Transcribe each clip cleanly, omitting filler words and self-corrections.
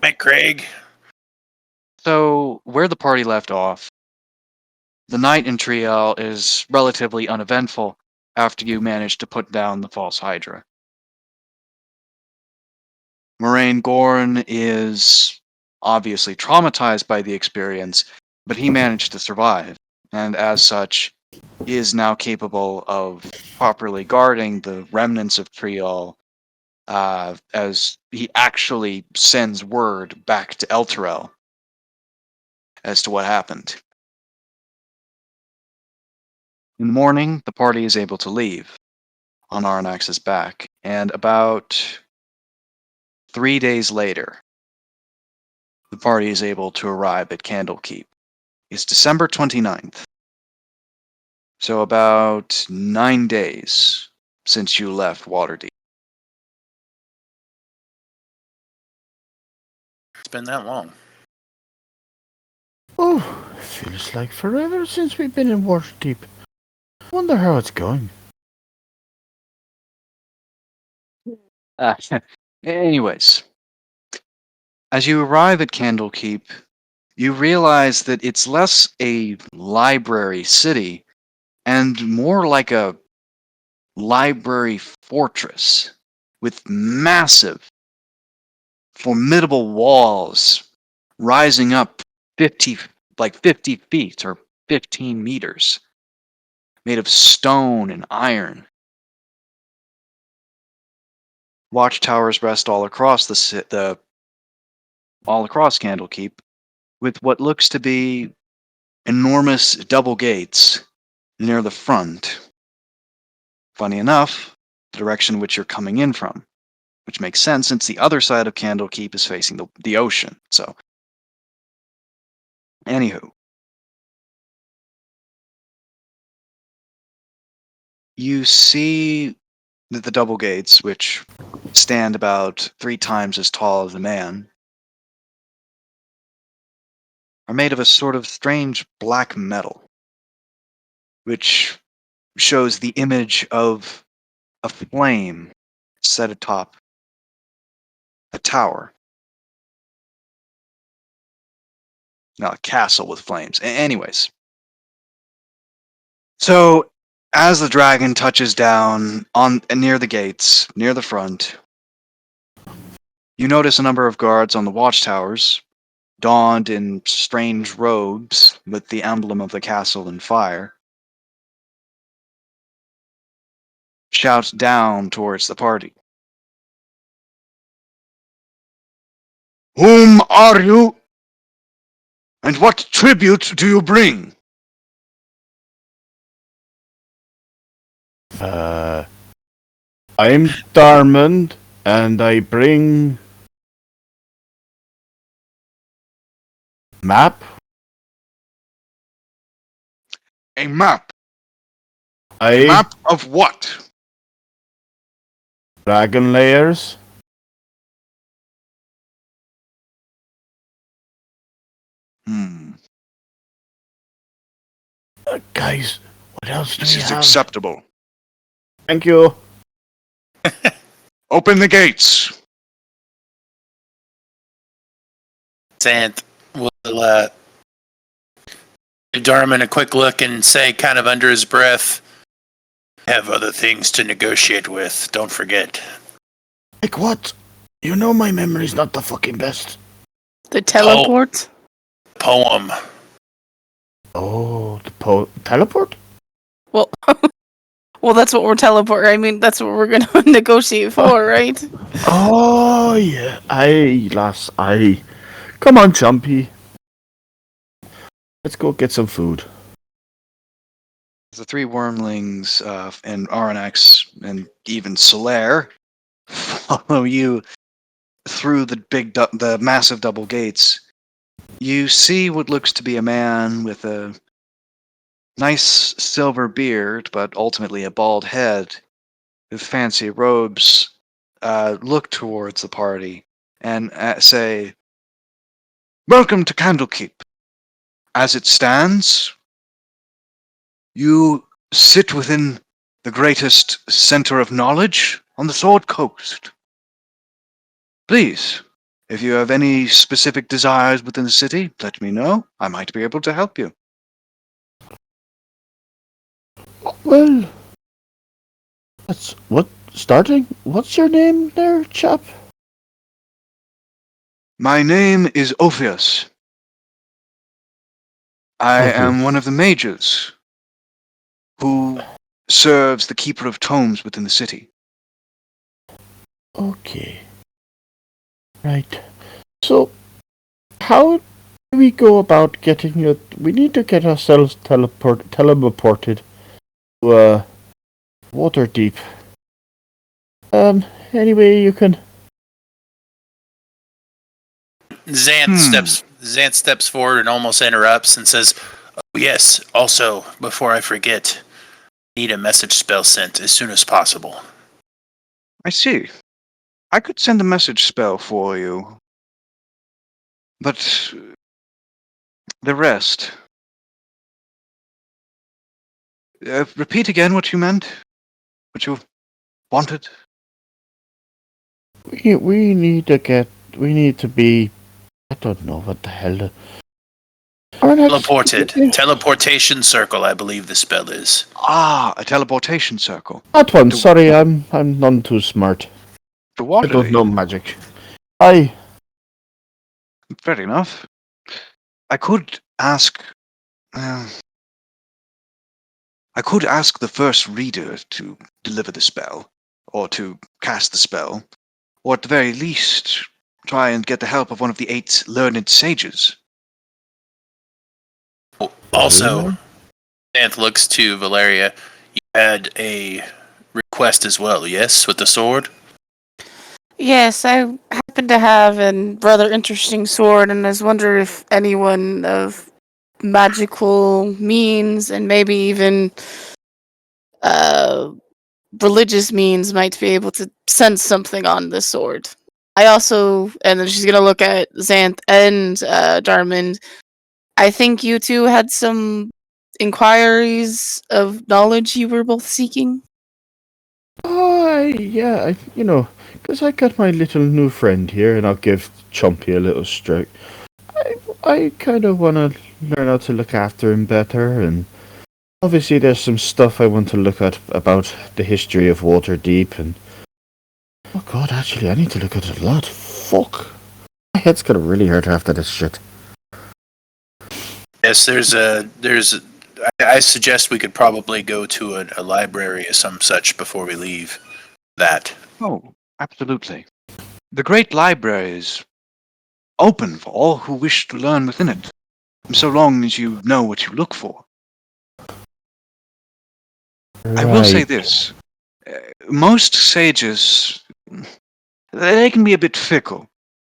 Hey, Craig. So, where the party left off, the night in Triel is relatively uneventful after you manage to put down the false Hydra. Moraine Gorn is obviously traumatized by the experience, but he managed to survive, and as such, is now capable of properly guarding the remnants of Triel as he actually sends word back to Elturel as to what happened. In the morning, the party is able to leave on Aranax's back, and about 3 days later, the party is able to arrive at Candlekeep. It's December 29th, so about 9 days since you left Waterdeep. It's been that long. Oh, feels like forever since we've been in Waterdeep. Wonder how it's going. Anyways, as you arrive at Candlekeep, you realize that it's less a library city and more like a library fortress with massive, formidable walls rising up 50 feet or 15 meters, made of stone and iron. Watchtowers rest all across all across Candlekeep, with what looks to be enormous double gates near the front. Funny enough, the direction which you're coming in from, which makes sense since the other side of Candlekeep is facing the ocean. So, anywho, you see that the double gates, which stand about 3 times as tall as a man, are made of a sort of strange black metal, which shows the image of a flame set atop a tower. Not a castle with flames. Anyways. So, as the dragon touches down near the gates, near the front, you notice a number of guards on the watchtowers, donned in strange robes with the emblem of the castle in fire, shout down towards the party. Whom are you? And what tribute do you bring? I'm Darmond, and I bring... map? A map. A I... map of what? Dragon layers? Guys, what else do This we is have? acceptable. Thank you. Open the gates. Sant will give Darman a quick look and say, kind of under his breath, have other things to negotiate with. Don't forget. Like what? You know my memory's not the fucking best. The teleport? Poem. Oh, the teleport? Well, well, that's what we're teleporting. I mean, that's what we're going to negotiate for, right? Oh, yeah. Aye, lass, aye. Come on, Chumpy. Let's go get some food. The 3 wormlings and Aranax and even Solaire follow you through the massive double gates. You see what looks to be a man with a nice silver beard, but ultimately a bald head, with fancy robes, look towards the party and say, "Welcome to Candlekeep. As it stands, you sit within the greatest center of knowledge on the Sword Coast. Please, If you have any specific desires within the city, let me know. I might be able to help you. Well, that's what starting. What's your name there, chap? My name is Ophius. I am one of the mages who serves the Keeper of Tomes within the city. Okay. Right. So, how do we go about getting it? We need to get ourselves teleported to Waterdeep. Anyway, you can. Xanth steps forward and almost interrupts and says, "Oh yes. Also, before I forget, I need a message spell sent as soon as possible." I see. I could send a message spell for you. But the rest. Repeat again what you meant? What you wanted? We need to get. We need to be. I don't know what the hell. Teleported. Teleportation circle, I believe the spell is. Ah, a teleportation circle. That one. Sorry, I'm none too smart. To I don't Waterdeep. know magic. Aye. Fair enough. I could ask. I could ask the first reader to deliver the spell, or to cast the spell, or at the very least, try and get the help of one of the 8 learned sages. Also, Xanth looks to Valeria. You had a request as well, yes, with the sword? Yes, I happen to have a rather interesting sword, and I was wondering if anyone of magical means and maybe even religious means might be able to sense something on this sword. I also, and then she's gonna look at Xanth and Darmond. I think you two had some inquiries of knowledge you were both seeking. Yeah, because I got my little new friend here, and I'll give Chumpy a little stroke. I kind of want to learn how to look after him better, and obviously there's some stuff I want to look at about the history of Waterdeep, and oh god, actually, I need to look at it a lot. Fuck. My head's gonna really hurt after this shit. Yes, I suggest we could probably go to a library or some such before we leave that. Oh, absolutely. The Great Library is open for all who wish to learn within it, so long as you know what you look for. I will say this. Most sages, they can be a bit fickle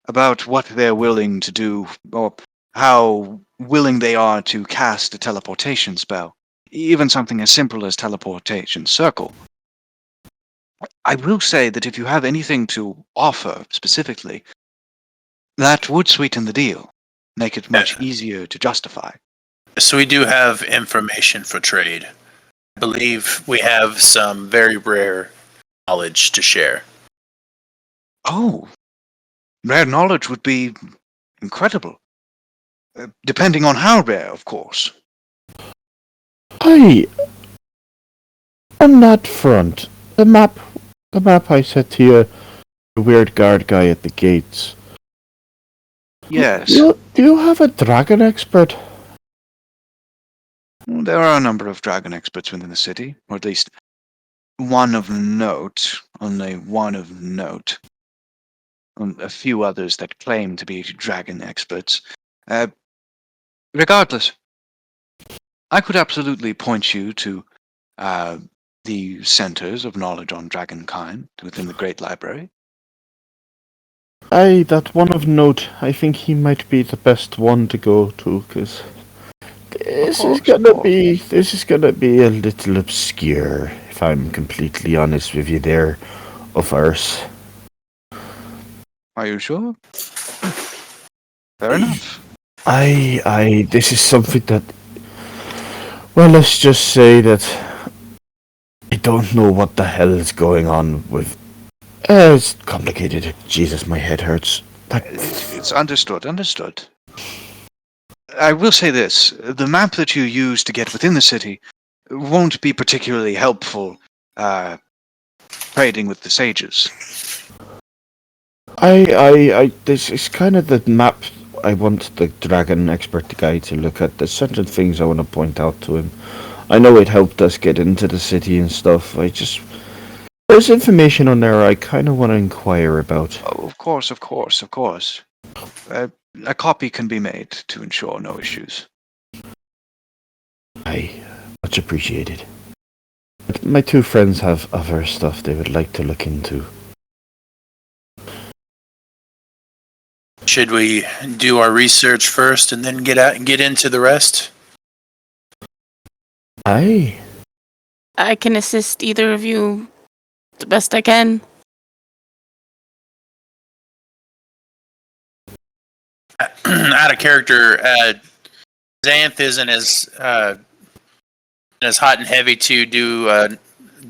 about what they're willing to do, or how willing they are to cast a teleportation spell, even something as simple as teleportation circle. I will say that if you have anything to offer specifically, that would sweeten the deal, make it much easier to justify. So we do have information for trade. I believe we have some very rare knowledge to share. Oh, rare knowledge would be incredible. Depending on how rare, of course. On that front, the map I said to you, the weird guard guy at the gates. Yes. Do you have a dragon expert? There are a number of dragon experts within the city, or at least one of note, only one of note. A few others that claim to be dragon experts. Regardless, I could absolutely point you to the centers of knowledge on dragonkind within the Great Library. Aye, that one of note. I think he might be the best one to go to, because this is gonna be a little obscure, if I'm completely honest with you there, of ours. Are you sure? Fair enough. This is something that, well, let's just say that I don't know what the hell is going on with. It's complicated. Jesus, my head hurts. It's understood, understood. I will say this, the map that you use to get within the city won't be particularly helpful trading with the sages. This is kind of the map I want the dragon expert guy to look at. There's certain things I want to point out to him. I know it helped us get into the city and stuff. There's information on there I kind of want to inquire about. Oh, of course, of course, of course. A copy can be made to ensure no issues. Much appreciated. But my two friends have other stuff they would like to look into. Should we do our research first and then get into the rest? Aye. I can assist either of you the best I can. Out of character, Xanth isn't as hot and heavy to do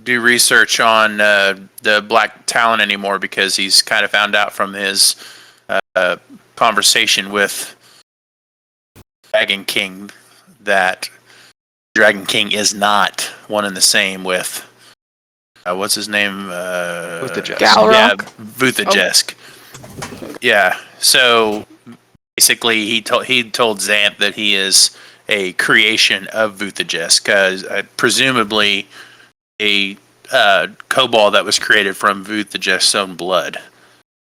research on the Black Talon anymore because he's kind of found out from his conversation with Dragon King that Dragon King is not one and the same with what's his name? Vuthajesk. Galrock? Yeah, Vuthajesk. Yeah. So basically, he told Xanth that he is a creation of Vuthajesk, presumably a kobold that was created from Vuthajesk's own blood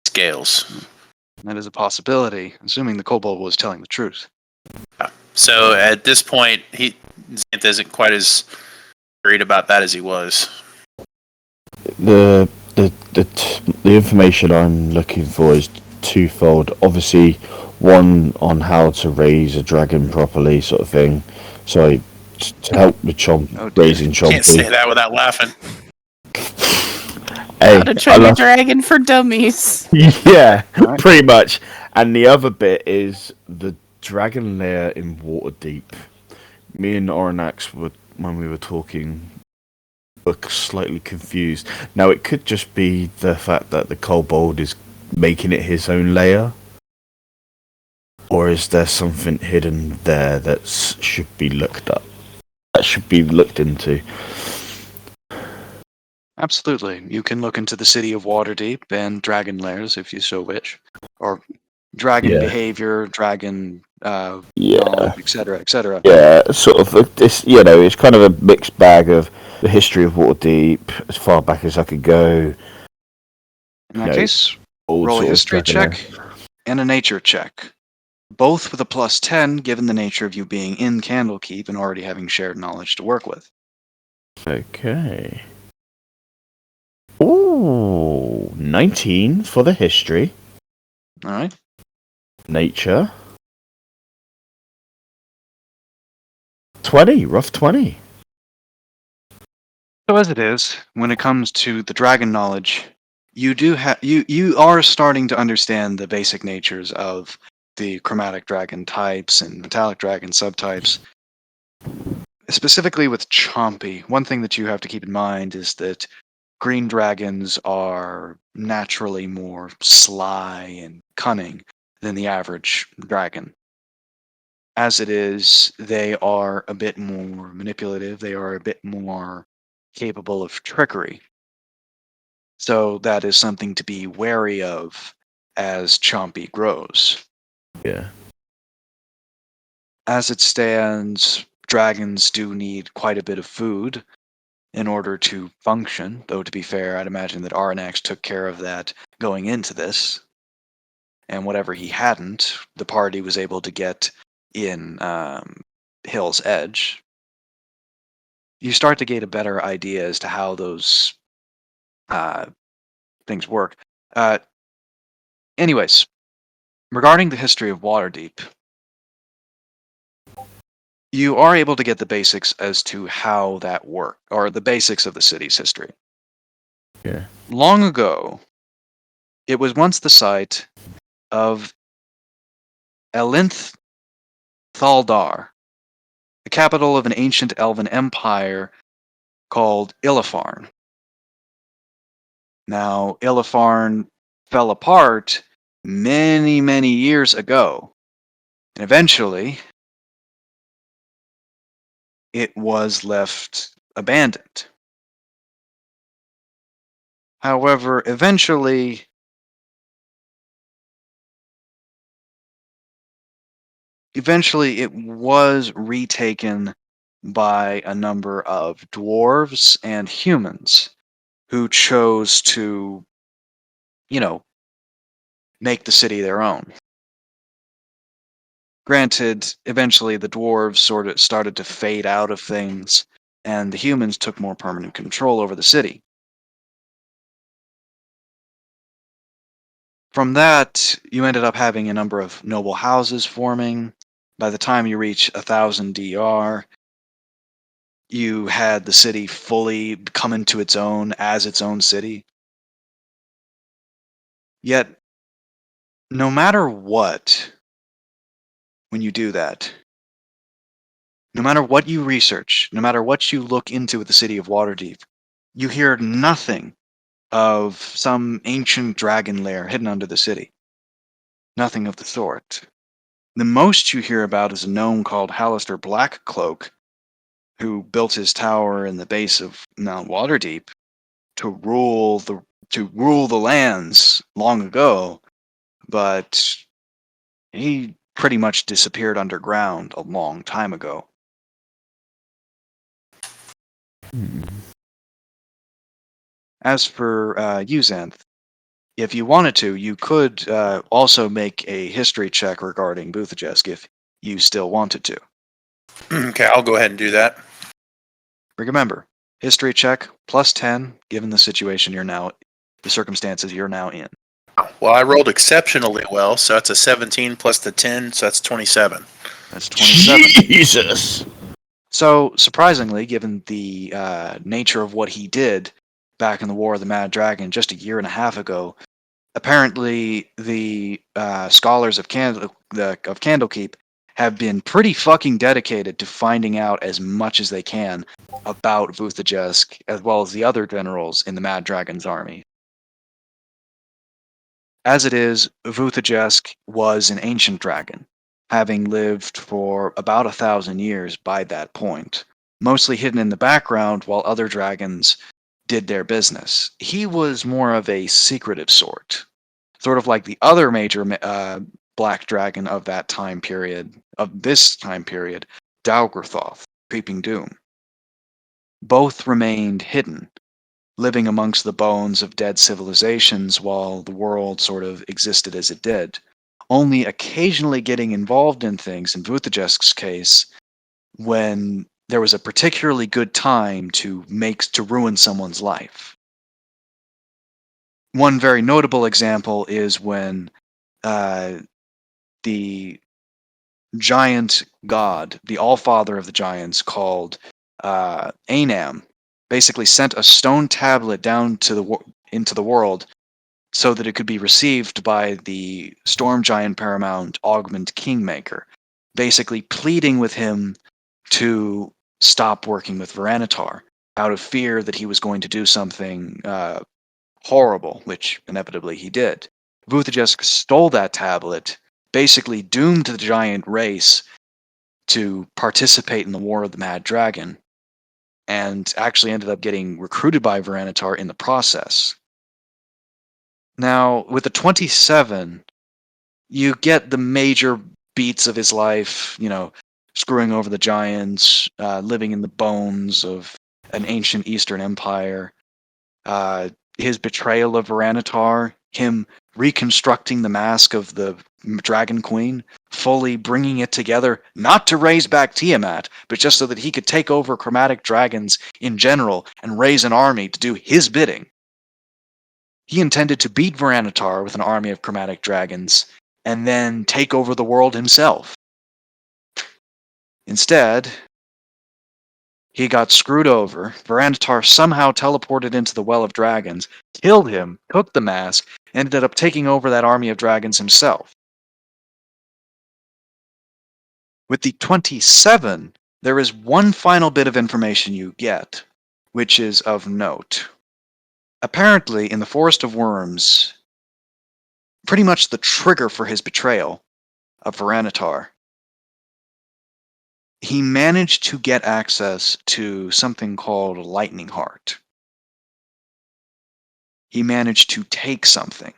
scales. That is a possibility, assuming the kobold was telling the truth. So at this point, Xanth isn't quite as worried about that as he was. The information I'm looking for is twofold. Obviously, one on how to raise a dragon properly, sort of thing. So to help with raising Chompy. Can't say that without laughing. Hey, How to train a dragon for dummies. Yeah, Right. pretty much. And the other bit is the dragon lair in Waterdeep. Me and Oranax when we were talking, were slightly confused. Now, it could just be the fact that the kobold is making it his own lair. Or is there something hidden there that should be looked up? That should be looked into. Absolutely. You can look into the city of Waterdeep and dragon lairs if you so wish. Or dragon behavior, dragon knowledge, etc., etc. Yeah, sort of. This, it's kind of a mixed bag of the history of Waterdeep as far back as I could go. In that case, roll a history check and a nature check. Both with a +10, given the nature of you being in Candlekeep and already having shared knowledge to work with. Okay. Ooh, 19 for the history. All right. Nature. 20, rough 20. So as it is, when it comes to the dragon knowledge, you are starting to understand the basic natures of the chromatic dragon types and metallic dragon subtypes. Specifically with Chompy, one thing that you have to keep in mind is that green dragons are naturally more sly and cunning than the average dragon. As it is, they are a bit more manipulative, they are a bit more capable of trickery. So that is something to be wary of as Chompy grows. Yeah. As it stands, dragons do need quite a bit of food in order to function, though to be fair, I'd imagine that Aranax took care of that going into this. And whatever he hadn't, the party was able to get in Hill's Edge. You start to get a better idea as to how those things work. Anyways, regarding the history of Waterdeep, you are able to get the basics as to how that worked, or the basics of the city's history. Yeah. Long ago, it was once the site of Elinth Thaldar, the capital of an ancient elven empire called Illafarn. Now, Illafarn fell apart many, many years ago. And eventually, it was left abandoned. However, eventually, it was retaken by a number of dwarves and humans who chose to, make the city their own. Granted, eventually the dwarves sort of started to fade out of things, and the humans took more permanent control over the city. From that, you ended up having a number of noble houses forming. By the time you reach 1000 DR, you had the city fully come into its own as its own city. Yet, no matter what, when you do that, no matter what you research, no matter what you look into with the city of Waterdeep, you hear nothing of some ancient dragon lair hidden under the city. Nothing of the sort. The most you hear about is a gnome called Hallister Blackcloak, who built his tower in the base of Mount Waterdeep to rule the lands long ago, but he pretty much disappeared underground a long time ago. As for you, Xanth, if you wanted to, you could also make a history check regarding Buthajesk if you still wanted to. Okay, I'll go ahead and do that. Remember, history check plus 10, given the situation the circumstances you're now in. Well, I rolled exceptionally well, so that's a 17 plus the 10, so that's 27. That's 27. Jesus! So, surprisingly, given the nature of what he did back in the War of the Mad Dragon just a year and a half ago, apparently the scholars of Candlekeep have been pretty fucking dedicated to finding out as much as they can about Buthajesk, as well as the other generals in the Mad Dragon's army. As it is, Buthajesk was an ancient dragon, having lived for about 1,000 years by that point, mostly hidden in the background while other dragons did their business. He was more of a secretive sort like the other major black dragon of this time period, Dalgrothoth, Creeping Doom. Both remained hidden, living amongst the bones of dead civilizations while the world sort of existed as it did, only occasionally getting involved in things, in Vuthajesk's case, when there was a particularly good time to ruin someone's life. One very notable example is when the giant god, the all-father of the giants, called Anam, basically sent a stone tablet down into the world so that it could be received by the storm giant paramount Ogmund Kingmaker, basically pleading with him to stop working with Voranatar out of fear that he was going to do something horrible, which inevitably he did. Buthajesk stole that tablet, basically doomed the giant race to participate in the War of the Mad Dragon, and actually ended up getting recruited by Voranatar in the process. Now, with the 27, you get the major beats of his life, screwing over the giants, living in the bones of an ancient Eastern Empire, his betrayal of Voranatar, him reconstructing the mask of the Dragon Queen, fully bringing it together, not to raise back Tiamat, but just so that he could take over chromatic dragons in general and raise an army to do his bidding. He intended to beat Voranatar with an army of chromatic dragons, and then take over the world himself. Instead, he got screwed over. Voranatar somehow teleported into the Well of Dragons, killed him, took the mask, and ended up taking over that army of dragons himself. With the 27, there is one final bit of information you get, which is of note. Apparently, in the Forest of Worms, pretty much the trigger for his betrayal of Voranatar. He managed to get access to something called Lightning Heart. He managed to take something.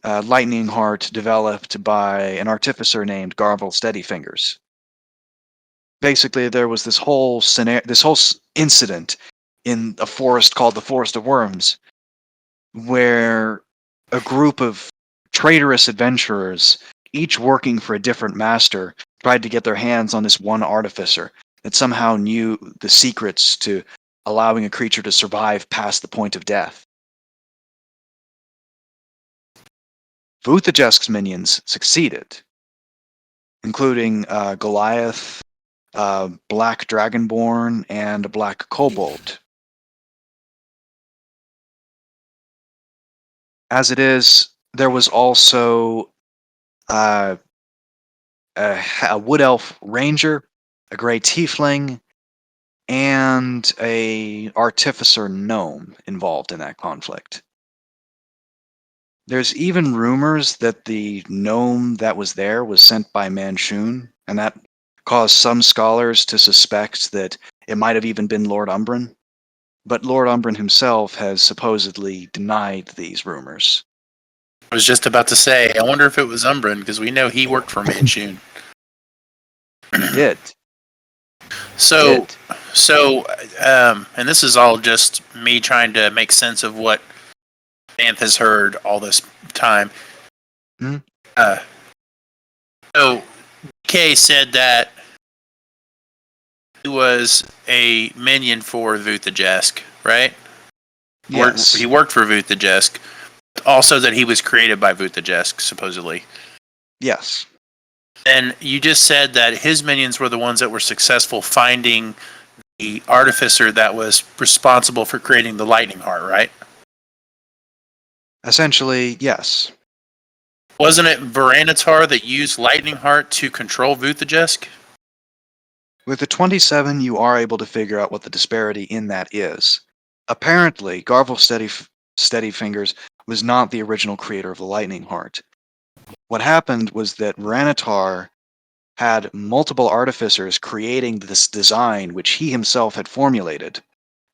Lightning Heart developed by an artificer named Garvel Steadyfingers. Basically, there was this whole incident in a forest called the Forest of Worms, where a group of traitorous adventurers, each working for a different master, tried to get their hands on this one artificer that somehow knew the secrets to allowing a creature to survive past the point of death. Vuthajesk's minions succeeded, including Goliath, Black Dragonborn, and Black Kobold. As it is, there was also a Wood Elf Ranger, a Grey Tiefling, and a Artificer Gnome involved in that conflict. There's even rumors that the gnome that was there was sent by Manchun, and that caused some scholars to suspect that it might have even been Lord Umbren. But Lord Umbren himself has supposedly denied these rumors. I was just about to say, I wonder if it was Umbren, because we know he worked for Manchun. He did. So, and this is all just me trying to make sense of what Anth has heard all this time. Hmm? So, Kay said that he was a minion for Vuthajesk, right? Yes. He worked for Vuthajesk. Also that he was created by Vuthajesk, supposedly. Yes. And you just said that his minions were the ones that were successful finding the artificer that was responsible for creating the Lightning Heart, right? Essentially, yes. Wasn't it Voranatar that used Lightning Heart to control Vuthajesk? With the 27, you are able to figure out what the disparity in that is. Apparently, Garvel Steadyfingers was not the original creator of the Lightning Heart. What happened was that Voranatar had multiple artificers creating this design which he himself had formulated.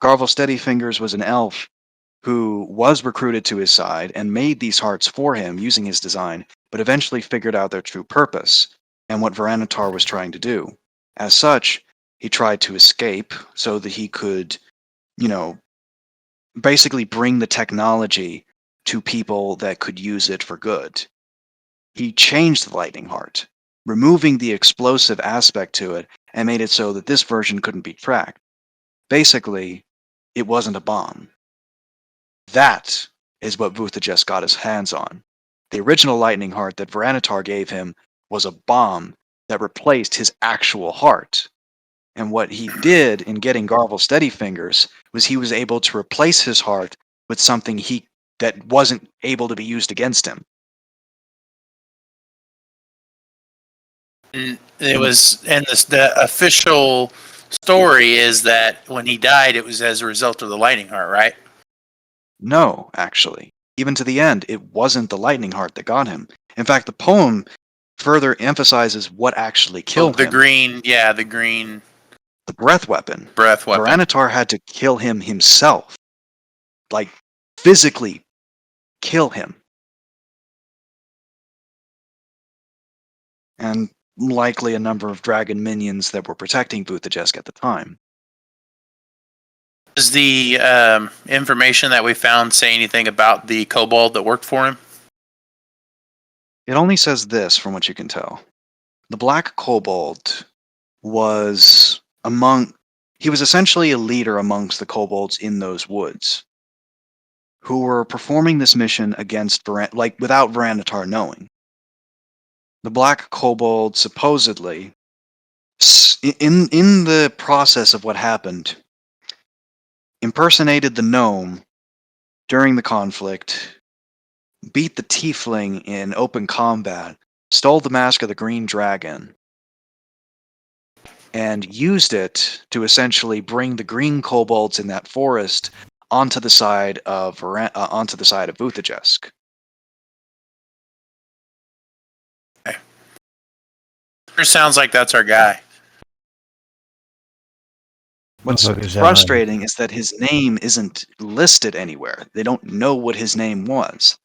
Garvel Steadyfingers was an elf who was recruited to his side and made these hearts for him using his design, but eventually figured out their true purpose and what Voranatar was trying to do. As such, he tried to escape so that he could, basically bring the technology to people that could use it for good. He changed the Lightning Heart, removing the explosive aspect to it, and made it so that this version couldn't be tracked. Basically, it wasn't a bomb. That is what Vuthajest got his hands on. The original Lightning Heart that Voranatar gave him was a bomb that replaced his actual heart. And what he did in getting Garvel Steadyfingers was he was able to replace his heart with something that wasn't able to be used against him. And the official story is that when he died, it was as a result of the Lightning Heart, right? No, actually. Even to the end, it wasn't the Lightning Heart that got him. In fact, the poem further emphasizes what actually killed him. The green The breath weapon. Voranatar had to kill him himself. Like, physically kill him. And likely a number of dragon minions that were protecting Vuthajest at the time. Does the information that we found say anything about the kobold that worked for him? It only says this, from what you can tell. The Black Kobold was he was essentially a leader amongst the kobolds in those woods, who were performing this mission against without Voranatar knowing. The Black Kobold supposedly, in the process of what happened, impersonated the gnome during the conflict, beat the tiefling in open combat, stole the mask of the green dragon, and used it to essentially bring the green kobolds in that forest onto the side of Vuthajest. Sure sounds like that's our guy. What's Fuck is that? frustrating is that his name isn't listed anywhere. They don't know what his name was,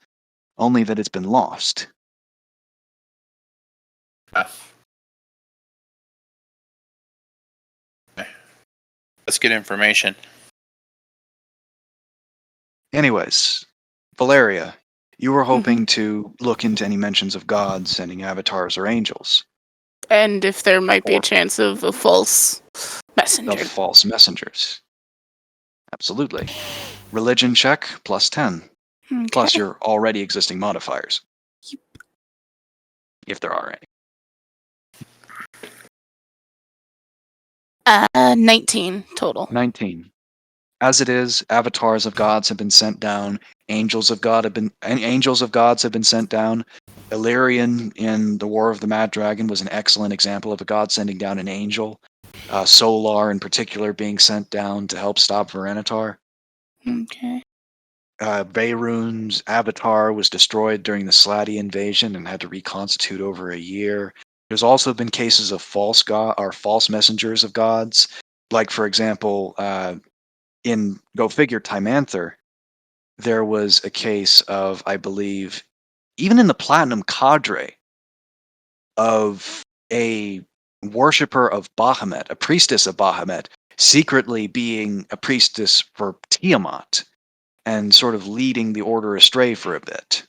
only that it's been lost. Let's get information. Anyways, Valeria, you were hoping to look into any mentions of gods sending avatars or angels, And if there might be a Or- chance of a false messenger. of false messengers. Absolutely. Religion check plus 10, Okay. plus your already existing modifiers. If there are any. 19 total. 19. As it is, avatars of gods have been sent down. Angels of gods have been sent down. Illyrian in the War of the Mad Dragon was an excellent example of a god sending down an angel. Solar, in particular, being sent down to help stop Voranatar. Okay. Faerun's avatar was destroyed during the Slaadi invasion and had to reconstitute over a year. There's also been cases of false messengers of gods, like for example, in Go Figure Timanther, there was a case of, I believe, even in the Platinum Cadre, of a worshipper of Bahamut, a priestess of Bahamut, secretly being a priestess for Tiamat and sort of leading the order astray for a bit.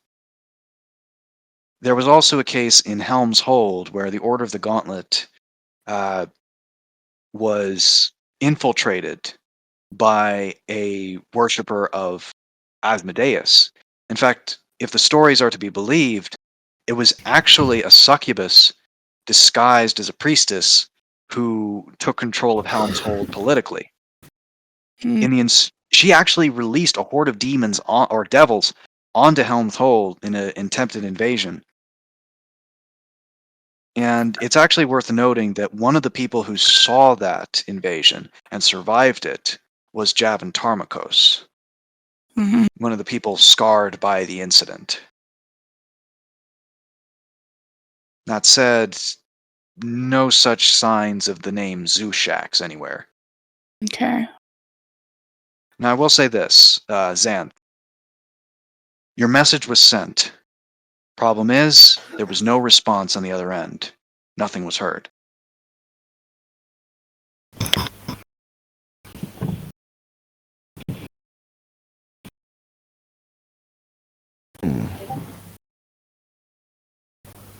There was also a case in Helm's Hold where the Order of the Gauntlet was infiltrated by a worshipper of Asmodeus. In fact, if the stories are to be believed, it was actually a succubus disguised as a priestess who took control of Helm's Hold politically. She actually released a horde of demons or devils onto Helm's Hold in an attempted invasion. And it's actually worth noting that one of the people who saw that invasion and survived it was Javan Tarmakos, one of the people scarred by the incident. That said, no such signs of the name Zushax anywhere. Okay. Now, I will say this, Xanth. Your message was sent. Problem is, there was no response on the other end. Nothing was heard.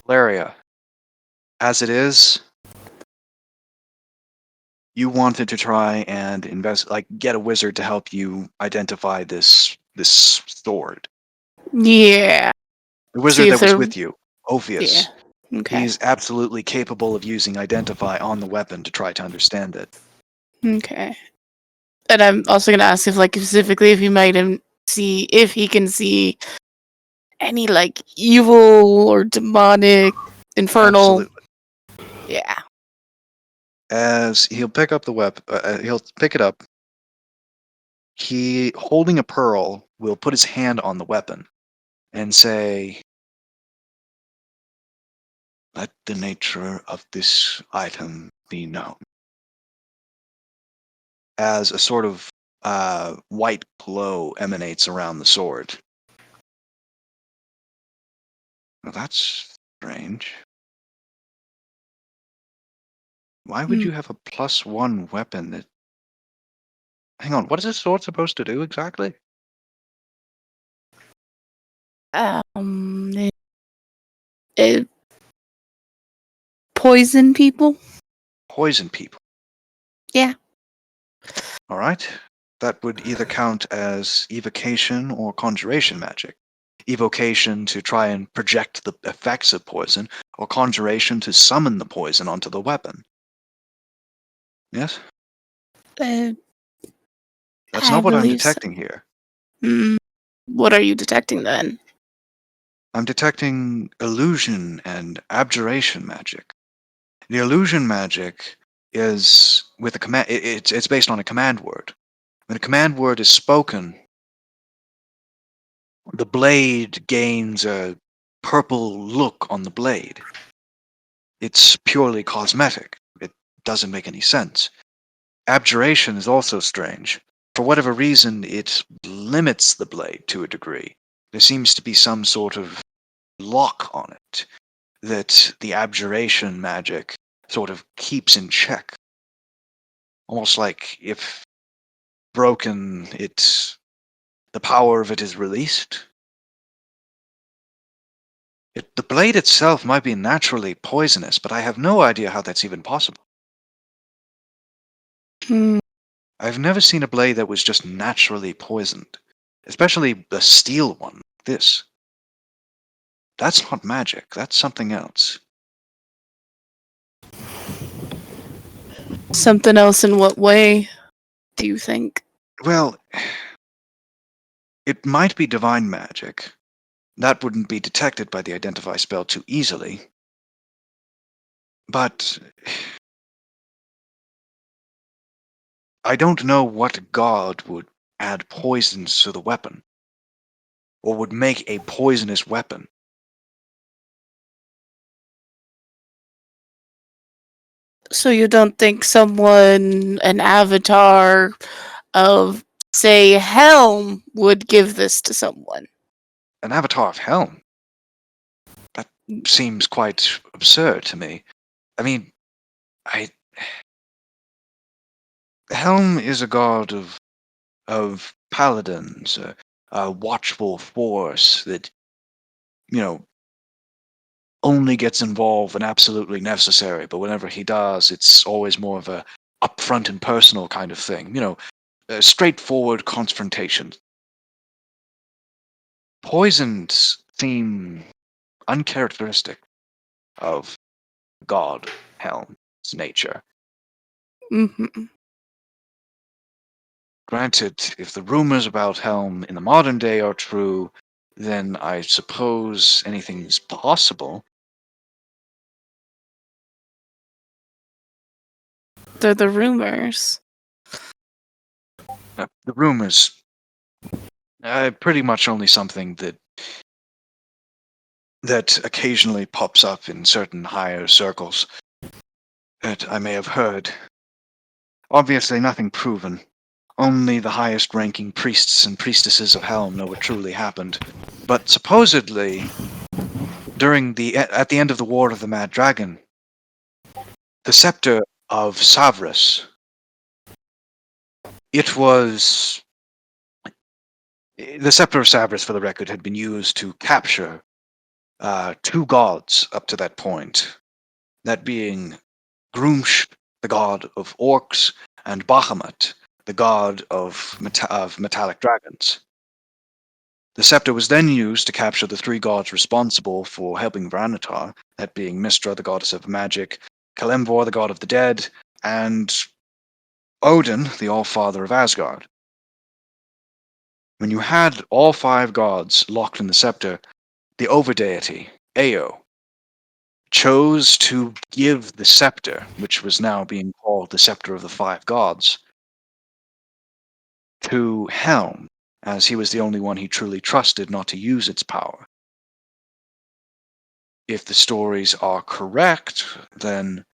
Valeria, as it is, you wanted to try and get a wizard to help you identify this sword. Yeah. The See wizard if that was there- with you, Ophius. Yeah. Okay. He's absolutely capable of using identify on the weapon to try to understand it. Okay. And I'm also gonna ask if, like, specifically if he might see if he can see any like evil or demonic, infernal. Absolutely. Yeah. As he'll pick up the weapon, he'll pick it up. He, holding a pearl, will put his hand on the weapon and say, "Let the nature of this item be known." As a sort of white glow emanates around the sword. Well, that's strange. Why would you have a +1 weapon that... Hang on, what is this sword supposed to do exactly? It poison people. Poison people. Yeah. All right. That would either count as evocation or conjuration magic. Evocation to try and project the effects of poison, or conjuration to summon the poison onto the weapon. Yes? Uh, That's I not what I'm believe so. detecting here. What are you detecting then? I'm detecting illusion and abjuration magic. The illusion magic is with a command. It's based on a command word. When a command word is spoken, the blade gains a purple look on the blade. it's purely cosmetic. It doesn't make any sense. Abjuration is also strange. For whatever reason, it limits the blade to a degree. There seems to be some sort of lock on it that the abjuration magic sort of keeps in check. Almost like if broken, the power of it is released. The blade itself might be naturally poisonous, but I have no idea how that's even possible. Hmm. I've never seen a blade that was just naturally poisoned, especially a steel one like this. That's not magic, that's something else. Something else in what way, do you think? Well, it might be divine magic. That wouldn't be detected by the identify spell too easily. But I don't know what god would add poisons to the weapon, or would make a poisonous weapon. So you don't think someone, an avatar of, say, Helm, would give this to someone? An avatar of Helm? That seems quite absurd to me. I mean, Helm is a god of paladins, a watchful force that, only gets involved when absolutely necessary, but whenever he does, it's always more of a upfront and personal kind of thing. A straightforward confrontation. Poisons seem uncharacteristic of God Helm's nature. Mm-hmm. Granted, if the rumors about Helm in the modern day are true, then I suppose anything's possible. They're the rumors. The rumors, pretty much only something that occasionally pops up in certain higher circles that I may have heard. Obviously, nothing proven. Only the highest ranking priests and priestesses of Helm know what truly happened. But supposedly, at the end of the War of the Mad Dragon, the scepter of Savras, the scepter of Savras, for the record, had been used to capture two gods up to that point. That being Grumsh, the god of orcs, and Bahamut, the god of metallic dragons. The scepter was then used to capture the three gods responsible for helping Voranatar, that being Mystra, the goddess of magic, Kalemvor, the god of the dead, and Odin, the All-Father of Asgard. When you had all five gods locked in the scepter, the overdeity, Ao, chose to give the scepter, which was now being called the Scepter of the Five Gods, to Helm, as he was the only one he truly trusted not to use its power. If the stories are correct, then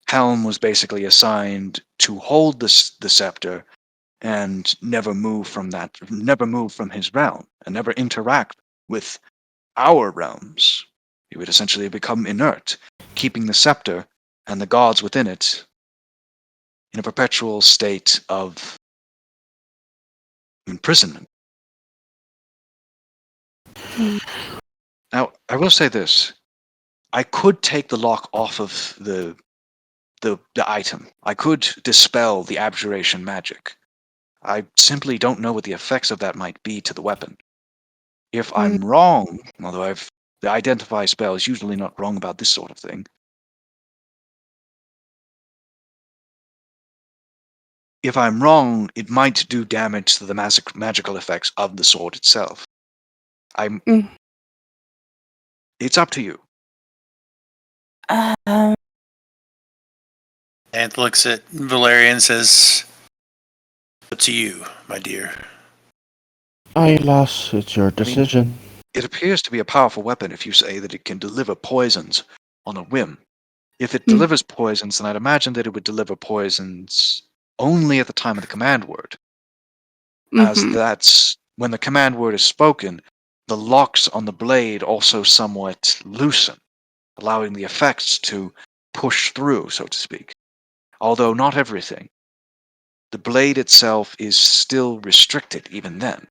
Helm was basically assigned to hold the scepter and never move from his realm, and never interact with our realms. He would essentially become inert, keeping the scepter and the gods within it in a perpetual state of imprisonment. Now, I will say this. I could take the lock off of the item. I could dispel the abjuration magic. I simply don't know what the effects of that might be to the weapon. If I'm wrong, although the identify spell is usually not wrong about this sort of thing, if I'm wrong, it might do damage to the magical effects of the sword itself. It's up to you. Ant looks at Valeria and says, "Up to you, my dear." Alas, it's your decision. It appears to be a powerful weapon if you say that it can deliver poisons on a whim. If it delivers poisons, then I'd imagine that it would deliver poisons only at the time of the command word, as Mhm. that's when the command word is spoken, the locks on the blade also somewhat loosen, allowing the effects to push through, so to speak. Although not everything. The blade itself is still restricted even then.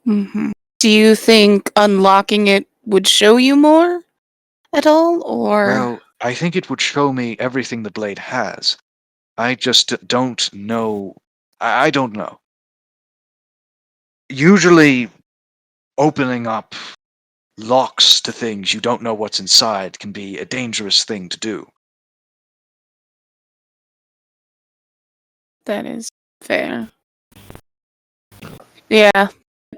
Mhm. Do you think unlocking it would show you more at all, or? Well, I think it would show me everything the blade has. I just don't know. I don't know. Usually, opening up locks to things you don't know what's inside can be a dangerous thing to do. That is fair. Yeah,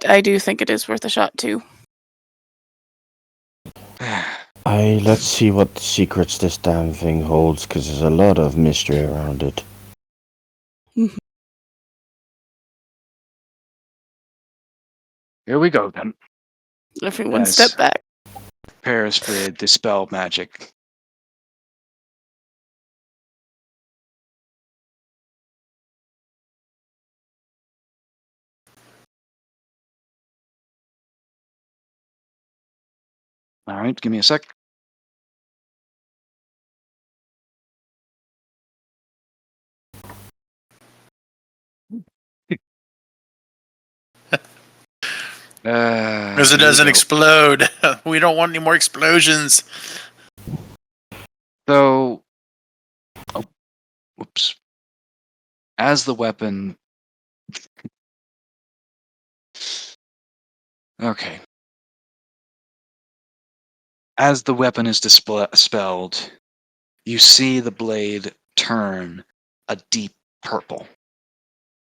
I do think it is worth a shot too. Let's see what secrets this damn thing holds, because there's a lot of mystery around it. Here we go then. Everyone Yes. step back. Prepares for dispel magic. All right, give me a sec. Because it Here we doesn't go. explode. We don't want any more explosions. So, whoops. As the weapon. Okay. As the weapon is dispelled, you see the blade turn a deep purple.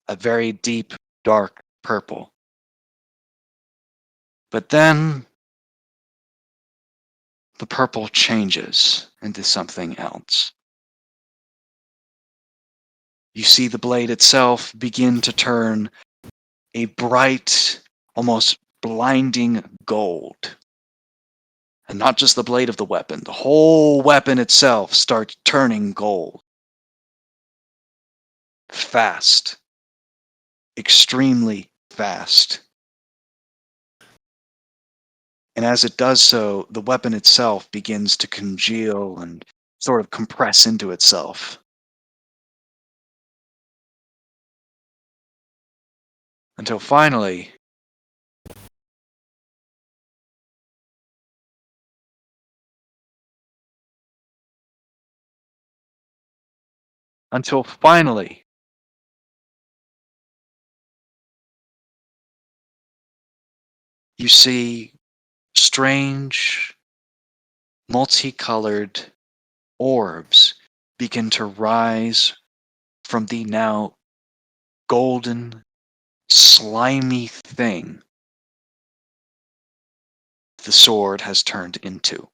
A very deep, dark purple. But then the purple changes into something else. You see the blade itself begin to turn a bright, almost blinding gold. And not just the blade of the weapon, the whole weapon itself starts turning gold. Fast. Extremely fast. And as it does so, the weapon itself begins to congeal and sort of compress into itself. Until finally, you see strange, multicolored orbs begin to rise from the now golden, slimy thing the sword has turned into.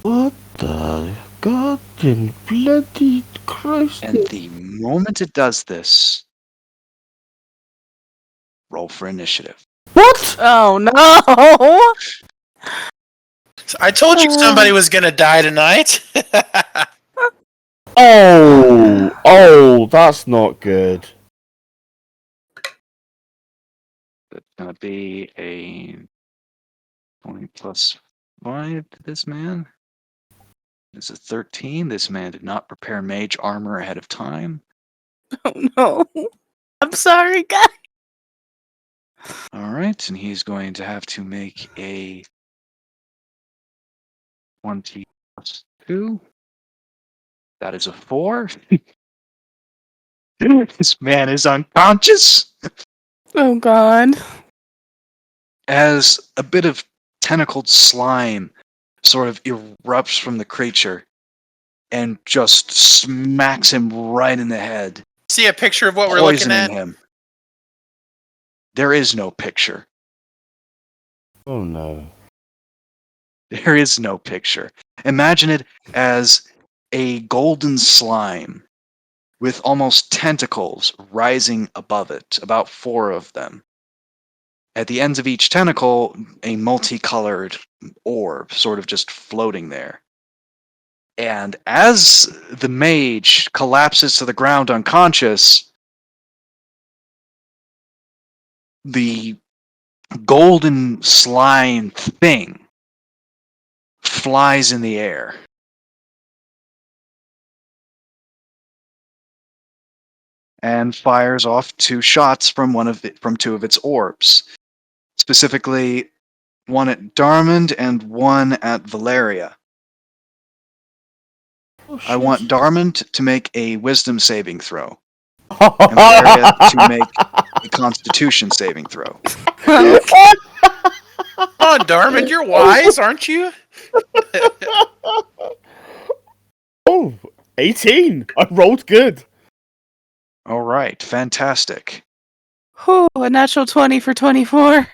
What the god in bloody Christ? And the moment it does this, roll for initiative. What? Oh no! I told you somebody was going to die tonight. Oh, that's not good. That's going to be a 20 plus 5 to this man. It's a 13. This man did not prepare mage armor ahead of time. Oh no! I'm sorry, guys. All right, and he's going to have to make a 20 plus 2. That is a 4. This man is unconscious Oh god. as a bit of tentacled slime sort of erupts from the creature and just smacks him right in the head, See a picture of what we're looking poisoning at? him. There is no picture. Oh no. There is no picture. Imagine it as a golden slime with almost tentacles rising above it, about 4 of them. At the ends of each tentacle, a multicolored orb sort of just floating there. And as the mage collapses to the ground unconscious, the golden slime thing flies in the air. And fires off 2 shots from from 2 of its orbs. Specifically, one at Darmond and one at Valeria. Oh, I want Darmond to make a wisdom saving throw, and and Valeria to make a constitution saving throw. Come on, Darmond, you're wise, aren't you? Oh, 18. I rolled good. All right, fantastic. Whew, a natural 20 for 24.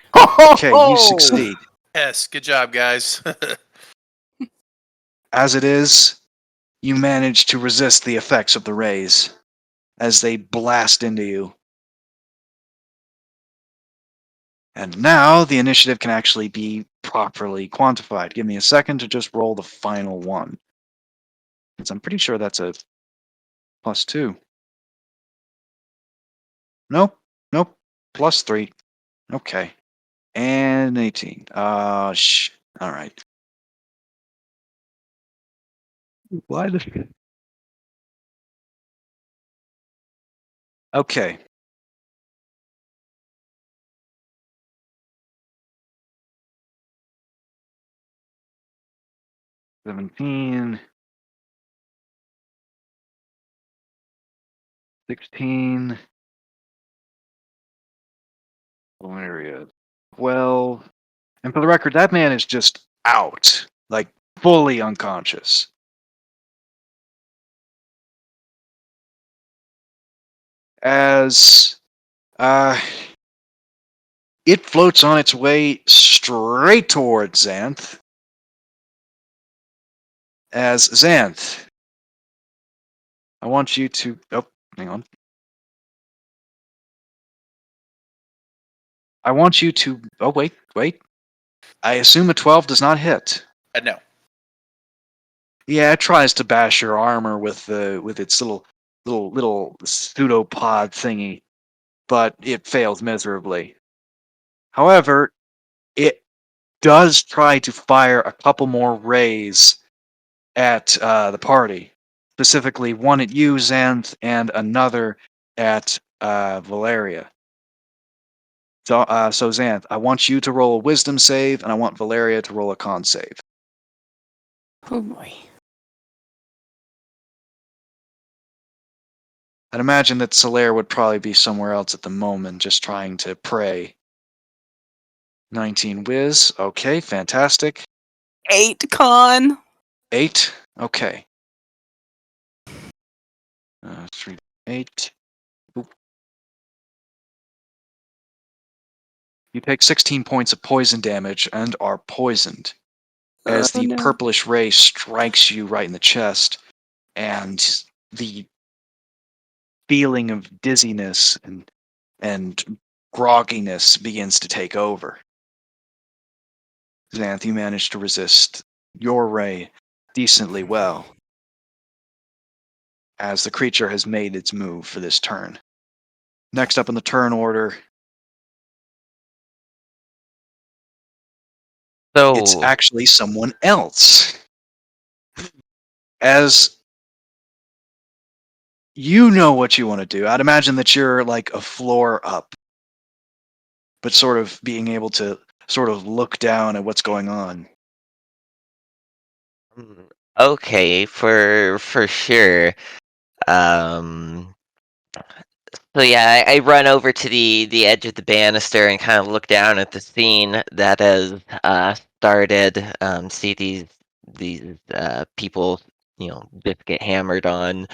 Okay, you succeed. Yes, good job, guys. As it is, you manage to resist the effects of the rays as they blast into you. And now the initiative can actually be properly quantified. Give me a second to just roll the final one. Because I'm pretty sure that's a +2. Nope, nope, +3. Okay. And 18. All right. Why the... Okay. $17, 16, Valeria, 12. And for the record, that man is just out, like fully unconscious. As it floats on its way straight towards Xanth. As Xanth, I want you to... Oh, hang on. I want you to... Oh, wait. I assume a 12 does not hit. No. Yeah, it tries to bash your armor with its little pseudopod thingy, but it fails miserably. However, it does try to fire a couple more rays at the party. Specifically, one at you, Xanth, and another at Valeria. So Xanth, I want you to roll a wisdom save, and I want Valeria to roll a con save. Oh boy. I'd imagine that Solaire would probably be somewhere else at the moment, just trying to pray. 19 whiz. Okay, fantastic. 8 con. 8. Okay. 3, 8. Oop. You take 16 points of poison damage and are poisoned as the no. purplish ray strikes you right in the chest, and the feeling of dizziness and grogginess begins to take over. Xanth, you managed to resist your ray decently well, as the creature has made its move for this turn. Next up in the turn order, it's actually someone else. As you know what you want to do, I'd imagine that you're like a floor up, but sort of being able to sort of look down at what's going on. Okay, for sure. So yeah, I run over to the edge of the banister and kind of look down at the scene that has started. See these people, just get hammered on.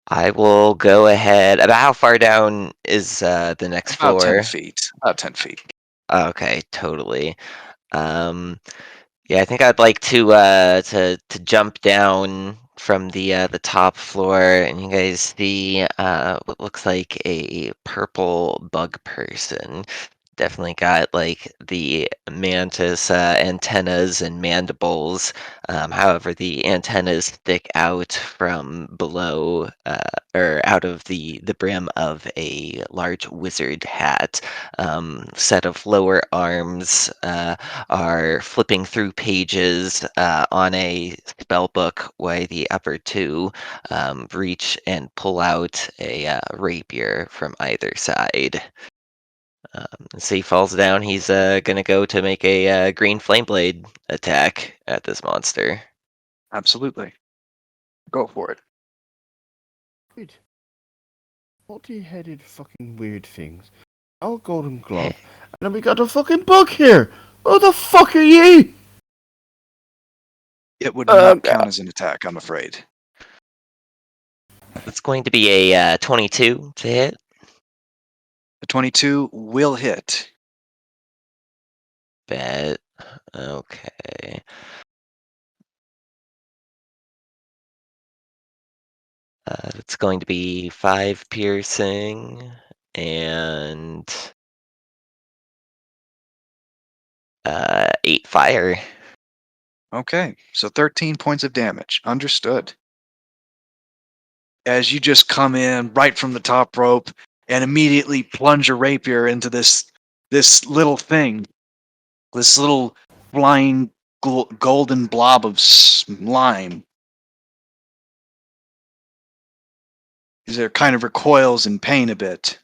I will go ahead. About how far down is the next About floor? 10 feet. About 10 feet. Okay, totally. Yeah, I think I'd like to jump down from the top floor, and you guys see what looks like a purple bug person definitely got like the mantis antennas and mandibles. However, the antennas stick out from below or out of the brim of a large wizard hat. Set of lower arms are flipping through pages on a spell book, while the upper two reach and pull out a rapier from either side. As he falls down, he's gonna go to make a green flame blade attack at this monster. Absolutely. Go for it. Wait. Multi-headed fucking weird things. Our golden glove. And then we got a fucking bug here! Who the fuck are ye? It would Oh, not count as an attack, I'm afraid. It's going to be a 22 to hit. The 22 will hit. Bet. Okay. It's going to be 5 piercing and 8 fire. Okay, so 13 points of damage. Understood. As you just come in right from the top rope and immediately plunge a rapier into this little thing, this little flying golden blob of slime. There kind of recoils in pain a bit.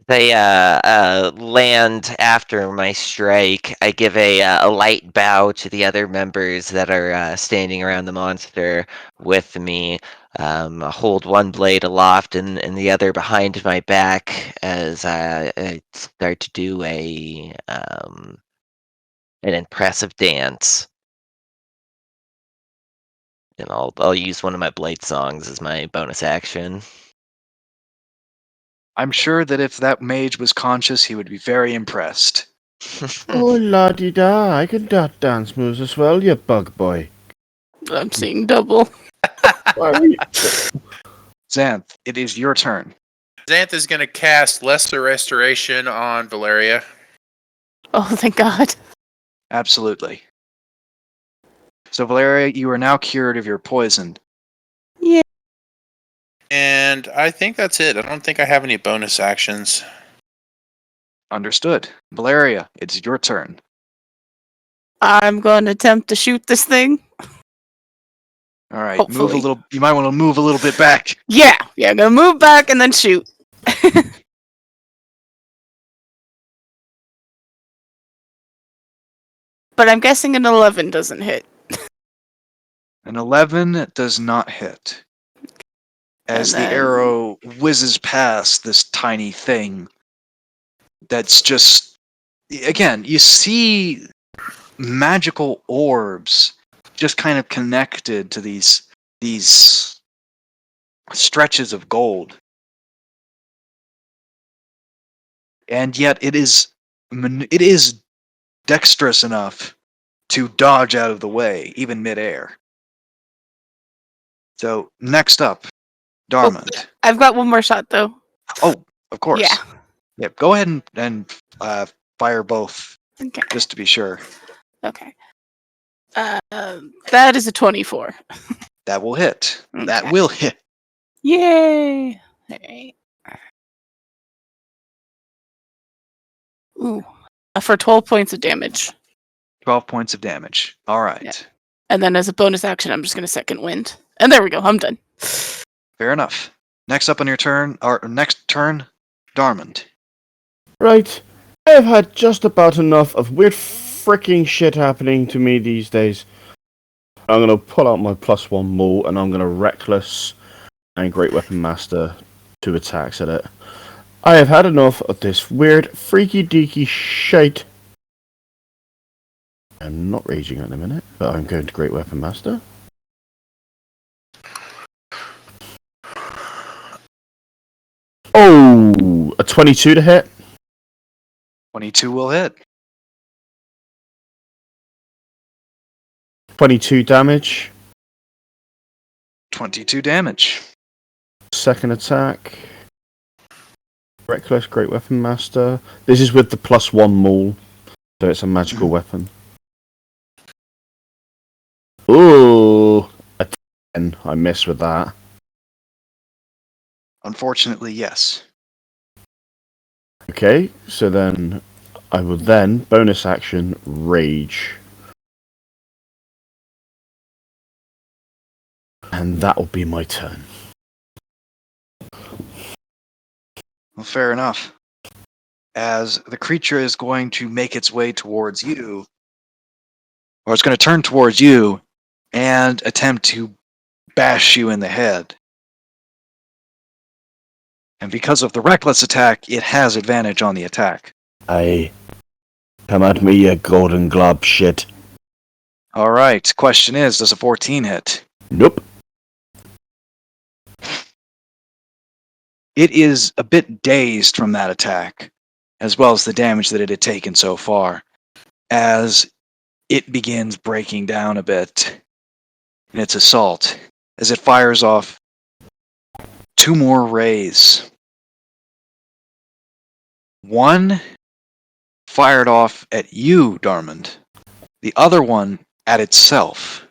They land after my strike. I give a light bow to the other members that are standing around the monster with me. Hold one blade aloft and the other behind my back as I start to do an impressive dance. And I'll use one of my blade songs as my bonus action. I'm sure that if that mage was conscious, he would be very impressed. Oh, la-di-da, I can dance moves as well, you bug boy. I'm seeing double. Why are you... Xanth, it is your turn. Xanth is going to cast Lesser Restoration on Valeria. Oh, thank God. Absolutely. So, Valeria, you are now cured of your poison. Yeah. And I think that's it. I don't think I have any bonus actions. Understood. Valeria, it's your turn. I'm going to attempt to shoot this thing. All right, move a Hopefully. little. You might want to move a little bit back. Yeah, I'm going to move back and then shoot. But I'm guessing an 11 doesn't hit. An 11 does not hit. As And the then- arrow whizzes past this tiny thing that's just. Again, you see magical orbs just kind of connected to these stretches of gold. And yet it is dexterous enough to dodge out of the way, even midair. So, next up, Darmond. I've got one more shot, though. Oh, of course. Yeah. Yep, go ahead and fire both, Okay. just to be sure. Okay. That is a 24. That will hit. That Okay. will hit. Yay! Alright. Ooh. For 12 points of damage. 12 points of damage. All right. Yeah. And then as a bonus action, I'm just going to second wind. And there we go. I'm done. Fair enough. Next up on your turn, or next turn, Darmond. Right. I have had just about enough of weird freaking shit happening to me these days. I'm going to pull out my +1 maul and I'm going to reckless and Great Weapon Master 2 attacks at it. I have had enough of this weird freaky deaky shite. I'm not raging at the minute, but I'm going to Great Weapon Master. Oh, a 22 to hit. 22 will hit. 22 damage. 22 damage. Second attack. Reckless Great Weapon Master. This is with the +1 maul, so it's a magical weapon. Ooh, a 10. I miss with that. Unfortunately, yes. Okay, so then I will then bonus action rage. And that will be my turn. Well, fair enough. As the creature is going to make its way towards you, or it's going to turn towards you and attempt to bash you in the head. And because of the reckless attack, it has advantage on the attack. Aye. Come at me, you golden glob shit. Alright, question is, does a 14 hit? Nope. It is a bit dazed from that attack, as well as the damage that it had taken so far, as it begins breaking down a bit in its assault, as it fires off 2 more rays. One fired off at you, Darmond. The other one at itself.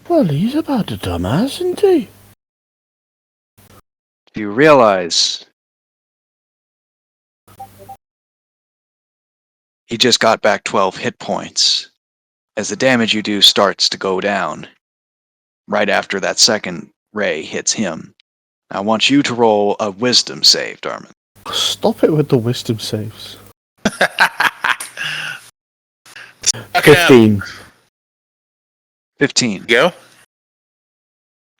Well, he's about a dumbass, isn't he? You realize he just got back 12 hit points, as the damage you do starts to go down right after that second ray hits him. I want you to roll a wisdom save, Darmond. Stop it with the wisdom saves. Okay. 15. 15. Go.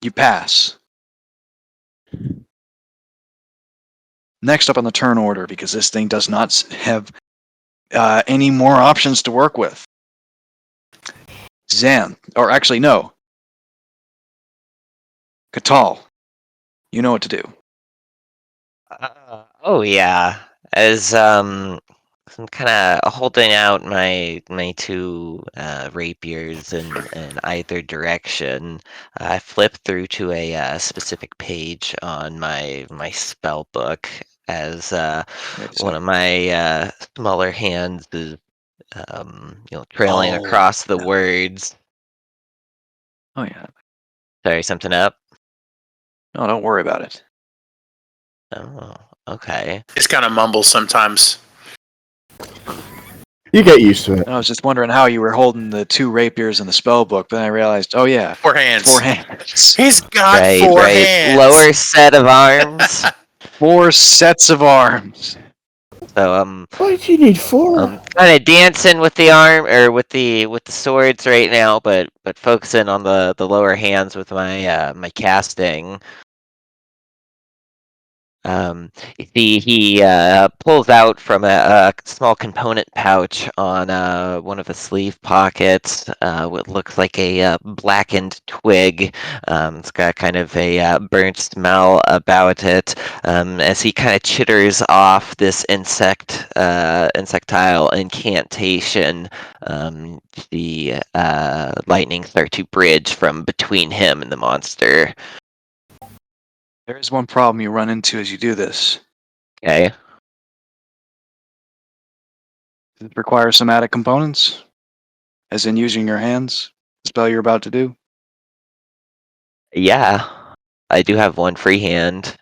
You pass. Next up on the turn order, because this thing does not have any more options to work with. Zan, or actually no. Katal, you know what to do. Oh yeah, as I'm kind of holding out my two rapiers in either direction. I flip through to a specific page on my spell book as one of my smaller hands is trailing across the words. Oh yeah. Sorry, something up. No, don't worry about it. Oh, okay. Just kind of mumbles sometimes. You get used to it. I was just wondering how you were holding the 2 rapiers in the spell book, but then I realized, oh yeah, 4 hands. 4 hands. He's got Right, 4 right. hands. Lower set of arms. 4 sets of arms. So Why do you need 4? I'm kind of dancing with the arm or with the swords right now, but focusing on the lower hands with my my casting. He pulls out from a small component pouch on one of the sleeve pockets what looks like a blackened twig. It's got kind of a burnt smell about it. As he kind of chitters off this insectile incantation, the lightning start to bridge from between him and the monster. There is one problem you run into as you do this. Okay. Does it require somatic components? As in using your hands? The spell you're about to do? Yeah, I do have one free hand.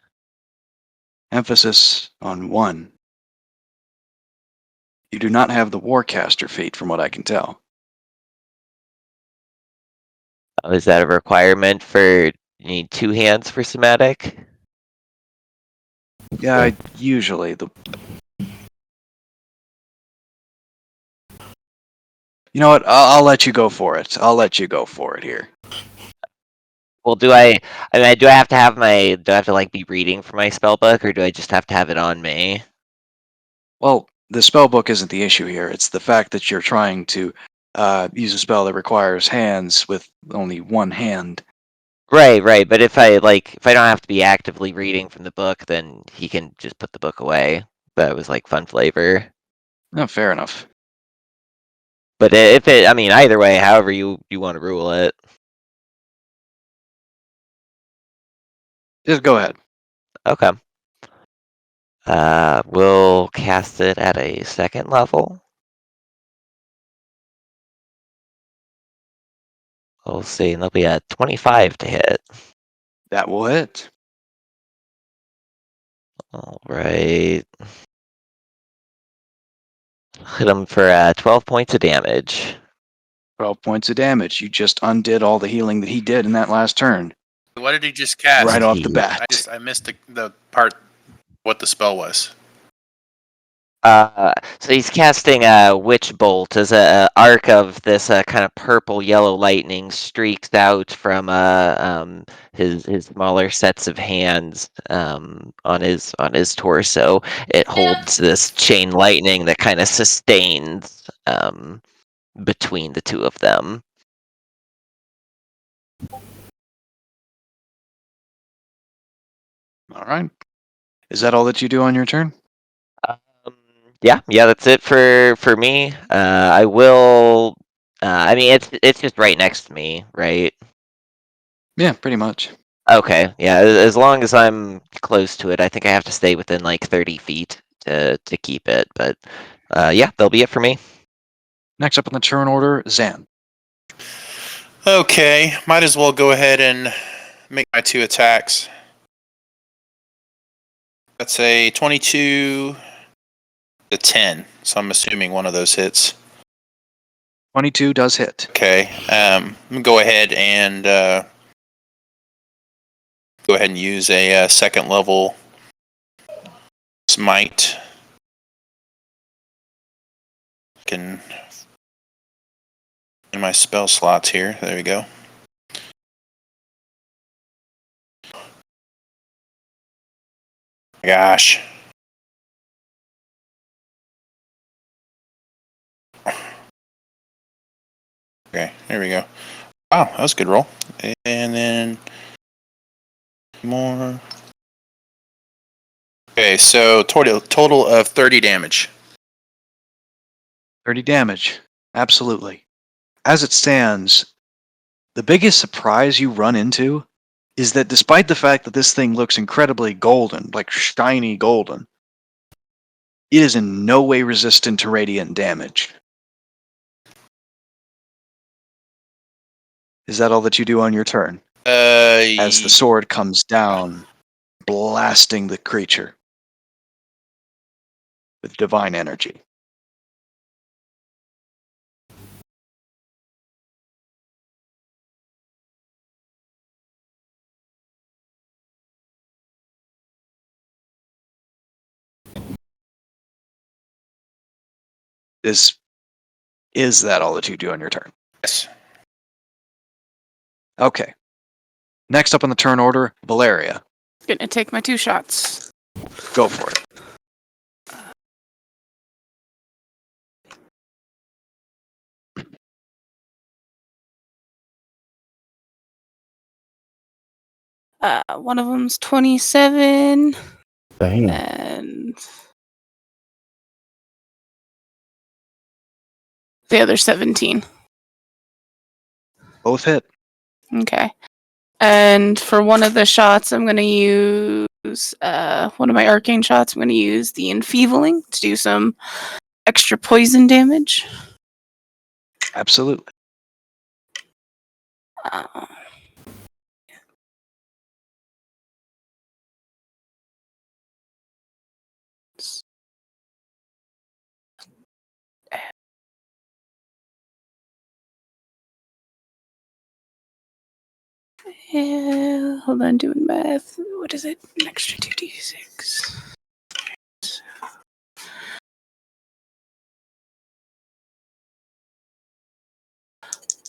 Emphasis on 1. You do not have the Warcaster feat, from what I can tell. Oh, is that a requirement for you need 2 hands for somatic? Yeah, usually. You know what? I'll let you go for it. I'll let you go for it here. Well, do I mean, do I have to have do I have to like be reading from my spell book, or do I just have to have it on me? Well, the spell book isn't the issue here. It's the fact that you're trying to use a spell that requires hands with only 1 hand. Right, right. But if I don't have to be actively reading from the book, then he can just put the book away. That was like fun flavor. No, fair enough. But if it, I mean, either way, however you want to rule it. Just go ahead. Okay. We'll cast it at a second level. We'll see. There'll be a 25 to hit. That will hit. All right. Hit him for 12 points of damage. 12 points of damage. You just undid all the healing that he did in that last turn. What did he just cast? Right off the He- bat. I missed the part what the spell was. So he's casting Witch Bolt as a arc of this kind of purple yellow lightning streaks out from his smaller sets of hands on his torso. It holds this chain lightning that kind of sustains between the two of them. All right. Is that all that you do on your turn? Yeah, that's it for me. I will. I mean, it's just right next to me, right? Yeah, pretty much. Okay, yeah. As long as I'm close to it, I think I have to stay within like 30 feet to keep it. But yeah, that'll be it for me. Next up on the turn order, Zan. Okay, might as well go ahead and make my 2 attacks. That's a 22 to 10, so I'm assuming one of those hits. 22 does hit. Okay, I'm gonna go ahead and use a second level smite. Can in my spell slots here. There we go. Gosh. Okay, there we go. Wow, that was a good roll. And then more. Okay, so total of 30 damage. 30 damage. Absolutely. As it stands, the biggest surprise you run into is that despite the fact that this thing looks incredibly golden, like shiny golden, it is in no way resistant to radiant damage. Is that all that you do on your turn? As the sword comes down, blasting the creature with divine energy. Is that all that you do on your turn? Yes. Okay. Next up on the turn order, Valeria. Gonna take my 2 shots. Go for it. One of them's 27, Damn. and the other 17. Both hit. Okay. And for one of the shots, I'm going to use one of my arcane shots. I'm going to use the enfeebling to do some extra poison damage. Absolutely. Uh, Yeah, hold on, doing math. What is it? An extra 2d6.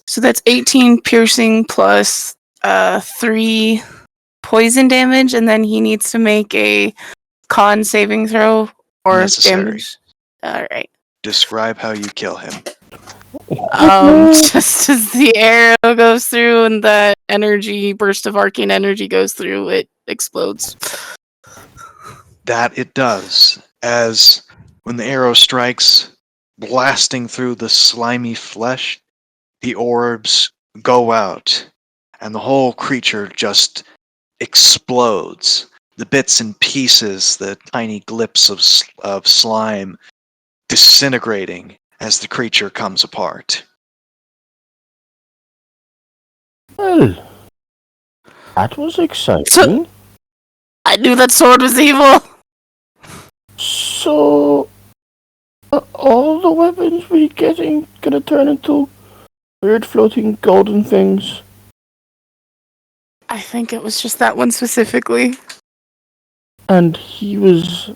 So that's 18 piercing plus 3 poison damage, and then he needs to make a con saving throw or Necessary. damage. Alright. Describe how you kill him. Just as the arrow goes through and the burst of arcane energy goes through, it explodes. That it does, as when the arrow strikes, blasting through the slimy flesh, the orbs go out, and the whole creature just explodes, the bits and pieces, the tiny glips of slime disintegrating as the creature comes apart. Well, that was exciting. I knew that sword was evil. So, are all the weapons we getting gonna turn into weird floating golden things? I think it was just that one specifically. And he was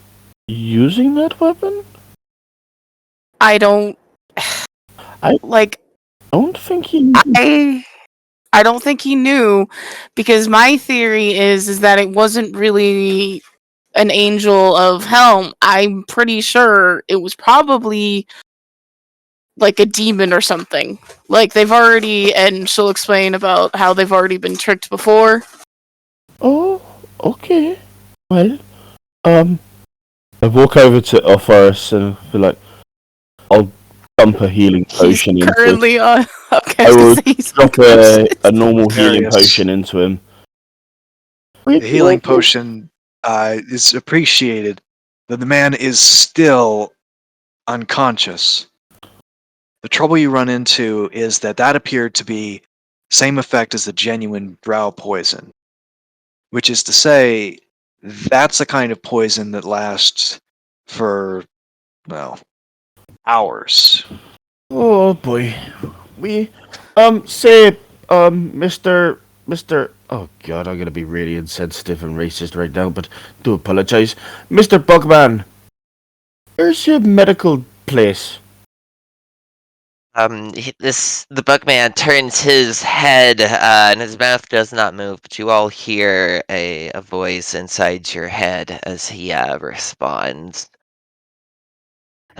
using that weapon? I don't I- like Don't think he. I don't think he knew, because my theory is that it wasn't really an angel of Helm. I'm pretty sure it was probably like a demon or something. Like they've already, and she'll explain about how they've already been tricked before. Oh, okay. Well, I walk over to Opharis and be like, I'll dump a healing potion He's into him. currently on. Okay, I will he's drop a normal healing Hilarious. potion into him. The healing potion is appreciated, but the man is still unconscious. The trouble you run into is that appeared to be same effect as the genuine drow poison, which is to say, that's a kind of poison that lasts for, well, hours. Oh boy. Mr. Oh god, I'm gonna be really insensitive and racist right now, but do apologize. Mr. Bugman, where's your medical place? The Bugman turns his head, and his mouth does not move, but you all hear a voice inside your head as he responds.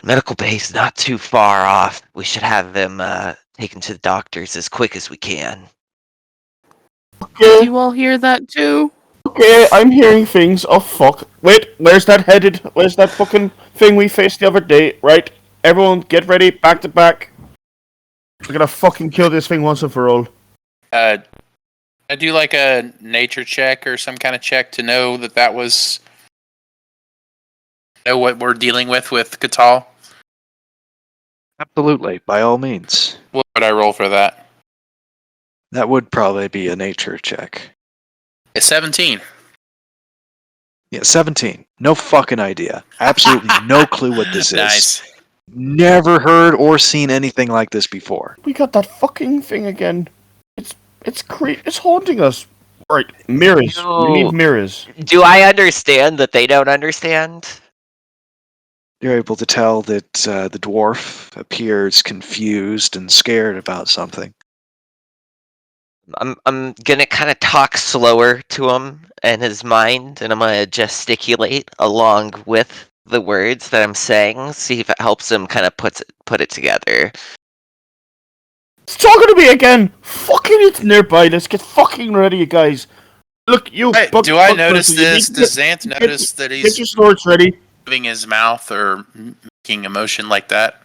Medical base not too far off. We should have him taken to the doctors as quick as we can. Did Okay, you all hear that too? okay, I'm hearing things. Oh fuck. Wait, where's that headed? Where's that fucking thing we faced the other day? Right, everyone get ready, back to back. We're gonna fucking kill this thing once and for all. I do like a nature check or some kind of check to know that was know what we're dealing with Catal. Absolutely, by all means. What would I roll for that? That would probably be a nature check. A 17. Yeah, 17. No fucking idea. Absolutely no clue what this is. Nice. Never heard or seen anything like this before. We got that fucking thing again. It's haunting us. Right, mirrors. We need mirrors. Do I understand that they don't understand? You're able to tell that the dwarf appears confused and scared about something. I'm gonna kind of talk slower to him in his mind, and I'm gonna gesticulate along with the words that I'm saying, see if it helps him kind of put it together. It's talking to me again! Fucking it's nearby, let's get fucking ready, you guys. Look, you Do I notice this? Does Xanth notice that Get he's your swords ready. moving his mouth or making a motion like that?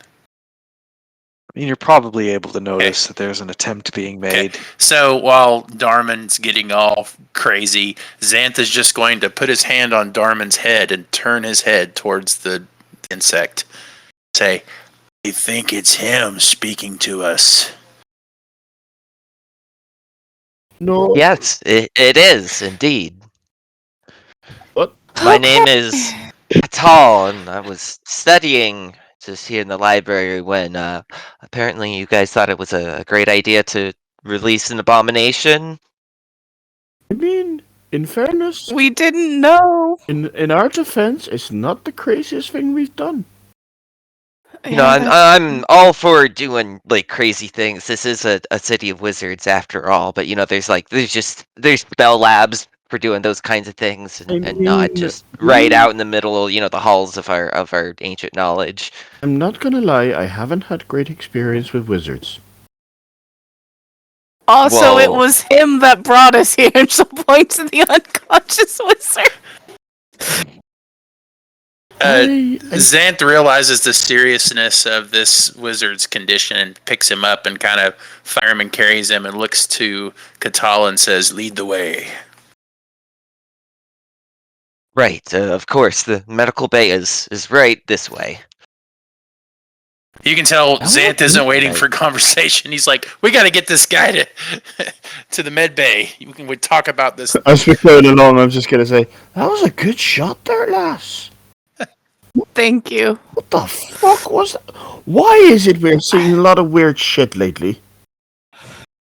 I mean, you're probably able to notice that there's an attempt being made. Okay. So while Darman's getting all crazy, Xanth is just going to put his hand on Darman's head and turn his head towards the insect. Say, I think it's him speaking to us. No. Yes, it is indeed. What? My name is Catal, and I was studying just here in the library when apparently you guys thought it was a great idea to release an abomination. I mean, in fairness, We didn't know. in our defense, it's not the craziest thing we've done. You know, I'm all for doing like crazy things. This is a city of wizards after all, but you know, there's spell labs for doing those kinds of things, and not just right out in the middle, you know, the halls of our ancient knowledge. I'm not gonna lie, I haven't had great experience with wizards. Also, it Whoa. was him that brought us here, and she'll point to the unconscious wizard. Xanth realizes the seriousness of this wizard's condition and picks him up and kind of fireman carries him and looks to Catal and says, "Lead the way." Right, of course, the medical bay is right this way. You can tell Oh, Xanth isn't waiting okay. for conversation. He's like, "We got to get this guy to to the med bay. We talk about this." As we're going along, I'm just gonna say that was a good shot there, lass. Thank you. What the fuck was that? Why is it we're seeing a lot of weird shit lately?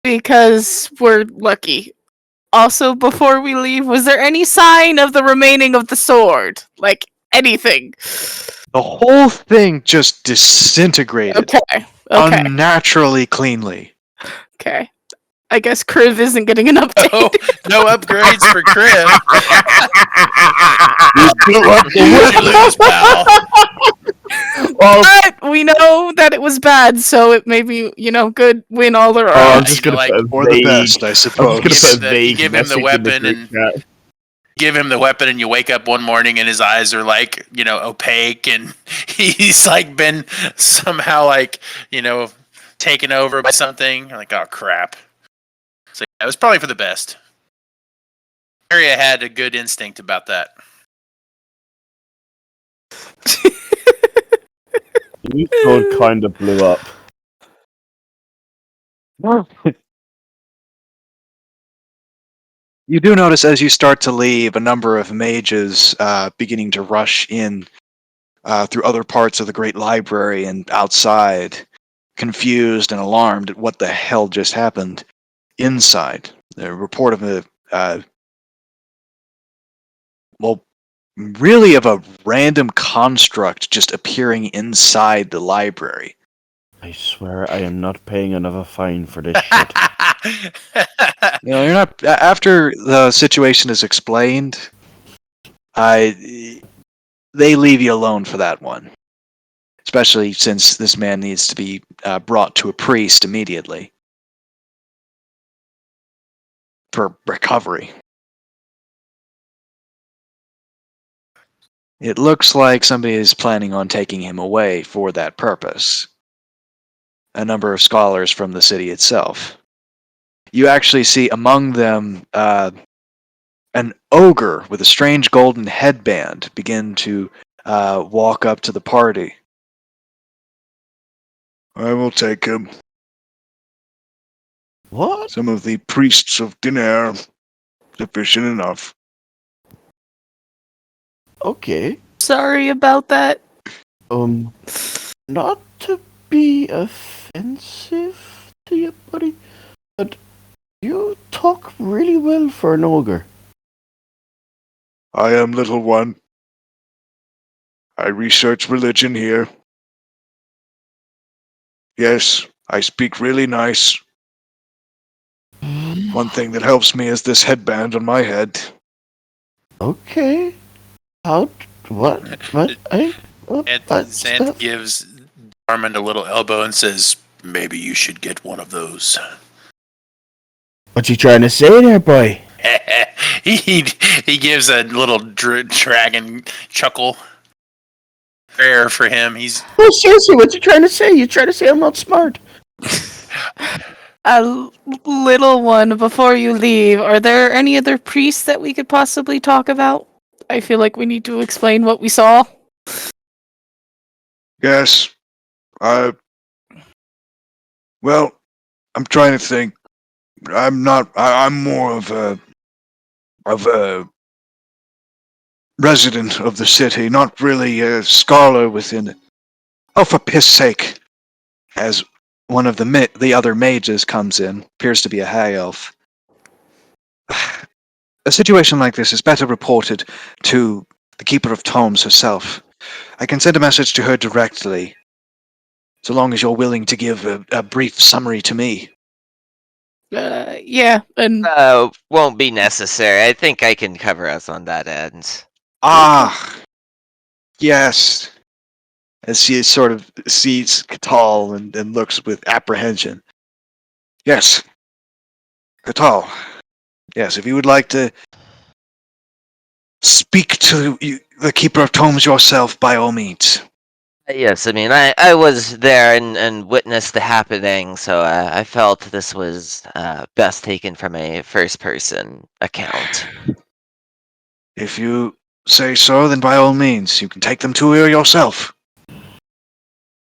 Because we're lucky. Also, before we leave, was there any sign of the remaining of the sword? Like, anything? The whole thing just disintegrated Okay. unnaturally cleanly. Okay. I guess Kriv isn't getting an update. Oh, no upgrades for Crib. You blew up the What'd you lose, pal? Oh, But we know that it was bad, so it may be, good win all around. I'm just You know, gonna like, put a Or the vague. best, I I'm suppose. just gonna put a You vague give him the message in the weapon group and chat. give him the weapon, and you wake up one morning and his eyes are like, opaque, and he's like been somehow like, taken over by something. You're like, oh crap. So yeah, it was probably for the best. Arya had a good instinct about that. You kind of blew up. You do notice as you start to leave, a number of mages beginning to rush in through other parts of the Great Library and outside, confused and alarmed at what the hell just happened inside. The report of really of a random construct just appearing inside the library. I swear I am not paying another fine for this shit. You're not. After the situation is explained, they leave you alone for that one. Especially since this man needs to be brought to a priest immediately for recovery. It looks like somebody is planning on taking him away for that purpose. A number of scholars from the city itself. You actually see among them an ogre with a strange golden headband begin to walk up to the party. I will take him. What? Some of the priests of Dinair, sufficient enough. Okay. Sorry about that. Not to be offensive to you, buddy, but you talk really well for an ogre. I am little one. I research religion here. Yes, I speak really nice. One thing that helps me is this headband on my head. Okay. What? And Xanth gives Armand a little elbow and says, maybe you should get one of those. What you trying to say there, boy? he gives a little dragon chuckle. Fair for him. He's Well, seriously, what you trying to say? You trying to say I'm not smart? Little one, before you leave, are there any other priests that we could possibly talk about? I feel like we need to explain what we saw. Yes. Well, I'm trying to think. I'm more of a resident of the city, not really a scholar within it. Oh, for piss sake! As one of the other mages comes in, appears to be a high elf. A situation like this is better reported to the Keeper of Tomes herself. I can send a message to her directly, so long as you're willing to give a brief summary to me. Yeah, and Won't be necessary. I think I can cover us on that end. Ah, yes. As she sort of sees Catal and looks with apprehension. Yes, Catal. Yes, if you would like to speak to the Keeper of Tomes yourself, by all means. Yes, I mean, I was there and witnessed the happening, so I felt this was best taken from a first-person account. If you say so, then by all means, you can take them to her yourself.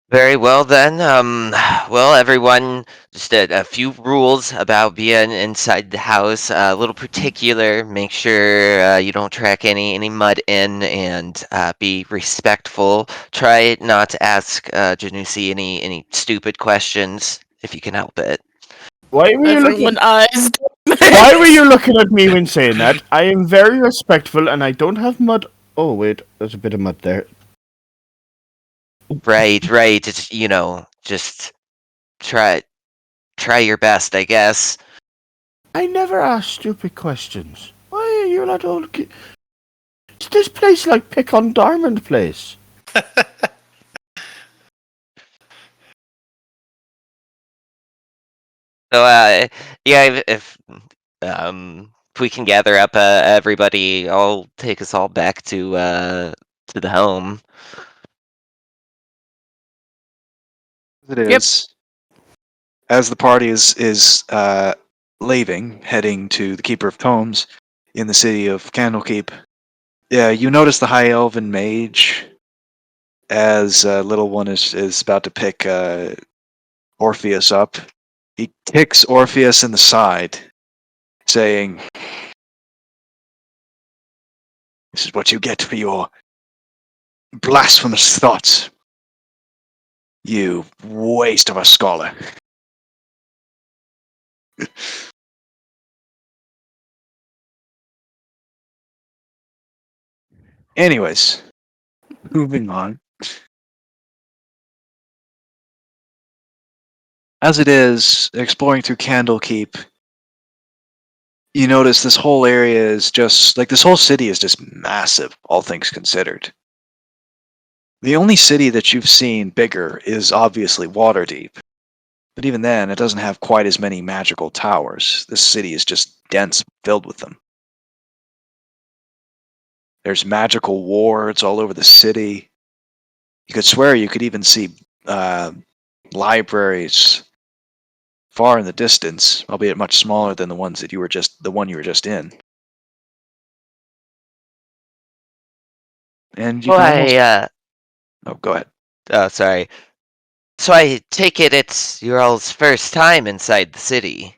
Very well then. Well, everyone, just a few rules about being inside the house. A little particular. Make sure you don't track any mud in, and be respectful. Try not to ask Janusi any stupid questions if you can help it. Why were you Everyone looking? eyes. Why were you looking at me when saying that? I am very respectful, and I don't have mud. Oh wait, there's a bit of mud there. Right. It's just try your best, I guess. I never ask stupid questions. Why are you not all? Is this place like Pick on Diamond Place? So, yeah, if we can gather up everybody, I'll take us all back to the home. It is. As the party is leaving, heading to the Keeper of Tomes in the city of Candlekeep, yeah, you notice the High Elven Mage as little one is about to pick Orpheus up. He kicks Orpheus in the side, saying, "This is what you get for your blasphemous thoughts, you waste of a scholar." Anyways, moving on. As it is, exploring through Candlekeep, you notice this whole area is just like this whole city is just massive, all things considered. The only city that you've seen bigger is obviously Waterdeep, but even then, it doesn't have quite as many magical towers. This city is just dense, filled with them. There's magical wards all over the city. You could swear you could even see libraries far in the distance, albeit much smaller than the one you were just in. And you Well, can almost oh, go ahead. sorry. So I take it's your all's first time inside the city.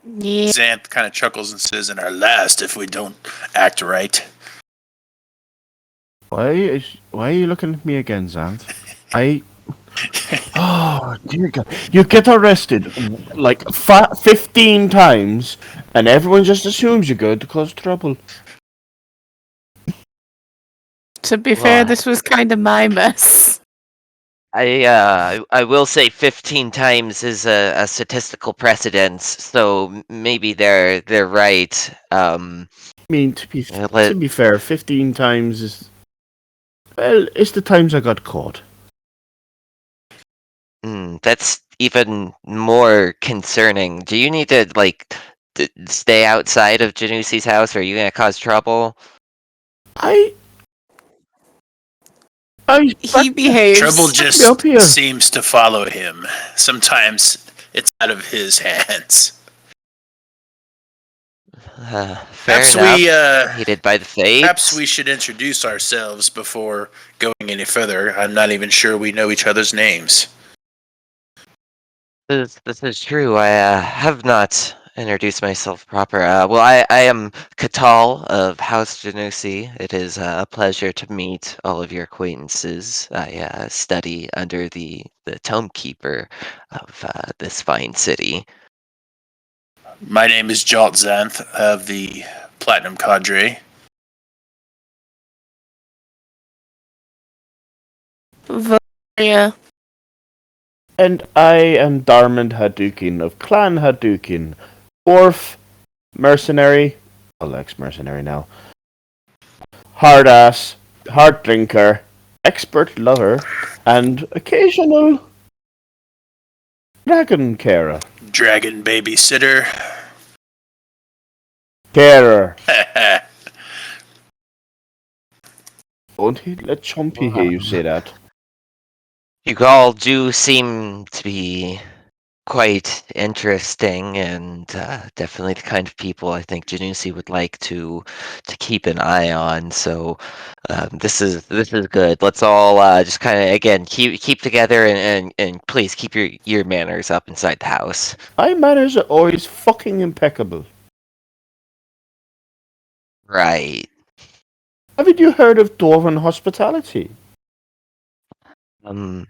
Yeah. Xanth kind of chuckles and says, "And our last if we don't act right." Why are you looking at me again, Xanth? Oh dear God! You get arrested like 15 times, and everyone just assumes you're going to cause trouble. To be fair, Well, this was kind of my mess. I will say 15 times is a statistical precedence, so maybe they're right. I mean, to be fair, 15 times is it's the times I got caught. That's even more concerning. Do you need to stay outside of Janusi's house, or are you gonna cause trouble? I He behaves. Trouble up just here. seems to follow him. Sometimes it's out of his hands. Fair Perhaps enough. Hated by the fates. Perhaps we should introduce ourselves before going any further. I'm not even sure we know each other's names. This is true. I have not introduced myself proper. Well, I am Katal of House Janusi. It is a pleasure to meet all of your acquaintances. I study under the Tome Keeper of this fine city. My name is Jalt Xanth of the Platinum Cadre. Yeah. And I am Darmond Hadouken of Clan Hadouken, Orf, mercenary, well, ex-mercenary now, hard ass, hard drinker, expert lover, and occasional dragon carer. Dragon babysitter. Carer. Don't let Chompy hear you say that. You all do seem to be quite interesting, and definitely the kind of people I think Janusi would like to keep an eye on. So this is good. Let's all just kind of again keep together, and please keep your manners up inside the house. My manners are always fucking impeccable. Right. Haven't you heard of dwarven hospitality? Um.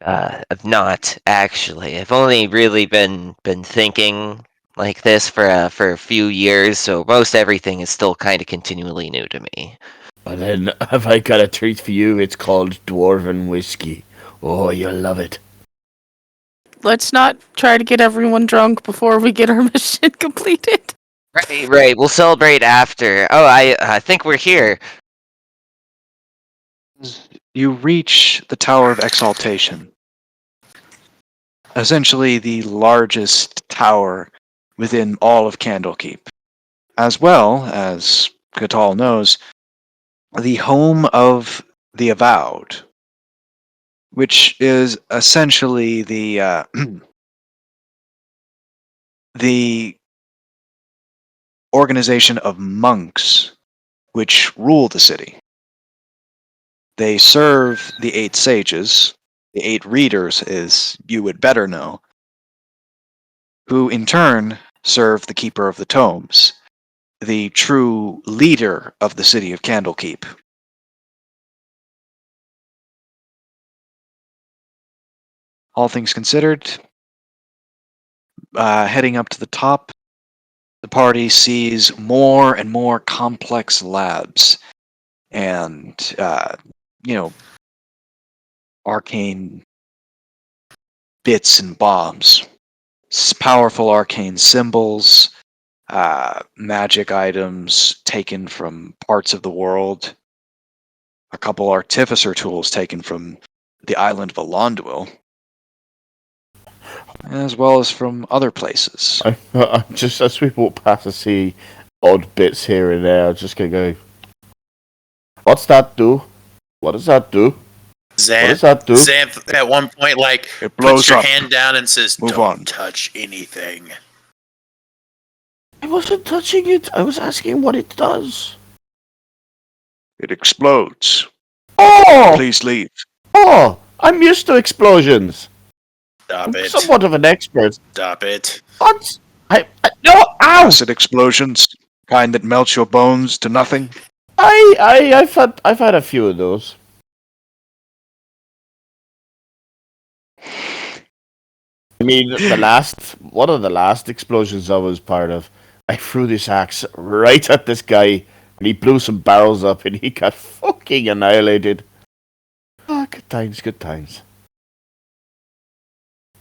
I've not actually. I've only really been thinking like this for a few years, so most everything is still kind of continually new to me. And then have I got a treat for you? It's called dwarven whiskey. Oh, you'll love it. Let's not try to get everyone drunk before we get our mission completed. Right. We'll celebrate after. Oh, I think we're here. You reach the Tower of Exaltation, essentially the largest tower within all of Candlekeep, as well as Catal knows, the home of the Avowed, which is essentially the the organization of monks which rule the city. They serve the 8 sages, the 8 readers, as you would better know, who in turn serve the Keeper of the Tomes, the true leader of the city of Candlekeep. All things considered, heading up to the top, the party sees more and more complex labs and, arcane bits and bobs, powerful arcane symbols, magic items taken from parts of the world, a couple artificer tools taken from the island of Alonduil, as well as from other places. I just as we walk past, I see odd bits here and there. I'm just gonna go. What's that do? What does that do? What does that do? Xanth at one point It puts blows your up. hand down and says, Move "Don't on." touch anything." I wasn't touching it. I was asking what it does. It explodes. Oh! Please leave. Oh! I'm used to explosions. Stop I'm it. somewhat of an expert. Stop it. What? No! Ow! Acid explosions, kind that melts your bones to nothing. I've had a few of those. I mean, one of the last explosions I was part of, I threw this axe right at this guy, and he blew some barrels up, and he got fucking annihilated. Ah, good times, good times.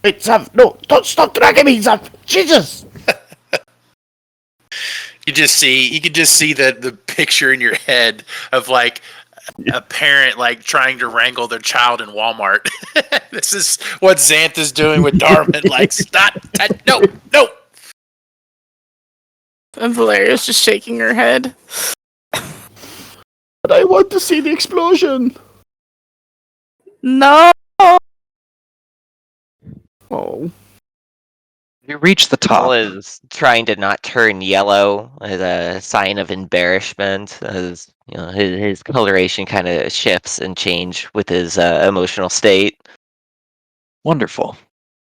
Wait, Zav, no, don't stop dragging me, Zav! Jesus! You can just see the picture in your head of a parent trying to wrangle their child in Walmart. This is what Xanth is doing with Darwin. Stop! No! And Valeria's just shaking her head. But I want to see the explosion! No! Oh. You reach the Paul top. is trying to not turn yellow as a sign of embarrassment, as his coloration kind of shifts and change with his emotional state. Wonderful.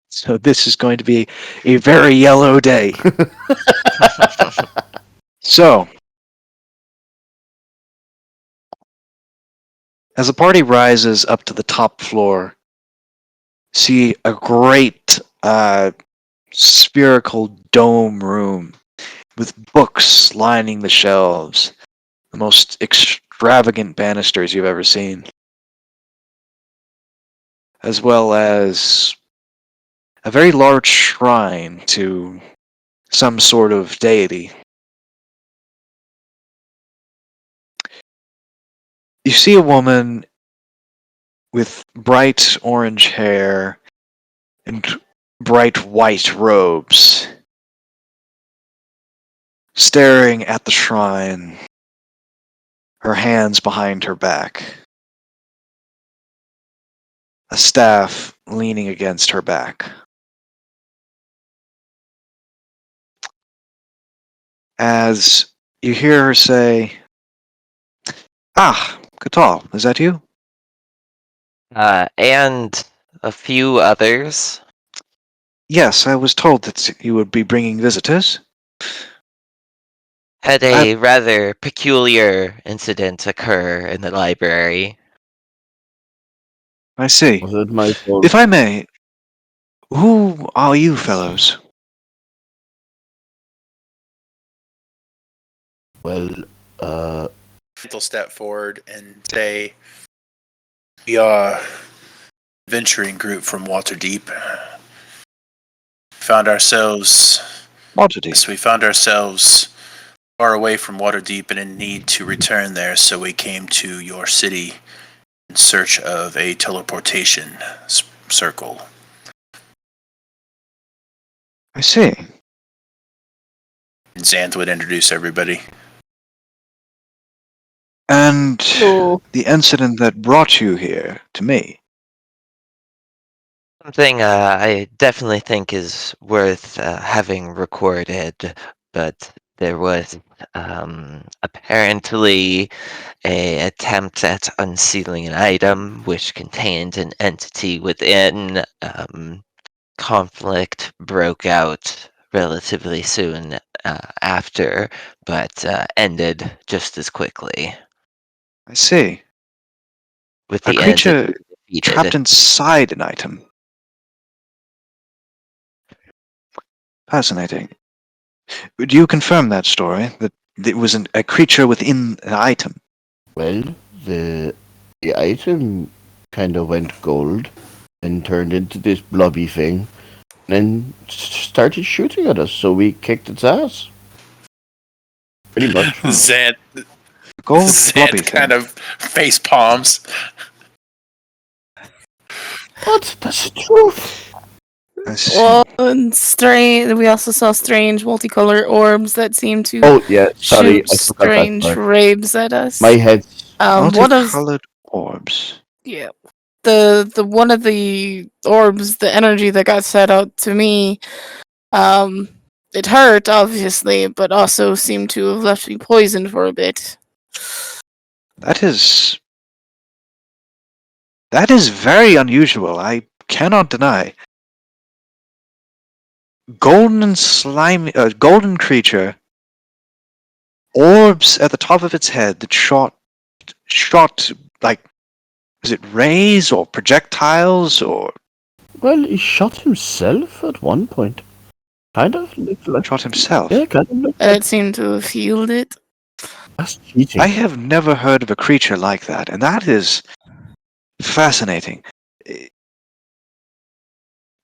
So this is going to be a very yellow day. So, as the party rises up to the top floor, see a great spherical dome room with books lining the shelves, the most extravagant banisters you've ever seen, as well as a very large shrine to some sort of deity. You see a woman with bright orange hair and bright white robes, staring at the shrine, her hands behind her back, a staff leaning against her back. as you hear her say, "Ah, Katal, is that you?" And a few others. "Yes, I was told that you would be bringing visitors." Had a rather peculiar incident occur in the library. "I see. Was it my fault? If I may, who are you fellows?" Well, He'll step forward and say, "We are venturing group from Waterdeep. Found ourselves Waterdeep. Yes, we found ourselves far away from Waterdeep and in need to return there, so we came to your city in search of a teleportation circle." I see. And Xanth would introduce everybody. And Hello. the incident that brought you here to me. Something I definitely think is worth having recorded, but there was apparently a attempt at unsealing an item which contained an entity within. Conflict broke out relatively soon after, but ended just as quickly, I see. with A the creature entity trapped defeated. inside an item. Fascinating. Do you confirm that story? That it was a creature within an item? well, the the item kind of went gold and turned into this blobby thing, and started shooting at us. So we kicked its ass. Pretty much. Xanth, Gold blobby Xanth kind thing. of face palms. What? That's the truth. I see. Well, and strange. We also saw strange multicolored orbs that seem to Oh yeah, sorry, shoot I forgot that strange part. rays at us. My head. One of Multicolored orbs. yeah, the one of the orbs, the energy that got set out to me, it hurt obviously, but also seemed to have left me poisoned for a bit. That is very unusual. I cannot deny. Golden slime, golden creature, orbs at the top of its head that shot like, is it rays or projectiles or Well, he shot himself at one point. Kind of looked like. shot himself? Yeah, kind of looked And like. it seemed to have healed it. That's cheating. I have never heard of a creature like that, and that is fascinating.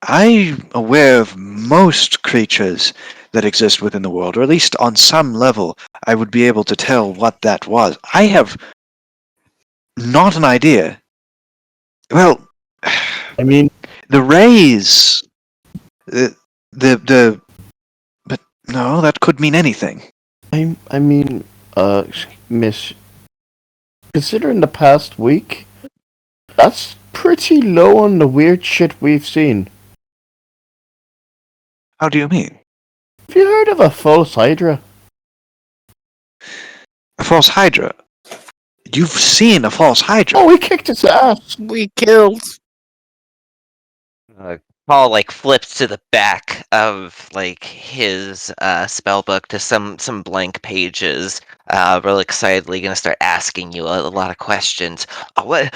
I'm aware of most creatures that exist within the world, or at least on some level, I would be able to tell what that was. I have not an idea. Well, I mean, the rays, the, but no, that could mean anything. I mean, Miss, considering the past week, that's pretty low on the weird shit we've seen. How do you mean? Have you heard of a false hydra? A false hydra? You've seen a false hydra? Oh, we kicked its ass. We killed. Paul flips to the back of his spell book to some blank pages. Real excitedly gonna start asking you a lot of questions. What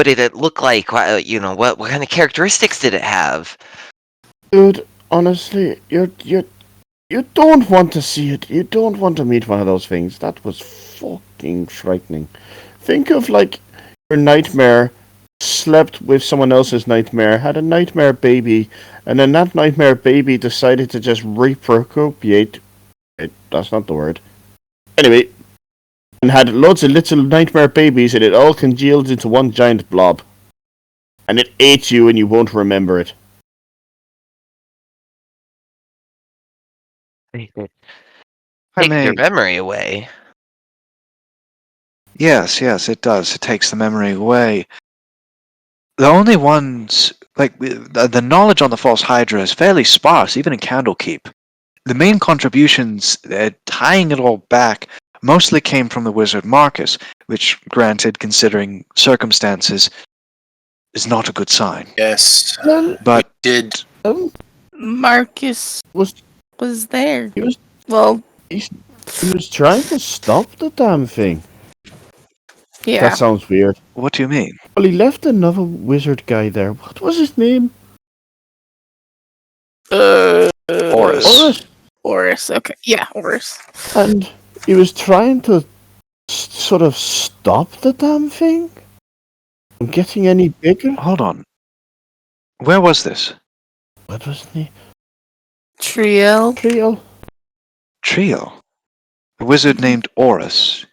did it look like? What kind of characteristics did it have? Dude, honestly, you don't want to see it. You don't want to meet one of those things. That was fucking frightening. Think of your nightmare slept with someone else's nightmare, had a nightmare baby, and then that nightmare baby decided to just reprocreate. That's not the word. Anyway, and had loads of little nightmare babies, and it all congealed into one giant blob. And it ate you, and you won't remember it. I Take your may. memory away. Yes, it does. It takes the memory away. The only ones, the knowledge on the false hydra is fairly sparse, even in Candlekeep. the main contributions, tying it all back, mostly came from the wizard Marcus, which, granted, considering circumstances, is not a good sign. Yes, Well, But we did. Marcus was was there. he was Well, he was trying to stop the damn thing. yeah. That sounds weird. what do you mean? Well, he left another wizard guy there. What was his name? Horus. Horus. Horus. Okay. Yeah, Horus. And he was trying to sort of stop the damn thing from getting any bigger. Hold on. Where was this? What was his name? Trio. Trio. A wizard named Horus.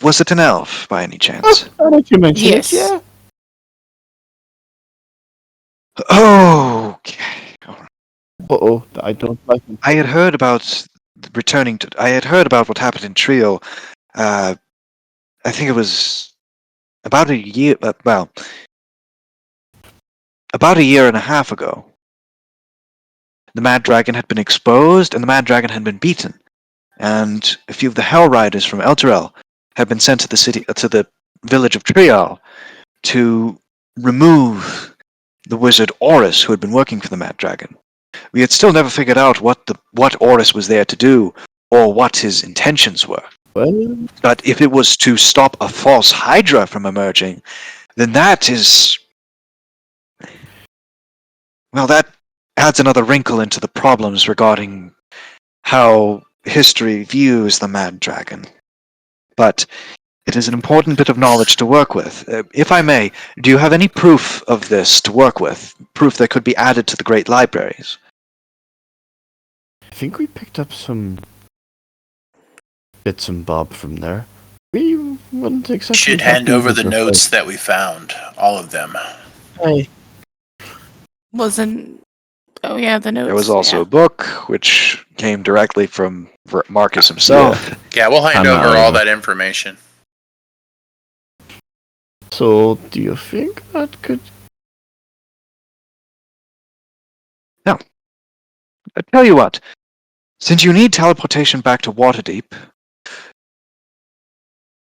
Was it an elf, by any chance? Oh, now that you mention Yes. it, yeah. Okay. Uh-oh, I don't like him. I had heard about I had heard about what happened in Trio. I think it was about a year. About a year and a half ago. The Mad Dragon had been exposed, and the Mad Dragon had been beaten. And a few of the Hell Riders from Elturel had been sent to the village of Trial to remove the wizard Horus, who had been working for the Mad Dragon. We had still never figured out what Horus was there to do, or what his intentions were. Well, But if it was to stop a false Hydra from emerging, then that is... well, that adds another wrinkle into the problems regarding how history views the Mad Dragon. But it is an important bit of knowledge to work with. If I may, do you have any proof of this to work with? Proof that could be added to the great libraries? I think we picked up some bits and bob from there. We wouldn't exactly Should have hand over the users notes that we found, all of them. Hey, Wasn't. Oh yeah, the notes. There was also yeah. a book, which came directly from Marcus himself. Yeah, we'll hand I'm over not all even- that information. so do you think that could... I tell you what, since you need teleportation back to Waterdeep,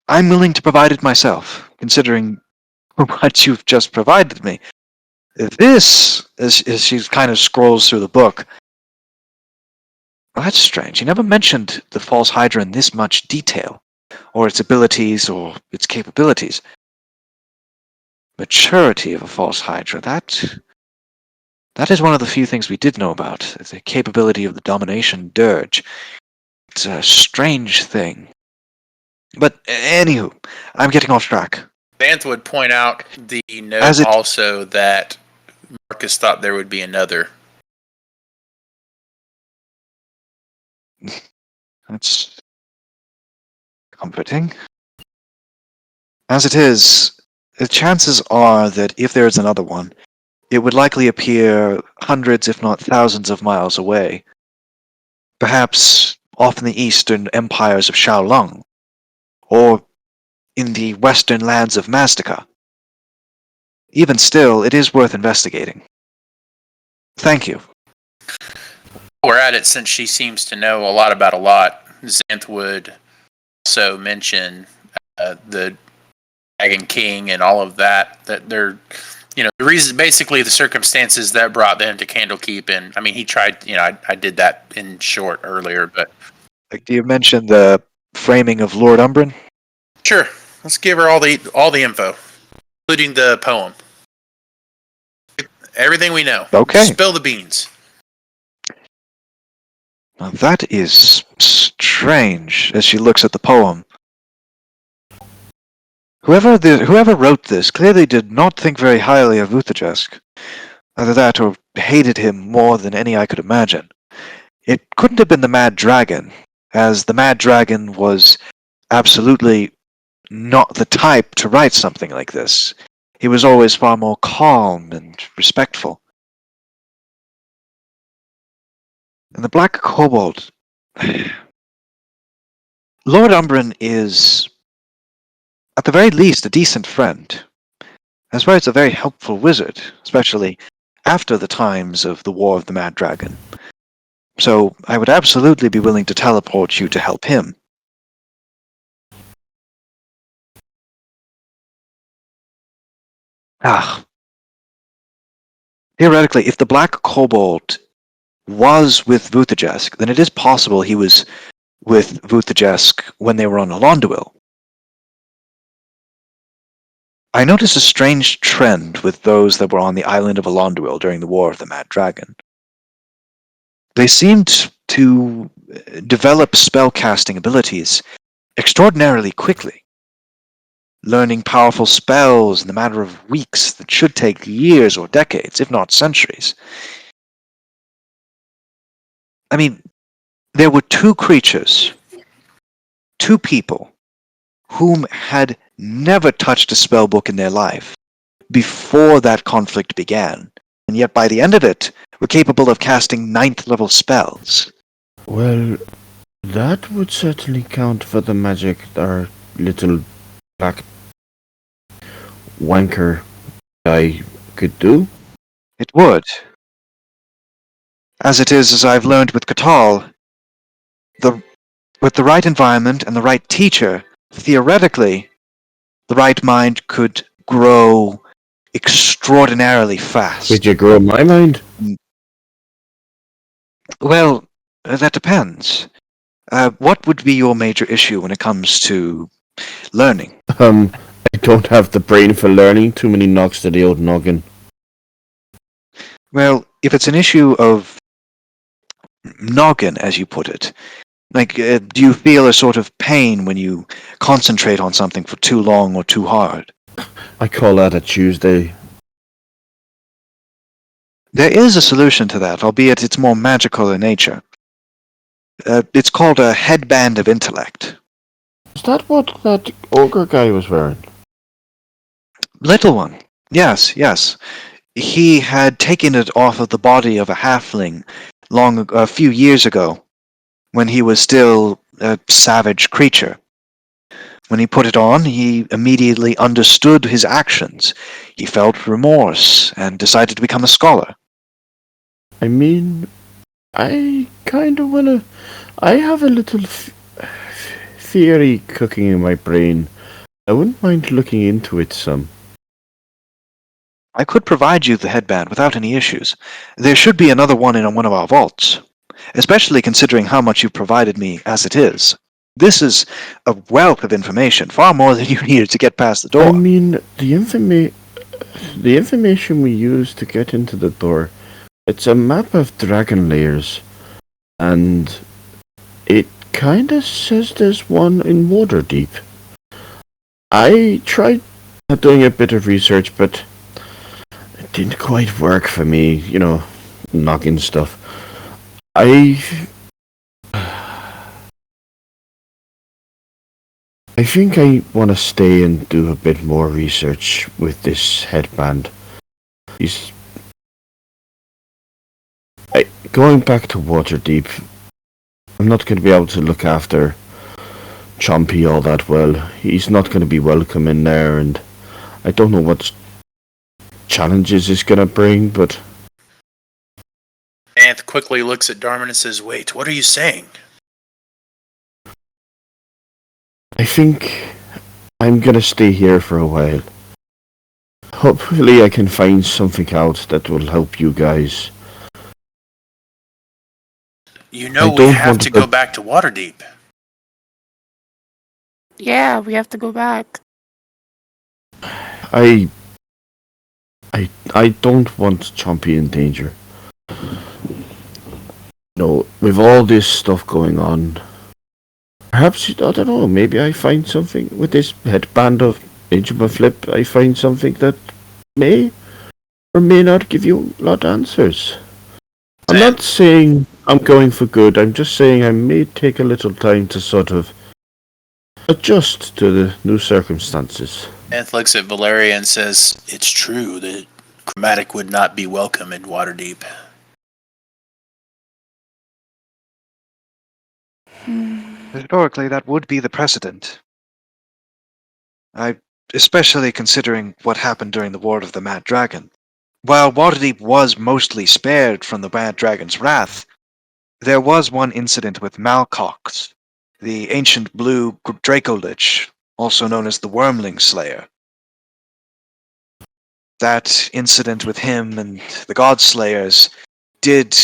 I'm willing to provide it myself, considering what you've just provided me. This, as she kind of scrolls through the book, well, that's strange. You never mentioned the False Hydra in this much detail, or its abilities, or its capabilities. Maturity of a False Hydra, that is one of the few things we did know about. The capability of the domination dirge. It's a strange thing. But anywho, I'm getting off track. Vanth would point out the note As it- also that Marcus thought there would be another. That's comforting. As it is, the chances are that if there is another one, it would likely appear hundreds, if not thousands of miles away. Perhaps off in the eastern empires of Shaolong, or in the western lands of Mastica. Even still, it is worth investigating. Thank you. We're at it since she seems to know a lot about a lot. Xanth would also mention the Dragon King and all of that. That they're, the reason, basically the circumstances that brought them to Candlekeep. And I mean, he tried. I did that in short earlier, but Like, do you mention the framing of Lord Umbren? sure. Let's give her all the info, including the poem. Everything we know. Okay. Spill the beans. Now that is strange, as she looks at the poem. Whoever wrote this clearly did not think very highly of Uthajesk. Either that or hated him more than any I could imagine. It couldn't have been the Mad Dragon, as the Mad Dragon was absolutely not the type to write something like this. He was always far more calm and respectful. And the Black Kobold... Lord Umbren is, at the very least, a decent friend. As well as a very helpful wizard, especially after the times of the War of the Mad Dragon. So I would absolutely be willing to teleport you to help him. Ah. Theoretically, if the Black Kobold was with Vutajesk, then it is possible he was with Vutajesk when they were on Alonduil. I noticed a strange trend with those that were on the island of Alonduil during the War of the Mad Dragon. They seemed to develop spellcasting abilities extraordinarily quickly, learning powerful spells in the matter of weeks that should take years or decades, if not centuries. I mean, there were two creatures, two people, whom had never touched a spellbook in their life before that conflict began, and yet by the end of it, were capable of casting 9th level spells. Well, that would certainly count for the magic our little black wanker guy could do. It would. As it is, as I've learned with Katal, with the right environment and the right teacher, theoretically, the right mind could grow extraordinarily fast. Did you grow my mind? Well, that depends. What would be your major issue when it comes to learning? I don't have the brain for learning. Too many knocks to the old noggin. Well, if it's an issue of noggin, as you put it, like, do you feel a sort of pain when you concentrate on something for too long or too hard? I call that a Tuesday. There is a solution to that, albeit it's more magical in nature. It's called a headband of intellect. Is that what that ogre guy was wearing? Little one. Yes, yes. He had taken it off of the body of a halfling a few years ago, when he was still a savage creature. When he put it on, he immediately understood his actions. He felt remorse and decided to become a scholar. I mean, I kind of wanna. I have a little theory cooking in my brain. I wouldn't mind looking into it some. I could provide you the headband without any issues. There should be another one in one of our vaults, especially considering how much you've provided me as it is. This is a wealth of information, far more than you needed to get past the door. I mean, the information we use to get into the door, it's a map of dragon layers, and it kinda says there's one in Waterdeep. I tried doing a bit of research, but it didn't quite work for me, noggin stuff. I think I want to stay and do a bit more research with this headband. Going back to Waterdeep, I'm not going to be able to look after Chompy all that well. He's not going to be welcome in there, and I don't know what challenges it's going to bring, but... Anth quickly looks at Darman and says, "Wait, what are you saying?" I think I'm going to stay here for a while. Hopefully I can find something out that will help you guys. You know we have to go back to Waterdeep. Yeah, we have to go back. I don't want Chompy in danger. No, with all this stuff going on, perhaps, I don't know, maybe I find something with this headband of Ancient Flip. I find something that may or may not give you a lot of answers. I'm not saying I'm going for good, I'm just saying I may take a little time to sort of adjust to the new circumstances. Anth looks at Valeria and says, "It's true that Chromatic would not be welcome in Waterdeep." Historically, that would be the precedent. Especially considering what happened during the War of the Mad Dragon. While Waterdeep was mostly spared from the Mad Dragon's wrath, There was one incident with Malcox, the ancient blue Dracolich, also known as the Wormling Slayer. That incident with him and the Godslayers did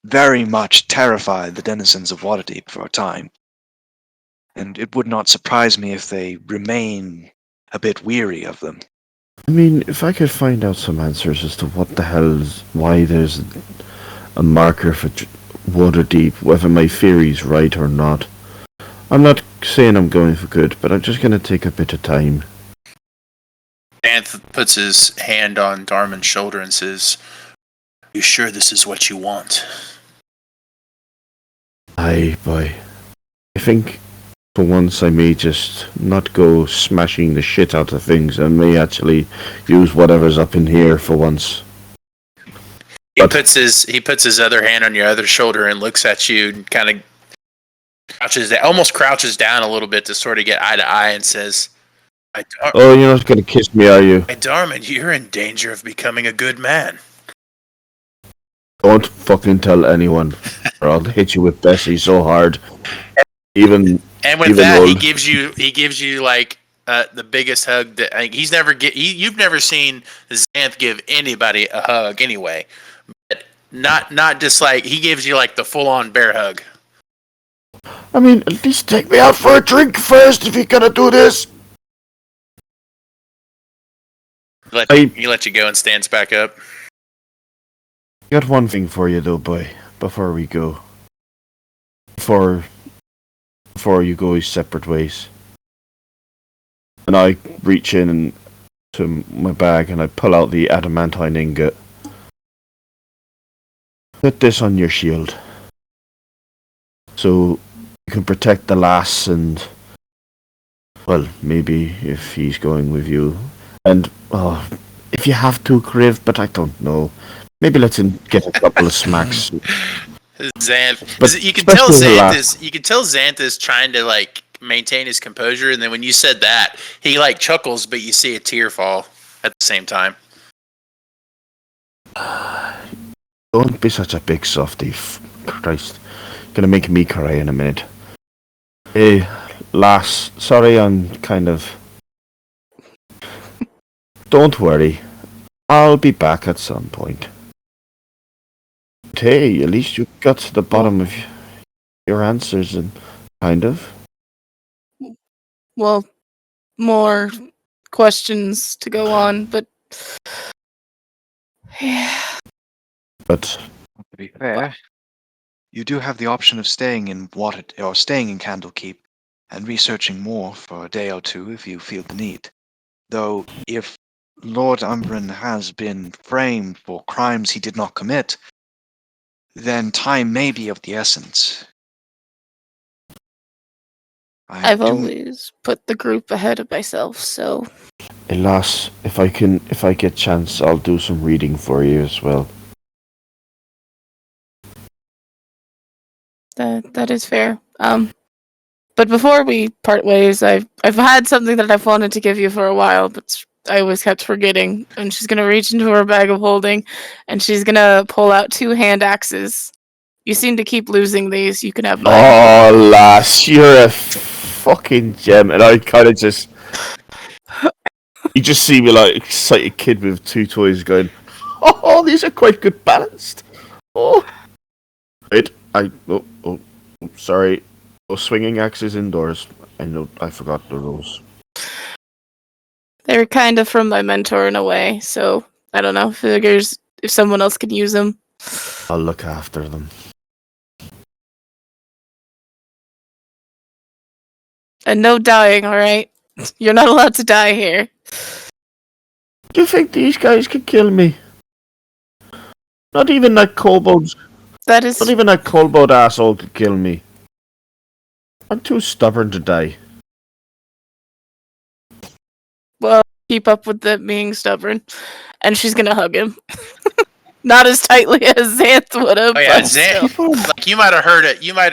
very much terrify the denizens of Waterdeep for a time. And it would not surprise me if they remain a bit weary of them. I mean, if I could find out some answers as to what the hell is, why there's a marker for Waterdeep, whether my theory's right or not. I'm not saying I'm going for good, but I'm just going to take a bit of time. Anth puts his hand on Darman's shoulder and says, "You sure this is what you want?" Aye, boy. I think for once I may just not go smashing the shit out of things and may actually use whatever's up in here for once. He puts his other hand on your other shoulder and looks at you and kind of almost crouches down a little bit to sort of get eye to eye and says, Oh, you're not going to kiss me, are you? Darman, you're in danger of becoming a good man. Don't fucking tell anyone, or I'll hit you with Bessie so hard. And with that, old. he gives you like the biggest hug that you've never seen Xanth give anybody a hug anyway. But not just like he gives you like the full on bear hug. I mean, at least take me out for a drink first if you're gonna do this. He let you go and stands back up. I got one thing for you though, boy, before we go. Before you go your separate ways. And I reach in to my bag and I pull out the adamantine ingot. Put this on your shield. So you can protect the lass and, well, maybe if he's going with you. And, if you have to, Kriv, but I don't know. Maybe let him get a couple of smacks. Xanth, But you can tell especially Xanth is trying to like maintain his composure, and then when you said that, he like chuckles, but you see a tear fall at the same time. Don't be such a big softy. Christ. Gonna make me cry in a minute. Hey, lass, sorry I'm kind of... Don't worry. I'll be back at some point. But hey, at least you got to the bottom of your answers and kind of. Well, more questions to go on, but yeah. But To be fair, you do have the option of staying in Candlekeep and researching more for a day or two if you feel the need. Though, if Lord Umbren has been framed for crimes he did not commit, then time may be of the essence. I've always put the group ahead of myself, so... hey, lass, if I get chance, I'll do some reading for you as well. That is fair. But before we part ways, I've had something that I've wanted to give you for a while, but I always kept forgetting. And she's gonna reach into her bag of holding, and she's gonna pull out 2 hand axes. You seem to keep losing these. You can have mine. Oh, lass, you're a fucking gem, and I kind of just... You just see me like excited kid with 2 toys going, oh, these are quite good balanced. Oh. Wait, sorry. No swinging axes indoors. I know, I forgot the rules. They're kind of from my mentor in a way, so I don't know. Figures if someone else can use them. I'll look after them. And no dying, alright? You're not allowed to die here. Do you think these guys could kill me? Not even that kobold. That is... Not even that kobold asshole could kill me. I'm too stubborn to die. Well, keep up with them being stubborn. And she's gonna hug him. Not as tightly as Xanth would have. Oh yeah, Xanth. Like you might have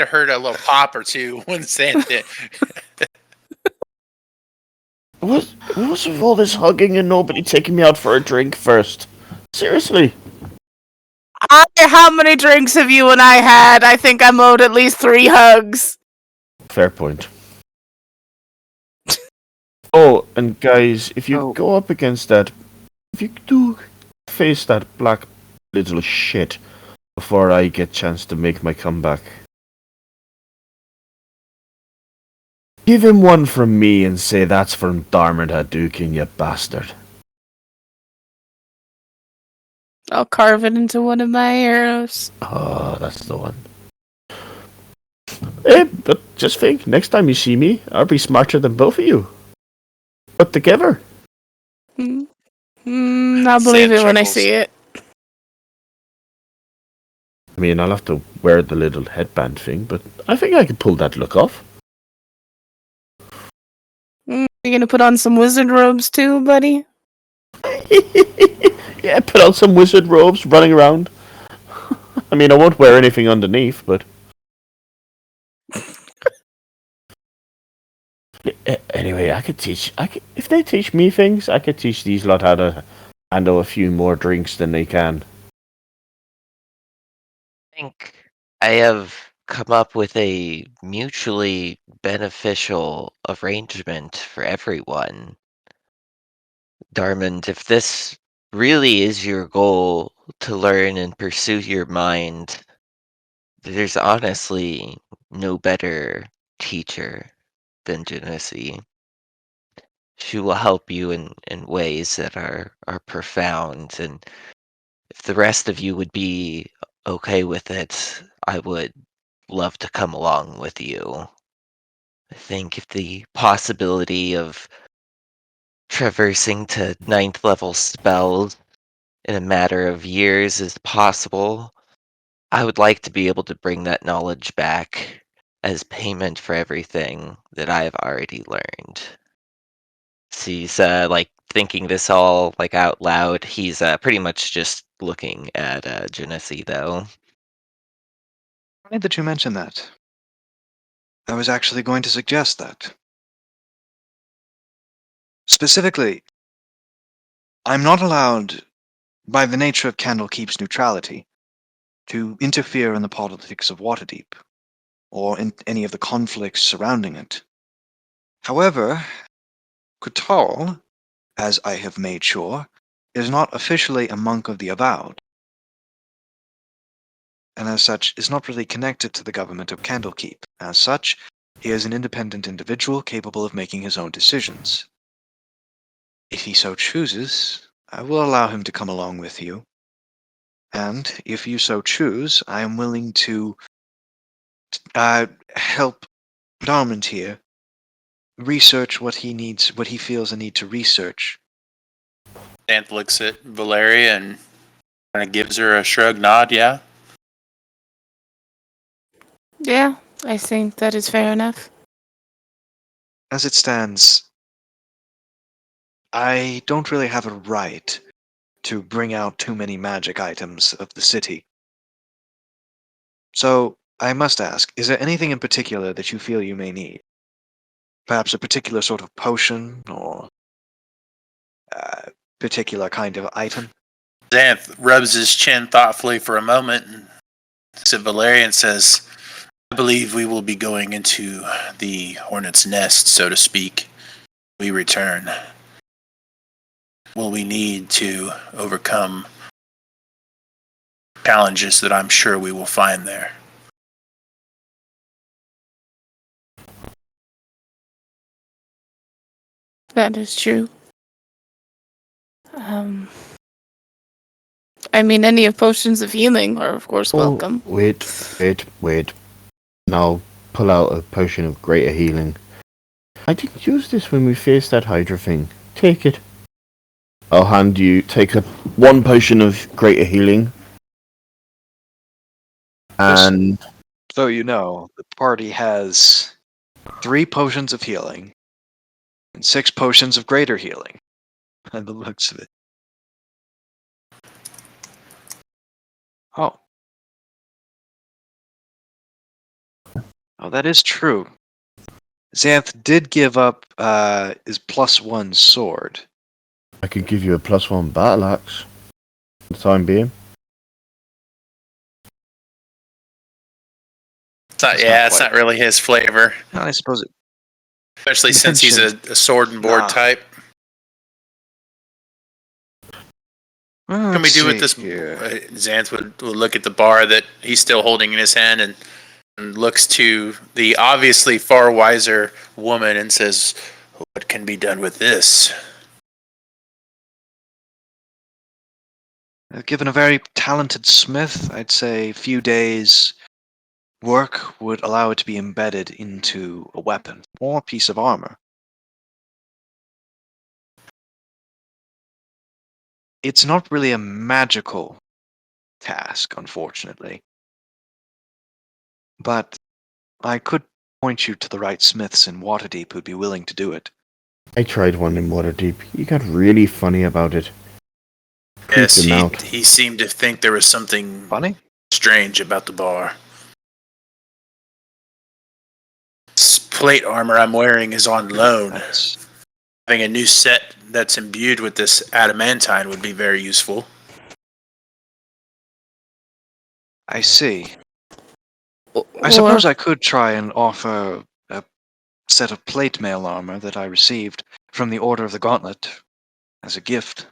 heard a little pop or two when Xanth did. What's with all this hugging and nobody taking me out for a drink first? Seriously? How many drinks have you and I had? I think I'm owed at least 3 hugs. Fair point. Oh, and guys, if you Oh. go up against that, if you do face that black little shit before I get chance to make my comeback, give him one from me and say that's from Darmond Hadouken, you bastard. I'll carve it into one of my arrows. Oh, that's the one. Hey, but just think, next time you see me, I'll be smarter than both of you. Put together. I'll believe it when I see it. I mean, I'll have to wear the little headband thing, but I think I can pull that look off. You gonna put on some wizard robes too, buddy? Yeah, put on some wizard robes, running around. I mean, I won't wear anything underneath, but... Anyway, if they teach me things, I could teach these lot how to handle a few more drinks than they can. I think I have come up with a mutually beneficial arrangement for everyone. Darmond, if this really is your goal to learn and pursue your mind, there's honestly no better teacher than Genesi. She will help you in ways that are profound, and if the rest of you would be okay with it, I would love to come along with you. I think if the possibility of traversing to 9th level spells in a matter of years is possible, I would like to be able to bring that knowledge back as payment for everything that I have already learned. He's like thinking this all like out loud. He's pretty much just looking at Genesi though. Funny that you mentioned that. I was actually going to suggest that. Specifically, I'm not allowed, by the nature of Candlekeep's neutrality, to interfere in the politics of Waterdeep, or in any of the conflicts surrounding it. However, Kutal, as I have made sure, is not officially a monk of the Avowed, and as such is not really connected to the government of Candlekeep. As such, he is an independent individual capable of making his own decisions. If he so chooses, I will allow him to come along with you. And if you so choose, I am willing to help Darmond here research what he needs, what he feels a need to research. Xanth looks at Valeria and kind of gives her a shrug nod, yeah? Yeah, I think that is fair enough. As it stands, I don't really have a right to bring out too many magic items of the city. So, I must ask, is there anything in particular that you feel you may need? Perhaps a particular sort of potion, or a particular kind of item? Xanth rubs his chin thoughtfully for a moment and to Valeria and says, I believe we will be going into the hornet's nest, so to speak. We return. Will we need to overcome challenges that I'm sure we will find there? That is true. I mean, any of potions of healing are, of course, welcome. Wait. Now pull out a potion of greater healing. I didn't use this when we faced that Hydra thing. Take it. I'll hand you, take one potion of greater healing. And... So you know, the party has 3 potions of healing and 6 potions of greater healing, by the looks of it. Oh. Oh, that is true. Xanth did give up his +1 sword. I could give you a +1 battle axe for the time being. It's not really his flavor, I suppose it. especially since he's a sword and board Nah. type. What can we Let's do with see this? here. Xanth would look at the bar that he's still holding in his hand and looks to the obviously far wiser woman and says, "What can be done with this?" Given a very talented smith, I'd say a few days' work would allow it to be embedded into a weapon or a piece of armor. It's not really a magical task, unfortunately, but I could point you to the right smiths in Waterdeep who'd be willing to do it. I tried one in Waterdeep. He got really funny about it. Yes, Creeped him out. he seemed to think there was something Funny? strange about the bar. This plate armor I'm wearing is on loan. That's... Having a new set that's imbued with this adamantine would be very useful. I see. I suppose I could try and offer a set of plate mail armor that I received from the Order of the Gauntlet as a gift.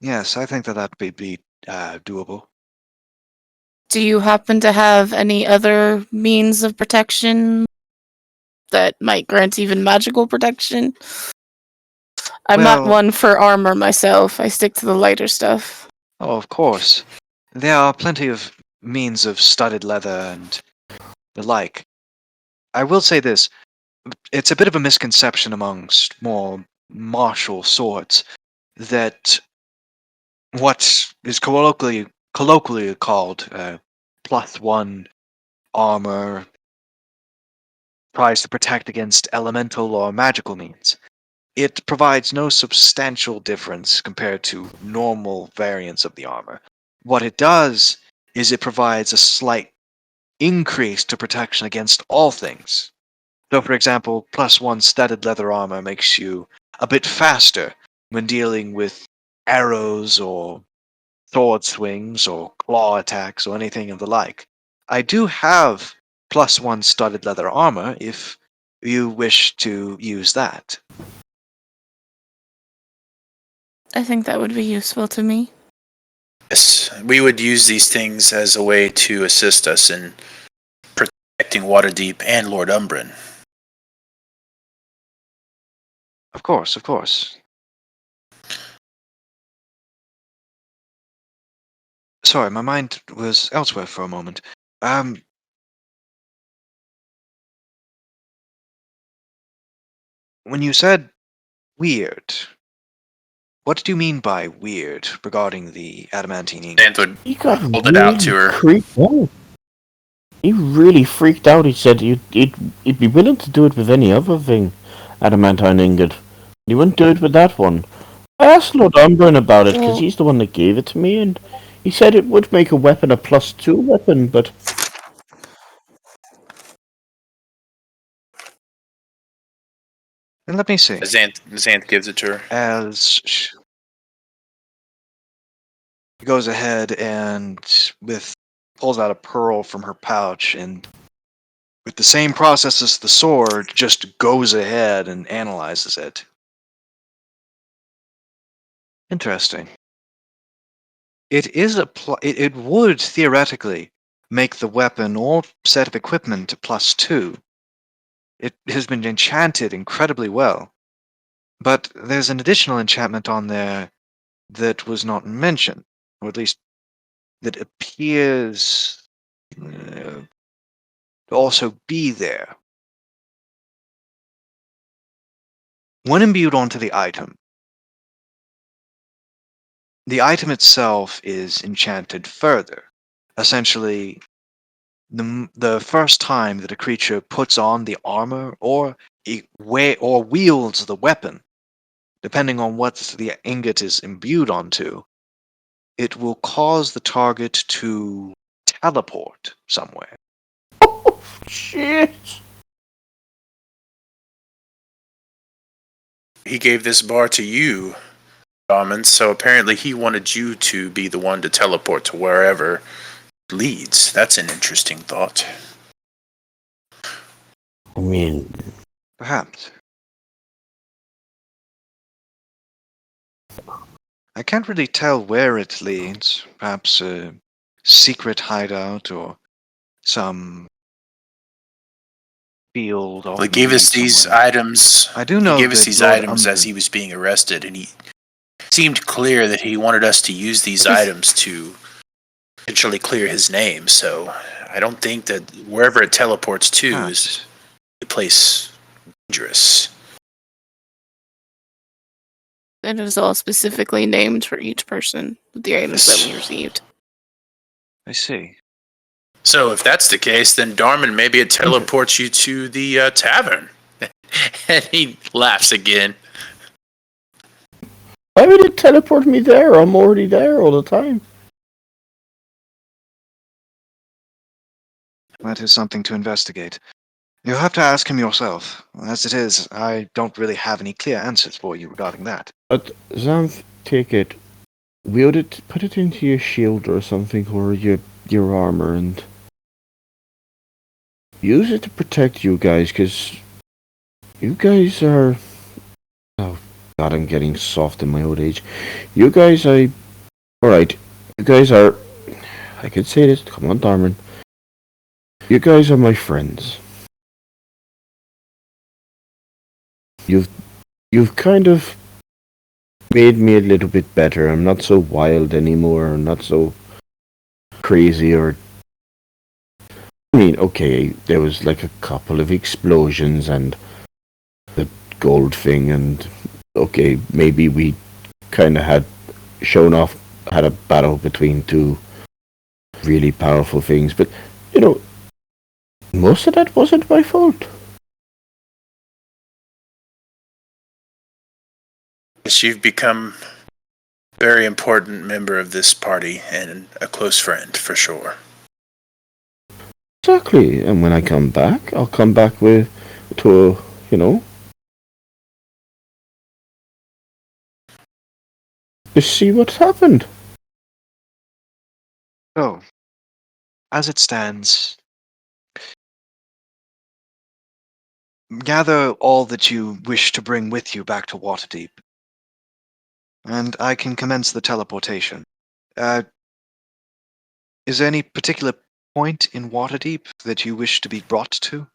Yes, I think that would be doable. Do you happen to have any other means of protection that might grant even magical protection? I'm not Well- one for armor myself. I stick to the lighter stuff. Oh, of course. There are plenty of means of studded leather and the like. I will say this. It's a bit of a misconception amongst more martial swords that what is colloquially called +1 armor tries to protect against elemental or magical means. It provides no substantial difference compared to normal variants of the armor. What it does is it provides a slight increase to protection against all things. So, for example, +1 studded leather armor makes you a bit faster when dealing with arrows or sword swings or claw attacks or anything of the like. I do have +1 studded leather armor if you wish to use that. I think that would be useful to me. Yes, we would use these things as a way to assist us in protecting Waterdeep and Lord Umbren. Of course, of course. Sorry, my mind was elsewhere for a moment. When you said weird, what did you mean by weird regarding the adamantine ink? Xanth would He got hold it out to her. creeped out. He really freaked out. He said he'd be willing to do it with any other thing, adamantine ingot. He wouldn't do it with that one. I asked Lord Umbren about it because he's the one that gave it to me, and he said it would make a weapon a +2 weapon, but And let me see. Xanth gives it to her. As she goes ahead and pulls out a pearl from her pouch and with the same process as the sword, just goes ahead and analyzes it. Interesting. It would theoretically make the weapon or set of equipment a +2. It has been enchanted incredibly well. But there's an additional enchantment on there that was not mentioned, or at least that appears to also be there. When imbued onto the item itself is enchanted further. Essentially, the first time that a creature puts on the armor or wields the weapon, depending on what the ingot is imbued onto, it will cause the target to teleport somewhere. shit. He gave this bar to you, Almond, so apparently he wanted you to be the one to teleport to wherever leads. That's an interesting thought. I mean, Perhaps. I can't really tell where it leads. Perhaps a secret hideout or some field off Well, he in the gave us weeds these somewhere. items. I do He know gave us that these Lord items as Umbren. he was being arrested, and he seemed clear that he wanted us to use these items to eventually clear his name. So I don't think that wherever it teleports to is Perhaps. a place dangerous. It is all specifically named for each person with the items that we received. I see. So if that's the case, then Darman, maybe it teleports you to the tavern. And he laughs again. why would it teleport me there? I'm already there all the time. That is something to investigate. You'll have to ask him yourself. As it is, I don't really have any clear answers for you regarding that. But Xanth, take it. Wield it, put it into your shield or something, or your armor, and use it to protect you guys, because you guys are... Oh, God, I'm getting soft in my old age. You guys, Alright, you guys are... I can say this, come on, Darman. You guys are my friends. You've kind of made me a little bit better. I'm not so wild anymore. I'm not so crazy or... I mean, okay, there was like a couple of explosions and the gold thing, and okay, maybe we kind of had a battle between two really powerful things, but you know, most of that wasn't my fault. Yes, you've become a very important member of this party and a close friend, for sure. Exactly, and when I come back, I'll come back to to see what's happened. So, as it stands, gather all that you wish to bring with you back to Waterdeep, and I can commence the teleportation. Is there any particular point in Waterdeep that you wish to be brought to?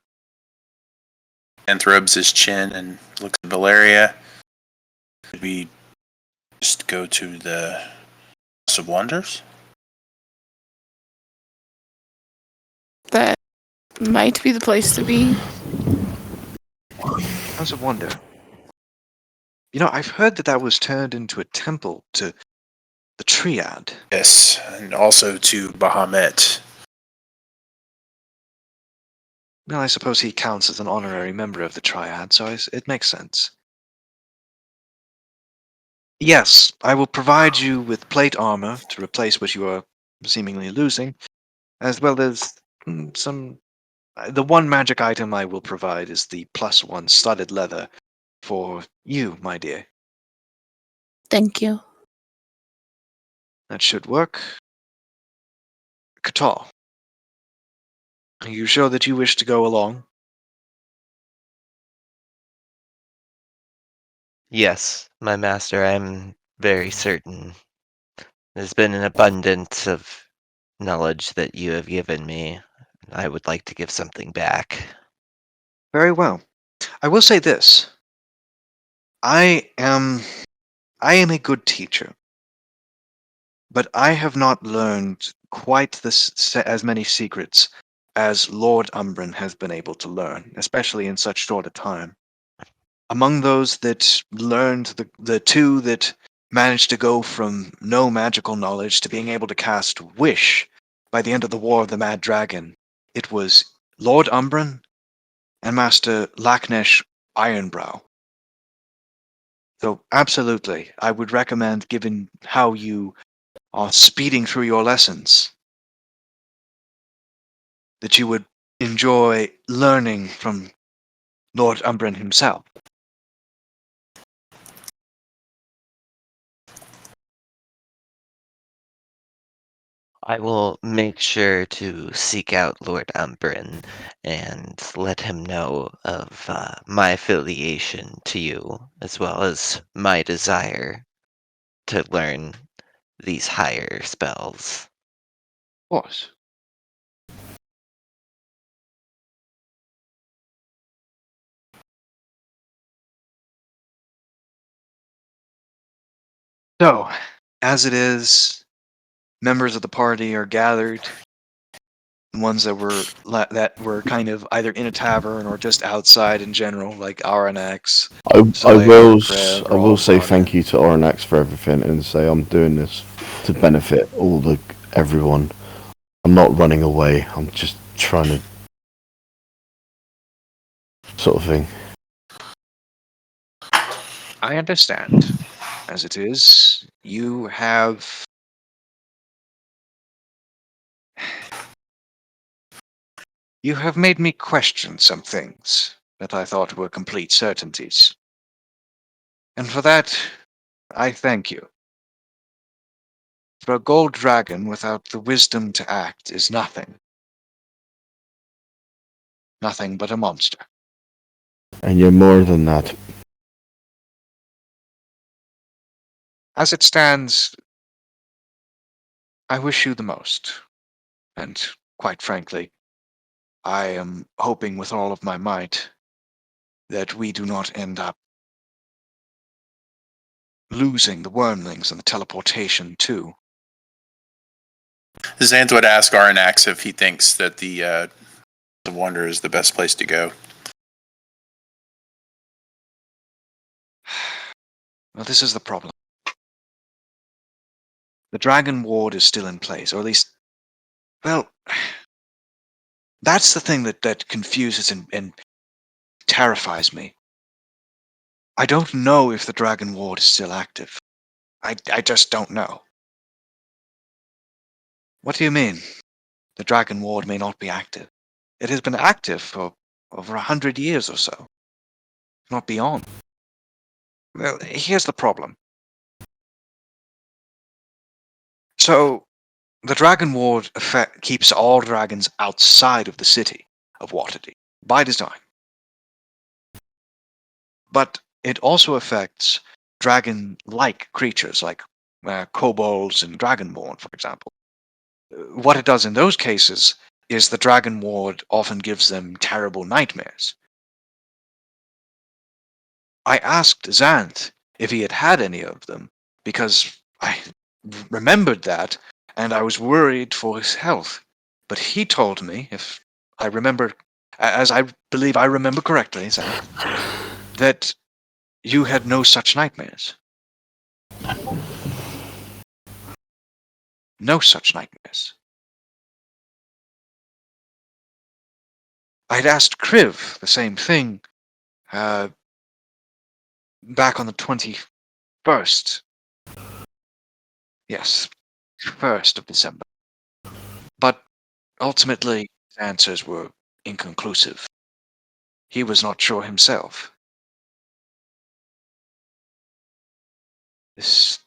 And rubs his chin and looks at Valeria. Could we just go to the House of Wonders? That might be the place to be. House of Wonder. You know, I've heard that was turned into a temple to the Triad. Yes, and also to Bahamut. Well, I suppose he counts as an honorary member of the Triad, so it makes sense. Yes, I will provide you with plate armor to replace what you are seemingly losing, as well as some... The one magic item I will provide is the +1 studded leather for you, my dear. Thank you. That should work. Katal, are you sure that you wish to go along? Yes, my master, I'm very certain. There's been an abundance of knowledge that you have given me. I would like to give something back. Very well. I will say this. I am a good teacher, but I have not learned quite as many secrets as Lord Umbren has been able to learn, especially in such short a time. Among those that learned, the two that managed to go from no magical knowledge to being able to cast Wish by the end of the War of the Mad Dragon, it was Lord Umbren and Master Laknesh Ironbrow. So, absolutely, I would recommend, given how you are speeding through your lessons, that you would enjoy learning from Lord Umbren himself. I will make sure to seek out Lord Umbren and let him know of my affiliation to you, as well as my desire to learn these higher spells. Of course. So, as it is, members of the party are gathered. Ones that were kind of either in a tavern or just outside in general, like RNX, I Slayer, Krev, I will Rolf, say Rodden. thank you to Oranax for everything and say I'm doing this to benefit everyone. I'm not running away. I'm just trying to sort of thing. I understand. As it is, you have made me question some things that I thought were complete certainties. And for that, I thank you. For a gold dragon without the wisdom to act is nothing. Nothing but a monster. And you're more than that. As it stands, I wish you the most. And quite frankly, I am hoping with all of my might that we do not end up losing the wormlings and the teleportation too. Xanth would ask Arnax if he thinks that the Wonder is the best place to go. Well, this is the problem. The Dragon Ward is still in place, or at least, well, that's the thing that confuses and terrifies me. I don't know if the Dragon Ward is still active. I just don't know. What do you mean? The Dragon Ward may not be active. It has been active for over 100 years or so. Not beyond. Well, here's the problem. So, the Dragon Ward keeps all dragons outside of the city of Waterdeep, by design. But it also affects dragon-like creatures like kobolds and dragonborn, for example. What it does in those cases is the Dragon Ward often gives them terrible nightmares. I asked Xanth if he had any of them, because I remembered that, and I was worried for his health. But he told me, if I remember, as I believe I remember correctly, Xanth, that you had no such nightmares. No such nightmares. I'd asked Kriv the same thing back on the 21st. Yes, 1st of December. But ultimately, his answers were inconclusive. He was not sure himself. This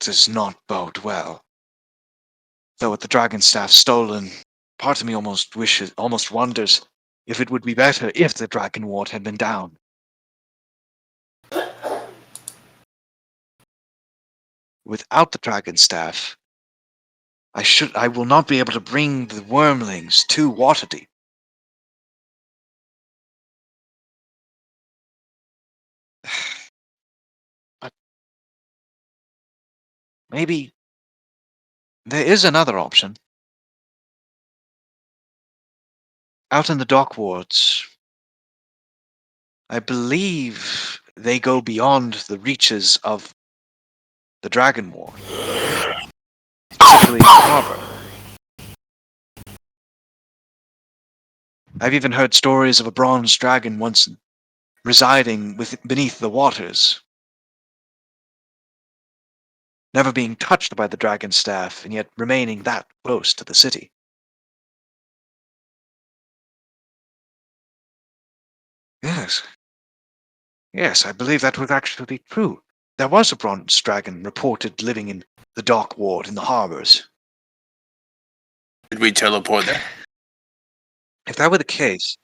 does not bode well. Though with the dragon staff stolen, part of me almost wonders if it would be better if the dragon ward had been down. Without the dragon staff, I will not be able to bring the wormlings to Waterdeep. But maybe there is another option. Out in the dock wards, I believe they go beyond the reaches of the dragon ward, specifically in the harbor. I've even heard stories of a bronze dragon once residing beneath the waters, never being touched by the dragon staff, and yet remaining that close to the city. Yes. Yes, I believe that would actually be true. There was a bronze dragon reported living in the dock ward in the harbors. Did we teleport there? If that were the case,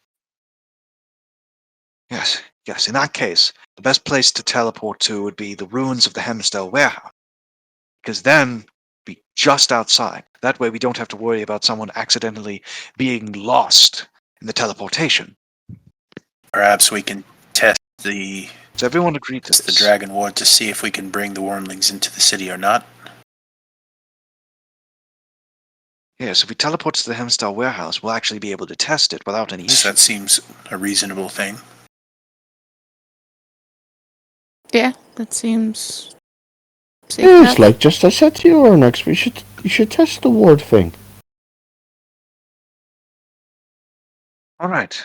yes, in that case, the best place to teleport to would be the ruins of the Hemstel warehouse, because then be just outside. That way we don't have to worry about someone accidentally being lost in the teleportation. Perhaps we can test the Does everyone agree to the this? dragon ward to see if we can bring the wormlings into the city or not. Yes, if we teleport to the Hemstel warehouse, we'll actually be able to test it without any So issue. that seems a reasonable thing. Yeah, that seems safe Yeah, enough. it's like just I said to you, Ornex, you should test the ward thing. All right.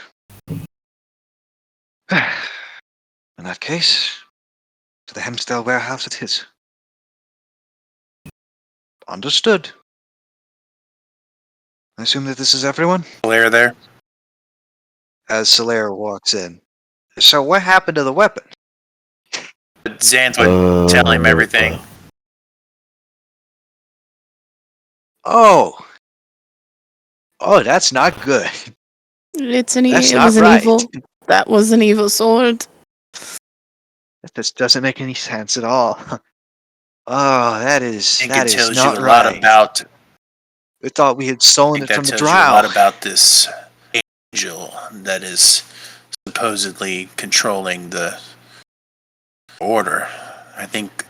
In that case, to the Hemstel warehouse it is. Understood. I assume that this is everyone? Blair there? As Solaire walks in. So what happened to the weapon? Xanth would tell him everything. Oh, that's not good. It's an That's it not was an right. evil. That was an evil sword. This doesn't make any sense at all. Oh, I think that it is tells not you a lot right. about. We thought we had I stolen think it that from the tells you a lot drow. about this angel that is supposedly controlling the order. I think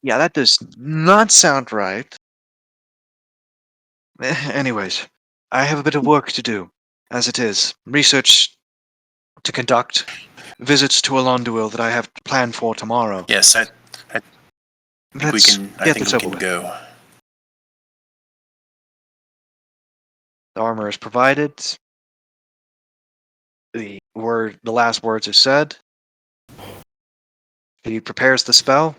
Yeah, that does not sound right. Anyways, I have a bit of work to do, as it is. Research to conduct, visits to Alonduil that I have planned for tomorrow. yes, I think we Let's can. I get think this we over can with. go. The armor is provided. The last words are said. He prepares the spell.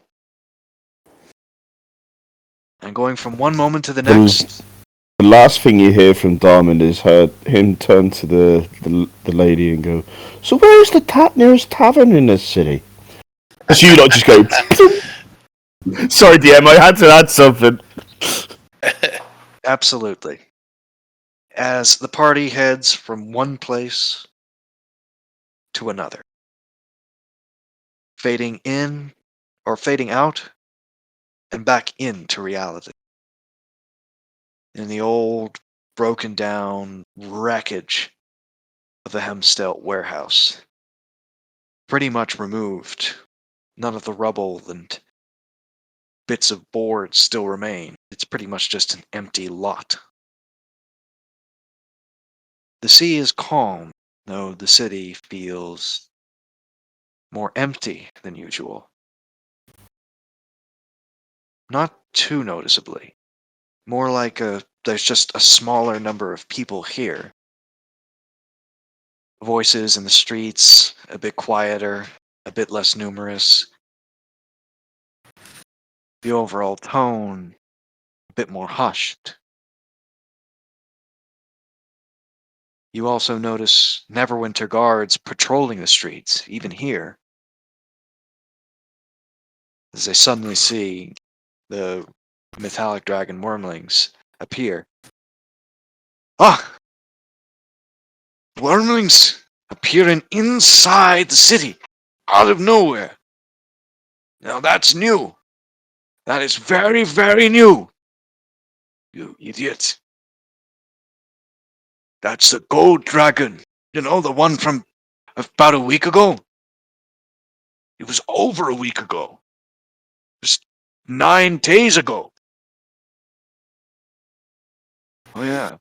And going from one moment to the next, The last thing you hear from Darmond is him turn to the lady and go, "So where's the nearest tavern in this city?" So you not just go. Sorry, DM, I had to add something. absolutely. As the party heads from one place to another, fading in or fading out and back into reality. In the old, broken down wreckage of the Hemstel warehouse. Pretty much removed. None of the rubble and bits of board still remain. It's pretty much just an empty lot. The sea is calm, though the city feels more empty than usual. Not too noticeably. More like there's just a smaller number of people here. Voices in the streets, a bit quieter, a bit less numerous. The overall tone, a bit more hushed. You also notice Neverwinter guards patrolling the streets, even here. As they suddenly see the metallic dragon wormlings appear. Ah! Wormlings appearing inside the city, out of nowhere. Now that's new. That is very, very new. You idiot. That's the gold dragon. You know, the one from about a week ago? It was over a week ago. Just 9 days ago. Oh yeah.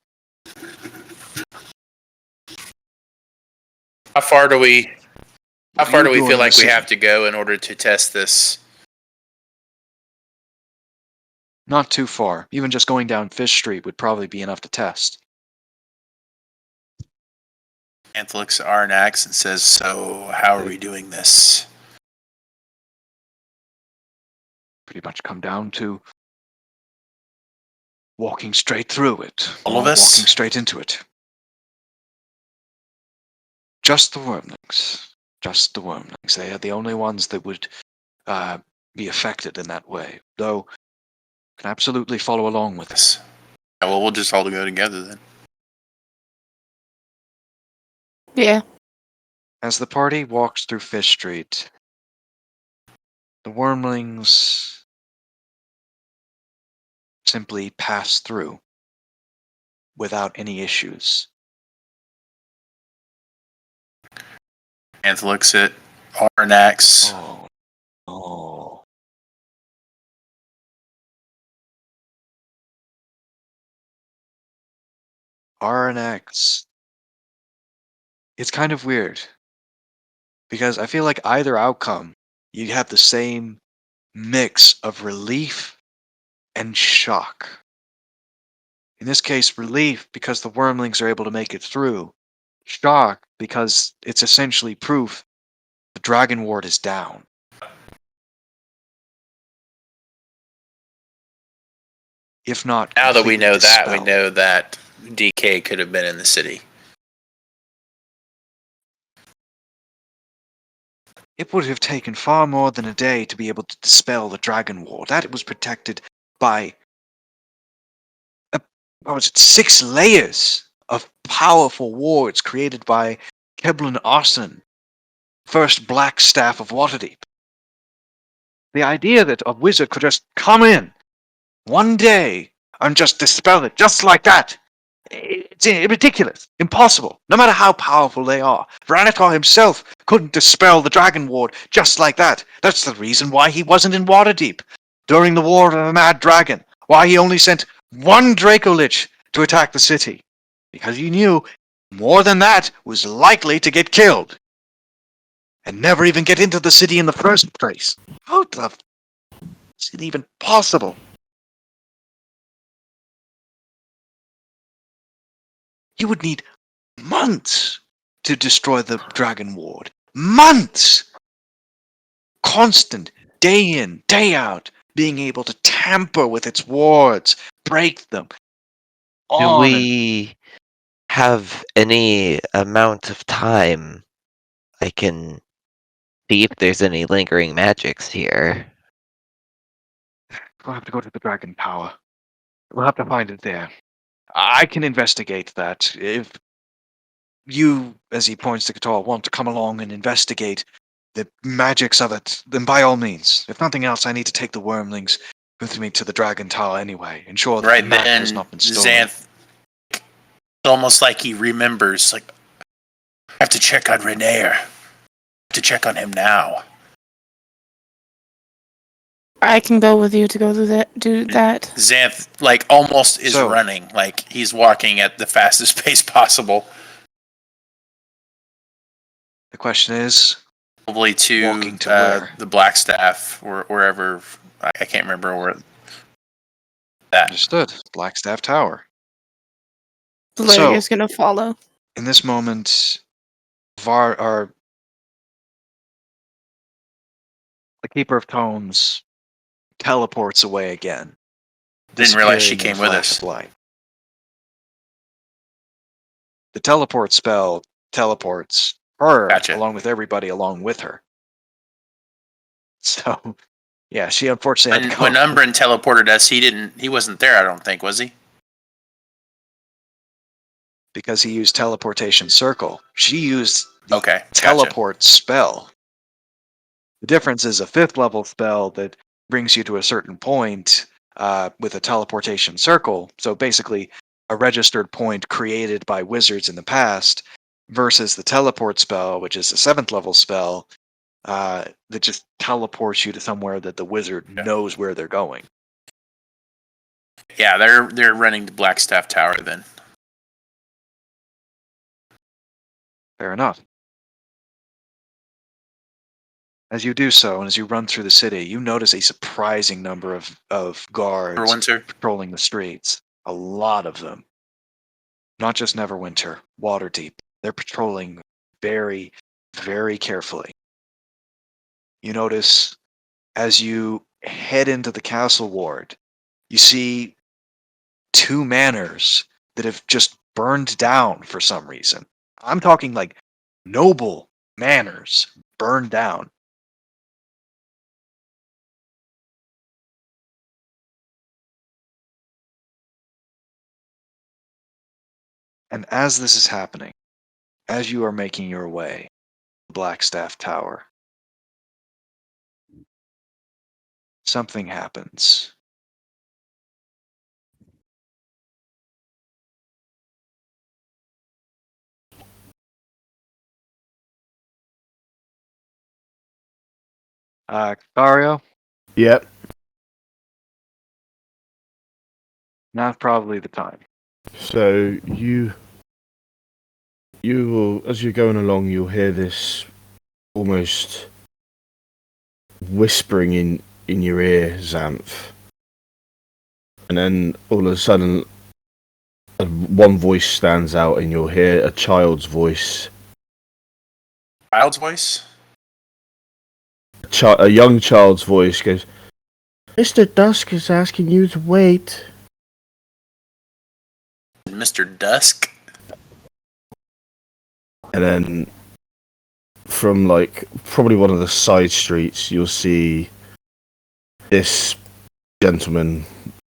How far do we? How What are far you do we doing feel in the like we city? have to go in order to test this? Not too far. Even just going down Fish Street would probably be enough to test. Xanth looks at Arnax and says, "So how are we doing this?" Pretty much come down to walking straight through it. All of or us? Walking straight into it. Just the wormlings. Just the wormlings. They are the only ones that would be affected in that way. Though, can absolutely follow along with us. Yes. Well, we'll just all go together then. Yeah. As the party walks through Fish Street, the wormlings simply pass through without any issues. Anth looks at Arnax. Oh, no. RNX. It's kind of weird because I feel like either outcome, you have the same mix of relief and shock. In this case, relief because the wormlings are able to make it through. Shock because it's essentially proof the dragon ward is down. If not Now that we completely know that, we dispelled. know that DK could have been in the city. It would have taken far more than a day to be able to dispel the dragon ward. That was protected by what was it, 6 layers of powerful wards created by Keblin Arson, first Black Staff of Waterdeep. The idea that a wizard could just come in one day and just dispel it just like that, it's ridiculous, impossible, no matter how powerful they are. Voranatar himself couldn't dispel the dragon ward just like that. That's the reason why he wasn't in Waterdeep during the War of the Mad Dragon, why he only sent one Dracolich to attack the city, because he knew more than that was likely to get killed and never even get into the city in the first place. How the f is it even possible? You would need months to destroy the dragon ward. Months! Constant, day in, day out, being able to tamper with its wards, break them. Do On and we have any amount of time? I can see if there's any lingering magics here. we'll have to go to the dragon tower. We'll have to find it there. I can investigate that. If you, as he points to Qatar, want to come along and investigate the magics of it, then by all means. If nothing else, I need to take the wormlings with me to the dragon tower anyway. Ensure that Right the map has then, not been stolen. Xanth, it's almost like he remembers, like, I have to check on Renaer. I have to check on him now. I can go with you to go do that. Xanth, like, almost is So- running. Like, he's walking at the fastest pace possible. The question is, Probably to, Walking to where? the Blackstaff, or wherever. I can't remember where that. understood, Blackstaff Tower. Valeria's gonna follow. In this moment, the Keeper of Tones teleports away again. Didn't realize she disappearing in came a with flash us. of light. The teleport spell teleports her Gotcha. along with everybody along with her. So, yeah, she unfortunately had to When go. Umbren teleported us, he wasn't there, I don't think, was he? Because he used teleportation circle. She used the Okay, gotcha. teleport spell. The difference is a 5th level spell that brings you to a certain point with a teleportation circle. So basically, a registered point created by wizards in the past versus the teleport spell, which is a 7th level spell that just teleports you to somewhere that the wizard knows where they're going. Yeah, they're running to Blackstaff Tower then. Fair enough. As you do so, and as you run through the city, you notice a surprising number of guards Neverwinter. patrolling the streets. A lot of them. Not just Neverwinter, Waterdeep. They're patrolling very, very carefully. You notice as you head into the castle ward, you see 2 manors that have just burned down for some reason. I'm talking like noble manors burned down. And as this is happening, as you are making your way to the Blackstaff Tower, something happens. Cario, Yep. not probably the time. So you will, as you're going along, you'll hear this almost whispering in your ear, Xanth, and then all of a sudden, one voice stands out, and you'll hear a child's voice. Child's voice? A young child's voice goes, "Mr. Dusk is asking you to wait." Mr. Dusk? And then from like probably one of the side streets, you'll see this gentleman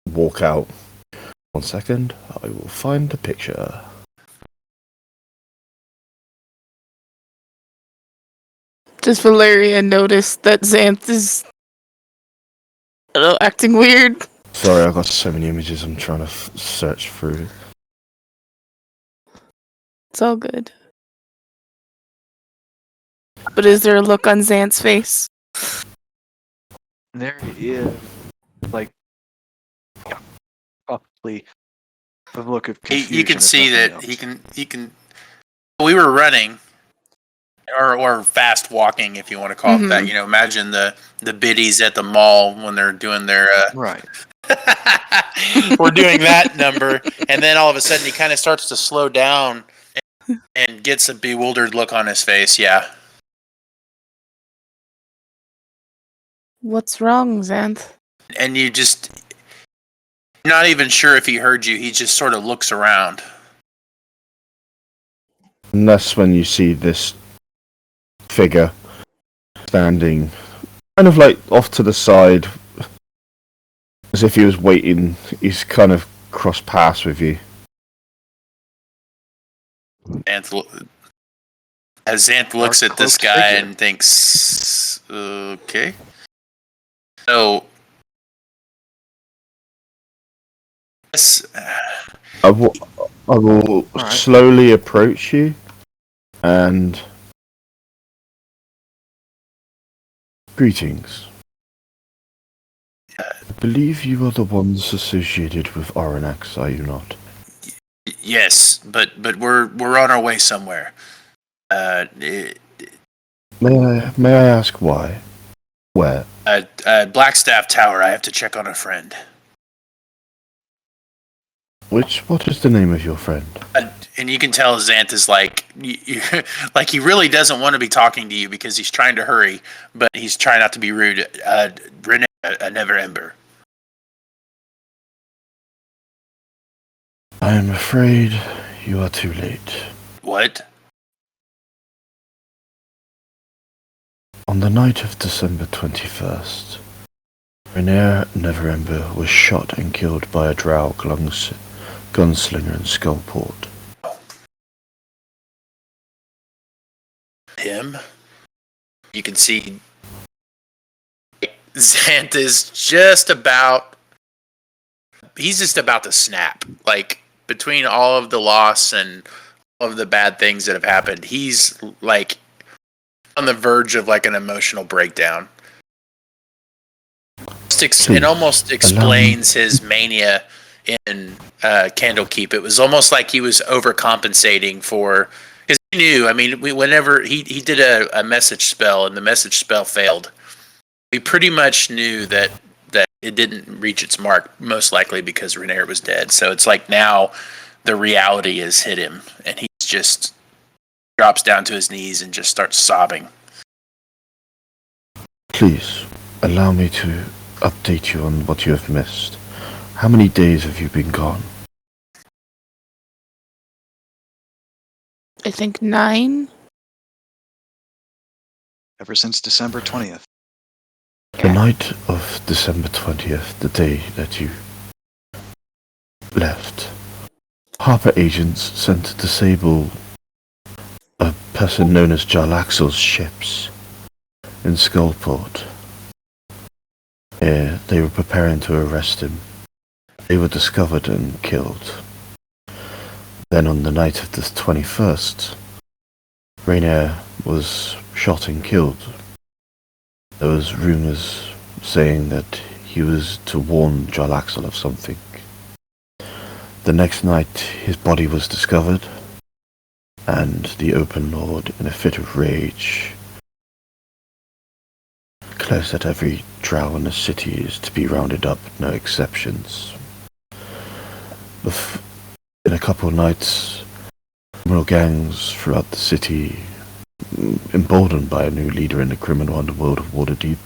walk out. 1 second, I will find the picture. Does Valeria notice that Xanth is, I don't know, acting weird? Sorry, I've got so many images I'm trying to search through. It's all good. But is there a look on Xanth's face? There he is. Like, yeah, probably the look of confusion. You can if see nothing that else. he can. We were running, or fast walking, if you want to call it that. Mhm. You know, imagine the biddies at the mall when they're doing their. Right. We're doing that number, and then all of a sudden he kind of starts to slow down and gets a bewildered look on his face. Yeah. What's wrong, Xanth? And you're not even sure if he heard you. He just sort of looks around. And that's when you see this figure standing kind of like off to the side, as if he was waiting. He's kind of crossed paths with you. As Xanth looks at this cloaked guy figure. and thinks, okay. So, yes, I will Alright. slowly approach you, and greetings. I believe you are the ones associated with Oranax, are you not? yes, but we're on our way somewhere. May I ask why? Where? Blackstaff Tower. I have to check on a friend. What is the name of your friend? And you can tell Xanth is like, like he really doesn't want to be talking to you because he's trying to hurry, but he's trying not to be rude. Renee, a Never Ember. I am afraid you are too late. What? On the night of December 21st, Renee Neverember was shot and killed by a drow gunslinger in Skullport. Him? You can see Xanth is just about... He's just about to snap. Like, between all of the loss and all of the bad things that have happened, he's, like, on the verge of, like, an emotional breakdown. It almost explains his mania in Candlekeep. It was almost like he was overcompensating for... Because he knew, I mean, whenever he did a message spell, and the message spell failed, we pretty much knew that it didn't reach its mark, most likely because Renee was dead. So it's like now the reality has hit him, and he just drops down to his knees and just starts sobbing. Please, allow me to update you on what you have missed. How many days have you been gone? I think 9. Ever since December 20th. The night of December 20th, the day that you left. Harper agents sent to disable a person known as Jarlaxle's ships in Skullport. They were preparing to arrest him. They were discovered and killed. Then on the night of the 21st, Rainier was shot and killed. There was rumours saying that he was to warn Jarlaxle of something. The next night his body was discovered, and the Open Lord, in a fit of rage, declares that every drow in the city is to be rounded up, no exceptions. In a couple of nights, criminal gangs throughout the city, emboldened by a new leader in the criminal underworld of Waterdeep,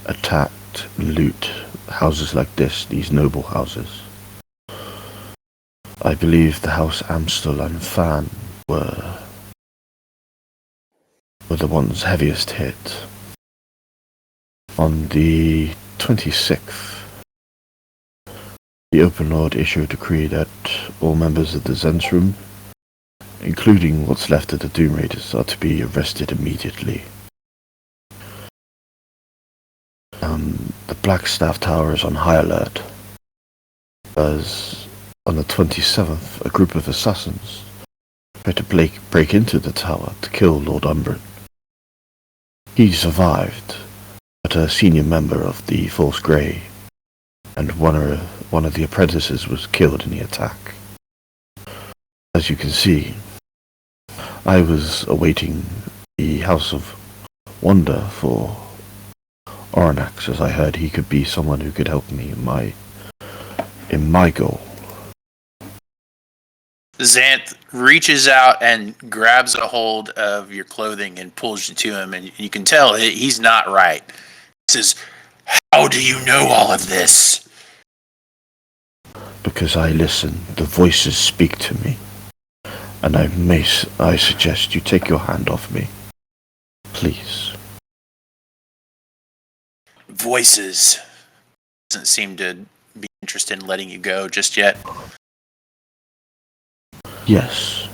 attacked and loot houses like this, these noble houses. I believe the House Amstel and Fan were the ones heaviest hit. On the 26th, the Open Lord issued a decree that all members of the Zensroom, including what's left of the Doom Raiders, are to be arrested immediately. The Blackstaff Tower is on high alert, as on the 27th, a group of assassins tried to break into the tower to kill Lord Umbren. He survived, but a senior member of the False Grey and one of the apprentices was killed in the attack. As you can see, I was awaiting the House of Wonder for Oranax, as I heard he could be someone who could help me in my goal. Xanth reaches out and grabs a hold of your clothing and pulls you to him, and you can tell he's not right. He says, "How do you know all of this?" Because I listen, the voices speak to me, and I suggest you take your hand off me. Please. Voices doesn't seem to be interested in letting you go just yet. Yes,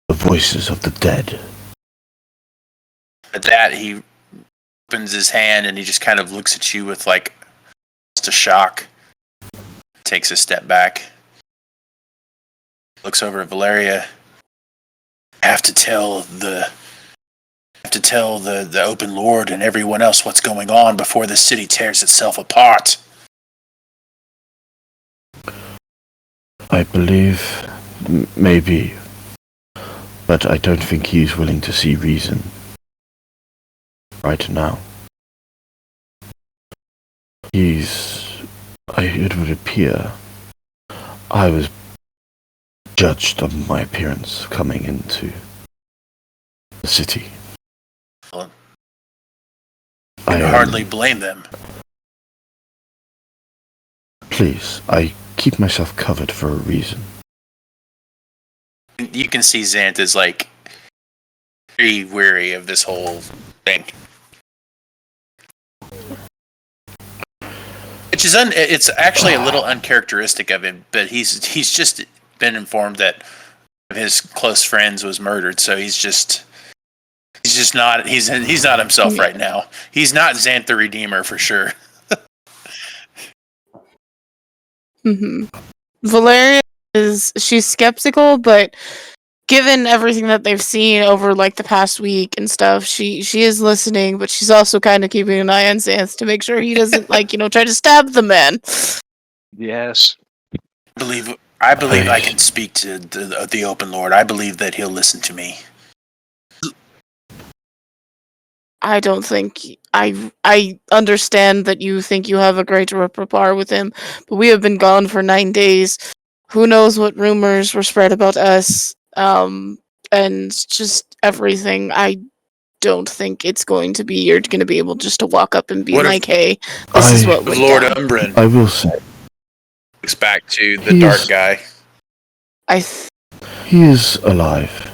the voices of the dead. At that, he opens his hand and he just kind of looks at you with just a shock. Takes a step back. Looks over at Valeria. I have to tell the Open Lord and everyone else what's going on before the city tears itself apart. I believe maybe, but I don't think he's willing to see reason right now. It would appear I was judged on my appearance coming into the city. Well, I can hardly blame them. Please, I keep myself covered for a reason. You can see Xanth is very weary of this whole thing. Which is it's actually a little uncharacteristic of him, but he's just been informed that one of his close friends was murdered, so he's not himself right now. He's not Xanth the Redeemer for sure. Valeria she's skeptical, but given everything that they've seen over the past week and stuff, she is listening, but she's also kind of keeping an eye on Xanth to make sure he doesn't try to stab the man. Yes. I believe I can speak to the Open Lord. I believe that he'll listen to me. I don't think I understand that you think you have a great repertoire with him, but we have been gone for 9 days. Who knows what rumors were spread about us, and just everything. I don't think it's going to be you're going to be able just to walk up and be hey, this is what went Lord down. Umbren I will say, looks back to the dark guy. He is alive.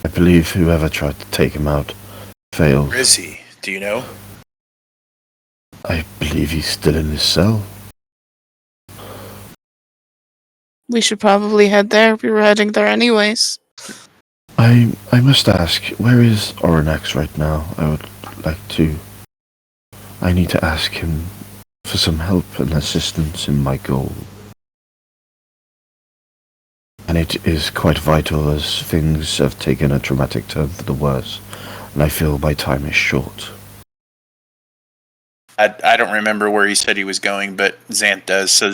I believe whoever tried to take him out failed. Where is he? Do you know? I believe he's still in his cell. We should probably head there. We were heading there anyways. I must ask, where is Oranax right now? I would like to... I need to ask him for some help and assistance in my goal. And it is quite vital as things have taken a dramatic turn for the worse, and I feel my time is short. I don't remember where he said he was going, but Xanth does. So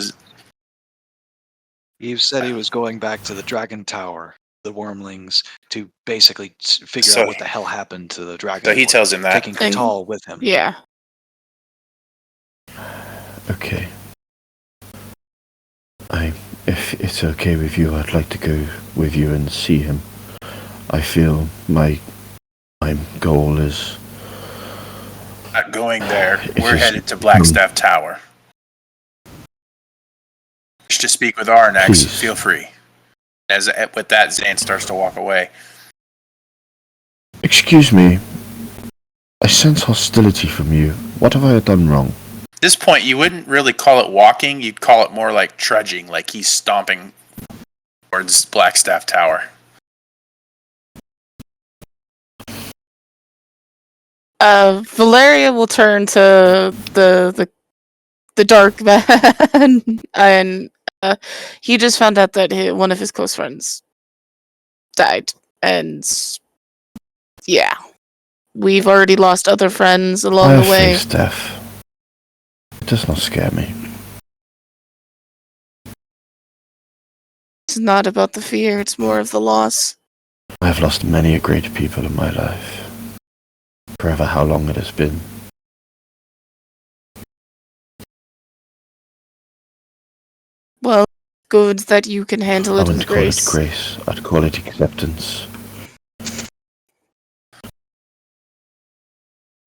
Eve said he was going back to the Dragon Tower, the Wormlings, to basically figure So- out what the hell happened to the Dragon. So he Lord, tells him that. taking Katal with him. Yeah. Okay. If it's okay with you, I'd like to go with you and see him. I feel my goal is... Not going there. It We're is- headed to Blackstaff Tower. Wish to speak with Arnax, Please. feel free. As with that, Xanth starts to walk away. Excuse me. I sense hostility from you. What have I done wrong? At this point, you wouldn't really call it walking. You'd call it more like trudging, like he's stomping towards Blackstaff Tower. Valeria will turn to the dark man, and he just found out that one of his close friends died, and yeah, we've already lost other friends along I the have way. faced death. It does not scare me. It's not about the fear; it's more of the loss. I have lost many great people in my life. Forever how long it has been. Well, good that you can handle I it with wouldn't call it grace. grace. I'd call it acceptance.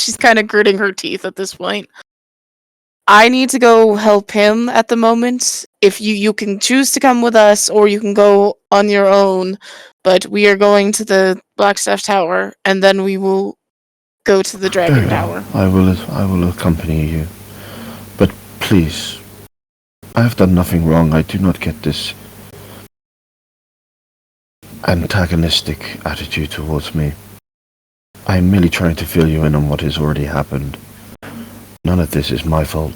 She's kind of gritting her teeth at this point. I need to go help him at the moment. If you can choose to come with us, or you can go on your own. But we are going to the Blackstaff Tower, and then we will go to the Dragon Very Tower. well. I will accompany you. But please, I have done nothing wrong. I do not get this antagonistic attitude towards me. I am merely trying to fill you in on what has already happened. None of this is my fault.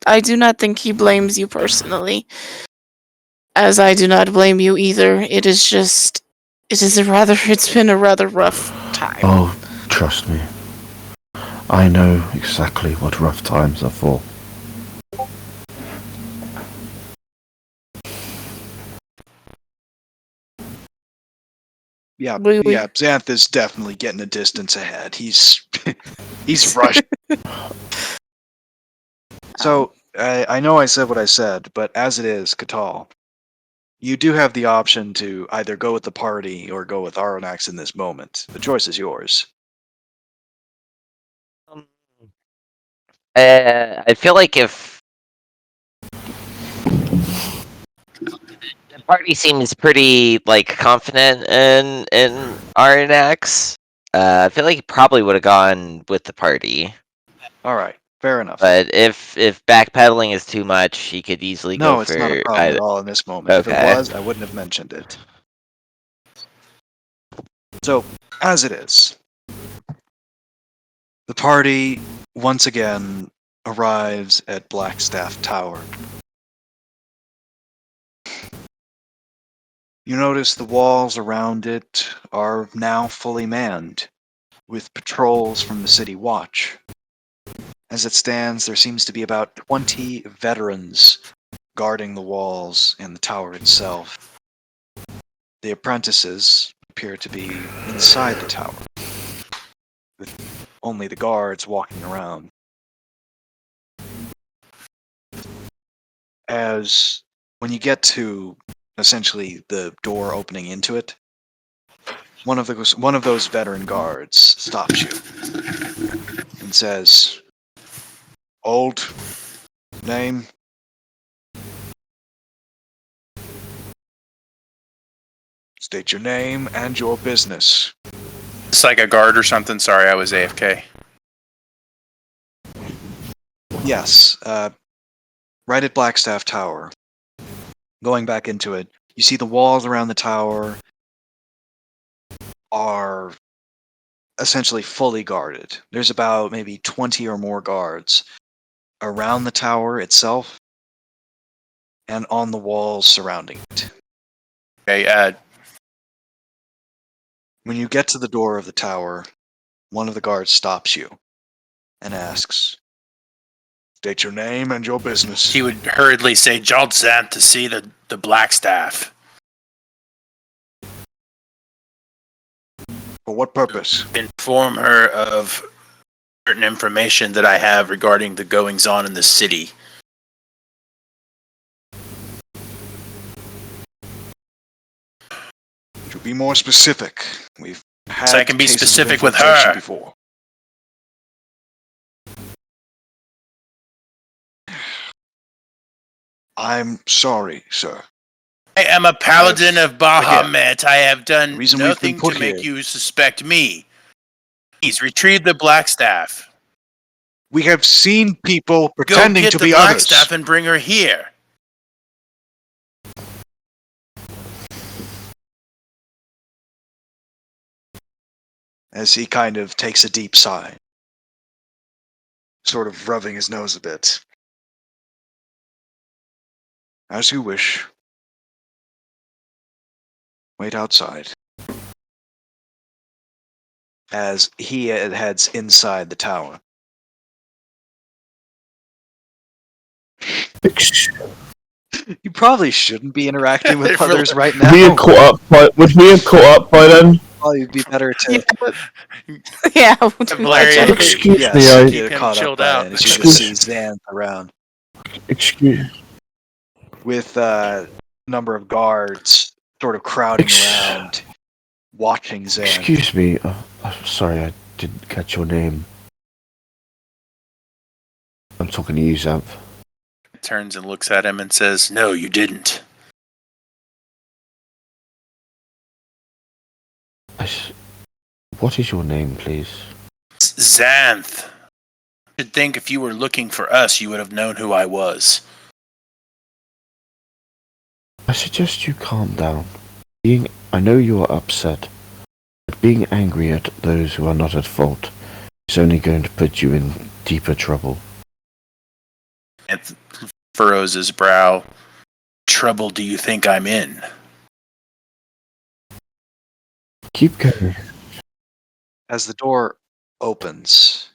I do not think he blames you personally, as I do not blame you either. It's been a rather rough time. Oh, trust me. I know exactly what rough times are for. Yeah, We- yeah. Xanth is definitely getting a distance ahead. He's he's rushed. So I know I said what I said, but as it is, Katal, you do have the option to either go with the party or go with Aranax in this moment. The choice is yours. I feel like if the party seems pretty like confident in Arnax, I feel like he probably would have gone with the party. All right, fair enough. But if backpedaling is too much, he could easily No, go it's for not a problem at all in this moment. If it Okay. was, I wouldn't have mentioned it. So, as it is, the party once again arrives at Blackstaff Tower. You notice the walls around it are now fully manned, with patrols from the City Watch. As it stands, there seems to be about 20 veterans guarding the walls and the tower itself. The apprentices appear to be inside the tower, with only the guards walking around. As when you get to essentially the door opening into it, one of those veteran guards stops you and says, "Old name." State your name and your business. It's like a guard or something. Sorry, I was AFK. Yes, right at Blackstaff Tower. Going back into it, you see the walls around the tower are essentially fully guarded. There's about maybe 20 or more guards around the tower itself and on the walls surrounding it. Okay, When you get to the door of the tower, one of the guards stops you and asks, "State your name and your business." he would hurriedly say, Joltzant to see the black staff. For what purpose? Inform her of certain information that I have regarding the goings on in the city. To be more specific, we've had So I can be cases of specific with infiltration her. before. I'm sorry, sir. I am a paladin of Bahamut. I have done the reason we've been nothing to put make here- you suspect me. Please retrieve the black staff. We have seen people Go pretending get to the be black others. staff and bring her here. As he kind of takes a deep sigh, sort of rubbing his nose a bit. As you wish. Wait outside. As he heads inside the tower. You probably shouldn't be interacting with others right now. Would we have caught up by then? Probably be better to. Yeah. Valerian, Excuse yes, me, I- you'd Keep have him caught up chilled by out. then, as you just see Xanth around Excuse. with a number of guards sort of crowding Ex- around, watching Xanth. Excuse me. I'm sorry, I didn't catch your name. I'm talking to you, Xanth. turns and looks at him and says, No, you didn't. What is your name, please? Xanth. I should think if you were looking for us, you would have known who I was. I suggest you calm down. I know you are upset, but being angry at those who are not at fault is only going to put you in deeper trouble. And furrows his brow. Trouble do you think I'm in? Keep going. As the door opens,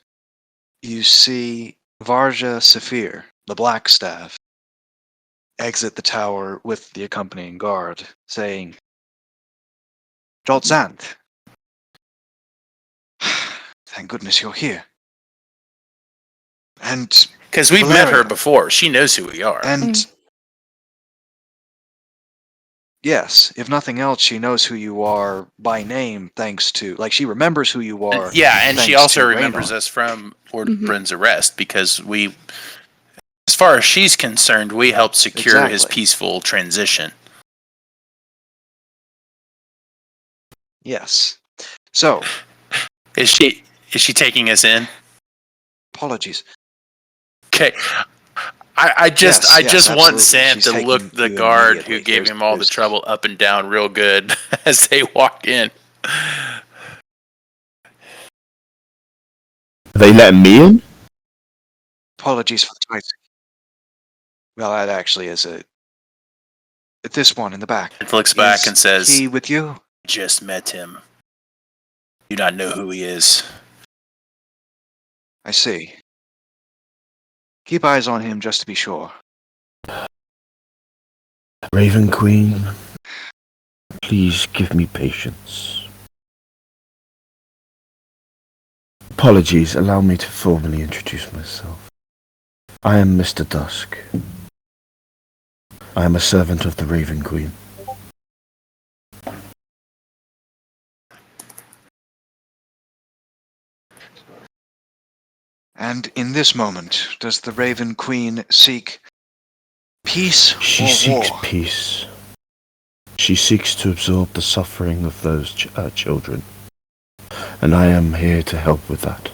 you see Varja Saphir, the Blackstaff, exit the tower with the accompanying guard, saying, Joltzant, thank goodness you're here. And Because we've met her Valerian. before. She knows who we are. And yes, if nothing else, she knows who you are by name, thanks to she remembers who you are. Yeah, and she thanks also to remembers Raynor. us from Umbren's arrest because we, as far as she's concerned, we helped secure his Exactly. peaceful transition. Yes. So, Is she taking us in? apologies. Okay. I just Yes, want absolutely. Sam She's to taking look the you guard who immediately. gave him all the There's- trouble up and down real good as they walk in. Are they letting me in? Apologies for the twice. Well, that actually is this one in the back. It looks back Is and says, he with you? just met him. You not know who he is. I see. Keep eyes on him just to be sure. Raven Queen, please give me patience. Apologies, allow me to formally introduce myself. I am Mr. Dusk. I am a servant of the Raven Queen. And in this moment, does the Raven Queen seek peace She or seeks war? peace. She seeks to absorb the suffering of those children. And I am here to help with that.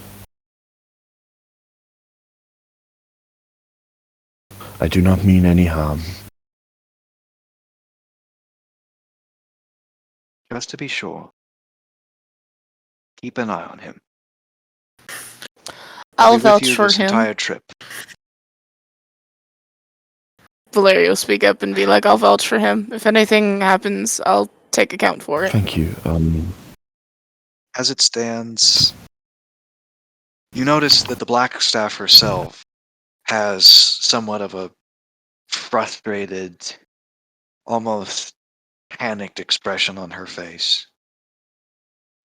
I do not mean any harm. Just to be sure, keep an eye on him. I'll be with vouch you for this him. entire trip. Valeria will speak up and be like, I'll vouch for him. If anything happens, I'll take account for it. Thank you. As it stands, you notice that the Black Staff herself has somewhat of a frustrated, almost panicked expression on her face.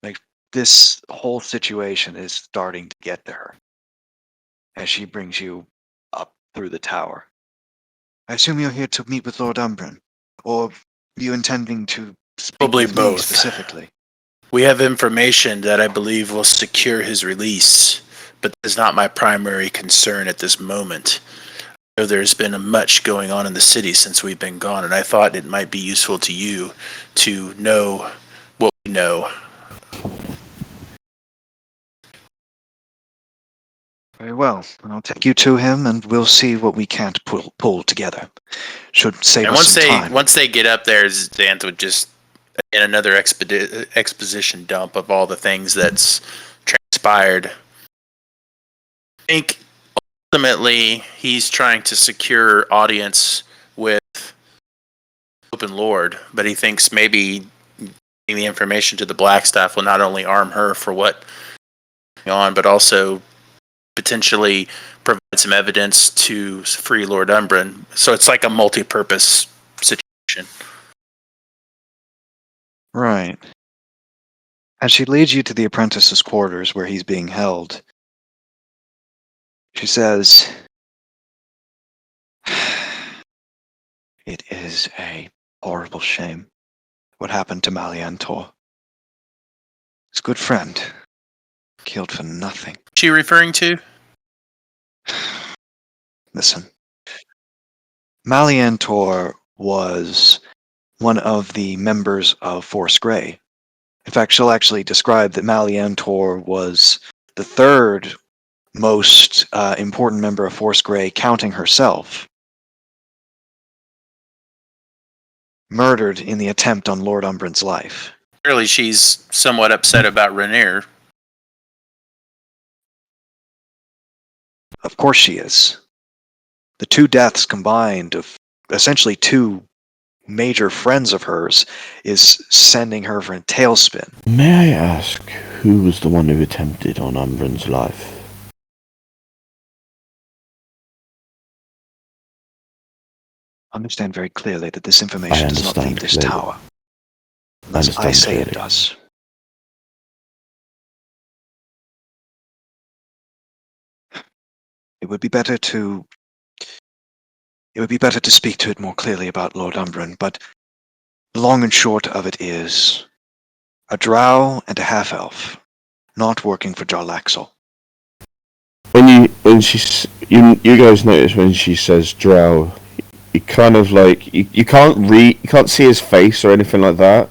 Like, this whole situation is starting to get to her as she brings you up through the tower. I assume you're here to meet with Lord Umbren, or are you intending to speak Probably with me both. specifically? We have information that I believe will secure his release, but that is not my primary concern at this moment. I know there's been much going on in the city since we've been gone, and I thought it might be useful to you to know what we know. Very well. I'll take you to him, and we'll see what we can't pull together. Should save And us some time. once they get up there, Xanth would just in another exposition dump of all the things that's transpired. I think ultimately he's trying to secure audience with Open Lord, but he thinks maybe giving the information to the Blackstaff will not only arm her for what's going on, but also potentially provide some evidence to free Lord Umbren. So it's like a multi-purpose situation. Right. As she leads you to the apprentice's quarters where he's being held, she says, "It is a horrible shame what happened to Maliantor. His good friend, killed for nothing." She referring to? Listen, Maliantor was one of the members of Force Grey. In fact, she'll actually describe that Maliantor was the third most important member of Force Grey, counting herself, murdered in the attempt on Lord Umbren's life. Clearly she's somewhat upset about Rainier. Of course she is. The two deaths combined of essentially two major friends of hers is sending her for a tailspin. May I ask who was the one who attempted on Umbren's life? Understand very clearly that this information does not leave this clearly. tower. Unless I say it does. It would be better to speak to it more clearly about Lord Umbren, but the long and short of it is a drow and a half-elf not working for Jarlaxle. You guys notice when she says drow, you kind of like you can't see his face or anything like that,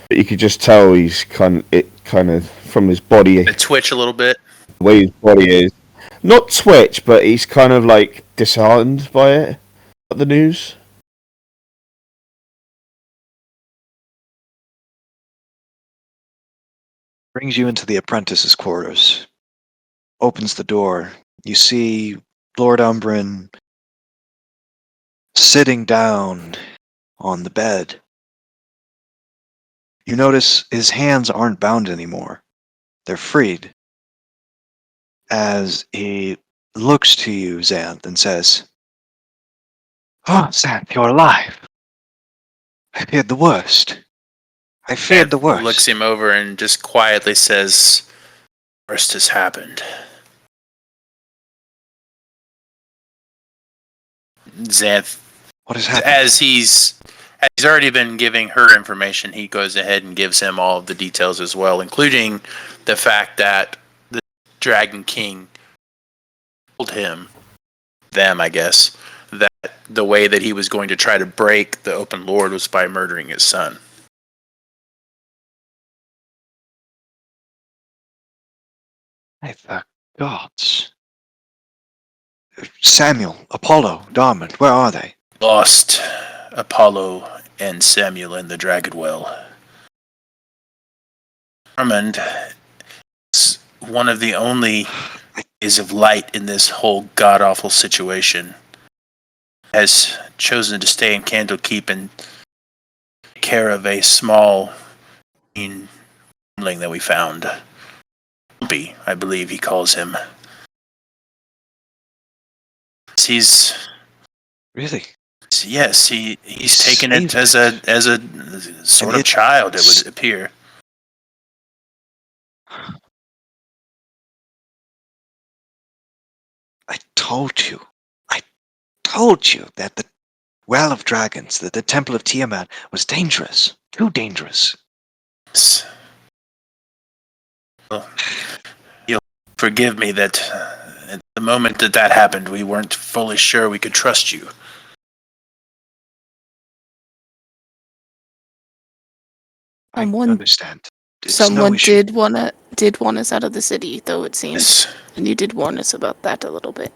but you could just tell he's kind of from his body, They twitch a little bit. the way his body is, not twitch, but he's kind of like disheartened by it, at the news. Brings you into the apprentice's quarters. Opens the door. You see Lord Umbren sitting down on the bed. You notice his hands aren't bound anymore. They're freed. As he looks to you, Xanth, and says, "Oh, Xanth, you're alive. I feared the worst. I feared the worst." Looks him over and just quietly says, "Worst has happened." Xanth, What has happened? as he's already been giving her information, he goes ahead and gives him all of the details as well, including the fact that the Dragon King told them, I guess, that the way that he was going to try to break the Open Lord was by murdering his son. By the gods. Samuel, Apollo, Darmond, where are they? Lost Apollo and Samuel in the Dragon Well. Armand is one of the only rays of light in this whole god-awful situation. Has chosen to stay in Candlekeep and take care of a small wormling that we found. Lumpy, I believe he calls him. He's Really? Yes, he's taken it as a sort of child, it would appear. I told you that the Well of Dragons, that the Temple of Tiamat was dangerous. Too dangerous. Well, you'll forgive me that at the moment that happened, we weren't fully sure we could trust you. I Someone- understand. It's Someone no issue. did want us out of the city, though it seems, Yes. and you did warn us about that a little bit.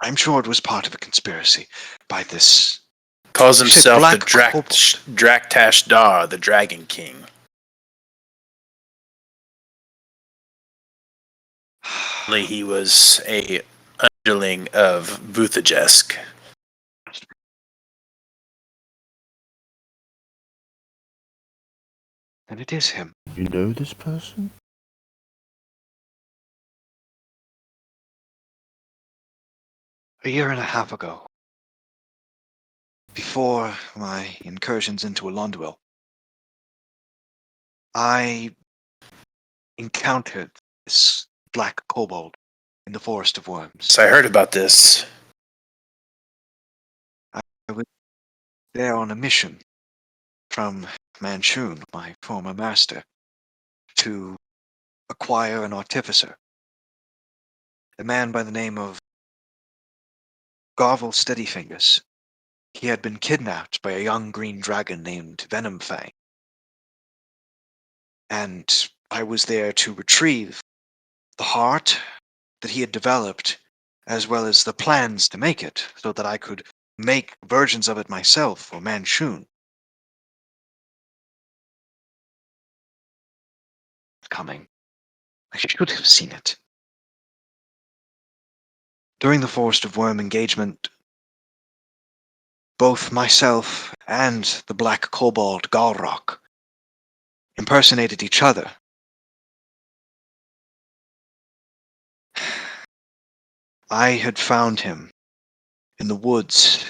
I'm sure it was part of a conspiracy by this. Calls You said himself the Black Kobold. Draktash Dar, the Dragon King. He was a underling of Vuthajesk. And it is him. You know this person? A year and a half ago, before my incursions into Alonduil, I encountered this black kobold in the Forest of Worms. So I heard about this. I was there on a mission from Manchun, my former master, to acquire an artificer. A man by the name of Garvel Steadyfingers. He had been kidnapped by a young green dragon named Venomfang. And I was there to retrieve the heart that he had developed, as well as the plans to make it, so that I could make versions of it myself for Manchun. Coming. I should have seen it. During the Forest of Worm engagement, both myself and the black kobold Galrock impersonated each other. I had found him in the woods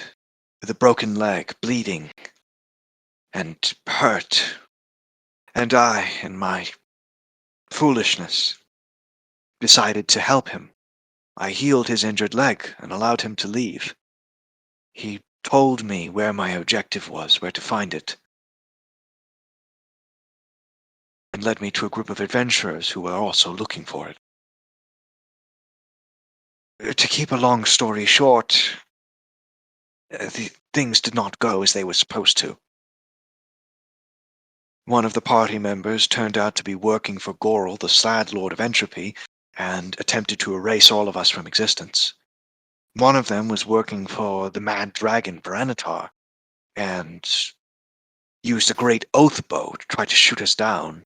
with a broken leg, bleeding and hurt. And I, in my foolishness, decided to help him. I healed his injured leg and allowed him to leave. He told me where my objective was, where to find it, and led me to a group of adventurers who were also looking for it. To keep a long story short, the things did not go as they were supposed to. One of the party members turned out to be working for Ygorl, the sad Lord of Entropy, and attempted to erase all of us from existence. One of them was working for the mad dragon Voranatar, and used a great oath bow to try to shoot us down.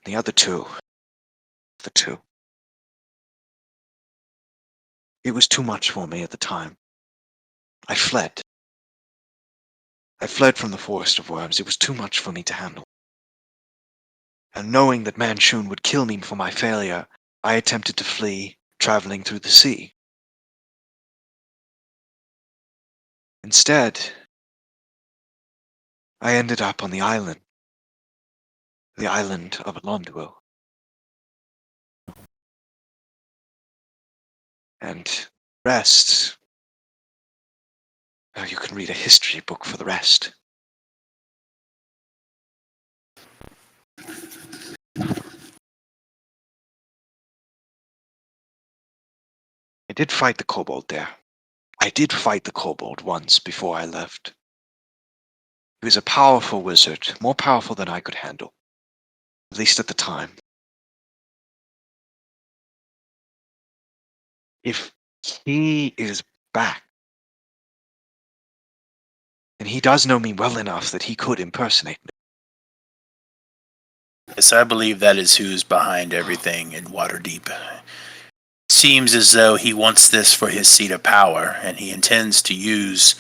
The other two. It was too much for me at the time. I fled. I fled from the Forest of Worms. It was too much for me to handle. And knowing that Manchun would kill me for my failure, I attempted to flee, traveling through the sea. Instead, I ended up on the island of Alonduil. And rest, well, you can read a history book for the rest. I did fight the kobold there. I did fight the kobold once before I left. He was a powerful wizard, more powerful than I could handle, at least at the time. If he is back, and he does know me well enough that he could impersonate me. Yes, I believe that is who's behind everything in Waterdeep. Seems as though he wants this for his seat of power, and he intends to use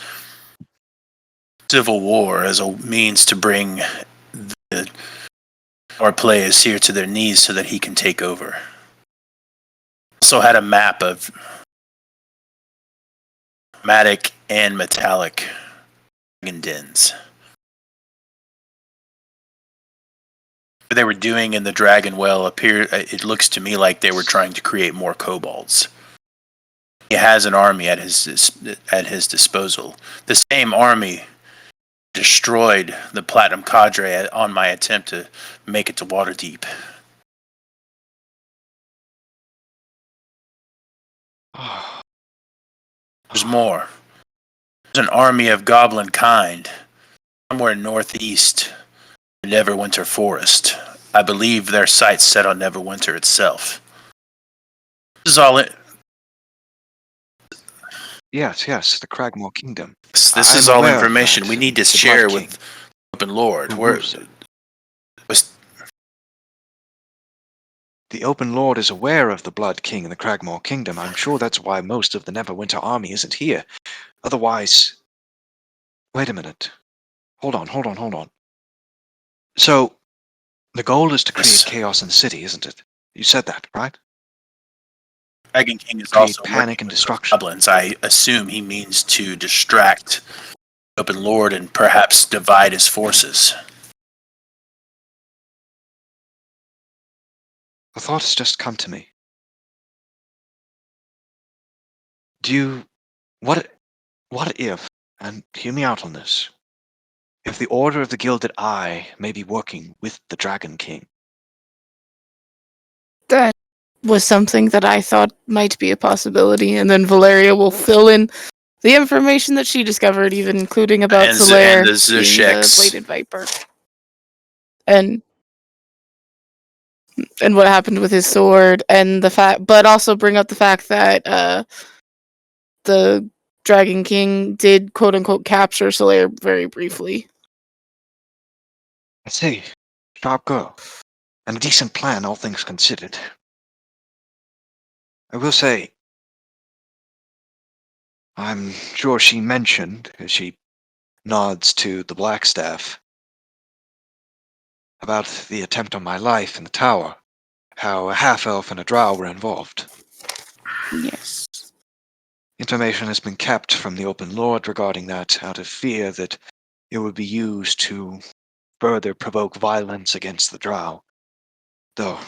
civil war as a means to bring our players here to their knees so that he can take over. Also had a map of chromatic and metallic dragon dens. What they were doing in the Dragon Well it looks to me like they were trying to create more kobolds. He has an army at his disposal. The same army destroyed the Platinum Cadre on my attempt to make it to Waterdeep. There's more. There's an army of goblin kind somewhere northeast of Neverwinter Forest. I believe their sights set on Neverwinter itself. This is all it. Yes, the Cragmore Kingdom. This is I'm all aware of information that. we need to The share Blood with King. Open Lord. Who We're, rules it? The Open Lord is aware of the Blood King and the Cragmore Kingdom. I'm sure that's why most of the Neverwinter army isn't here. Otherwise... Wait a minute. Hold on. So, the goal is to create Yes. chaos in the city, isn't it? You said that, right? Dragon King is Create also panic working and with destruction. goblins. I assume he means to distract Open Lord and perhaps divide his forces. A thought has just come to me. What if, and hear me out on this, if the Order of the Gilded Eye may be working with the Dragon King? That was something that I thought might be a possibility, and then Valeria will fill in the information that she discovered, even including about And Solaire the being the Zesheks. bladed viper, and what happened with his sword, and the fact, but also bring up the fact that the Dragon King did quote unquote capture Solaire very briefly. I say, sharp girl, and a decent plan, all things considered. I will say, I'm sure she mentioned, as she nods to the Blackstaff, about the attempt on my life in the tower, how a half-elf and a drow were involved. Yes. Information has been kept from the Open Lord regarding that out of fear that it would be used to further provoke violence against the drow. Though,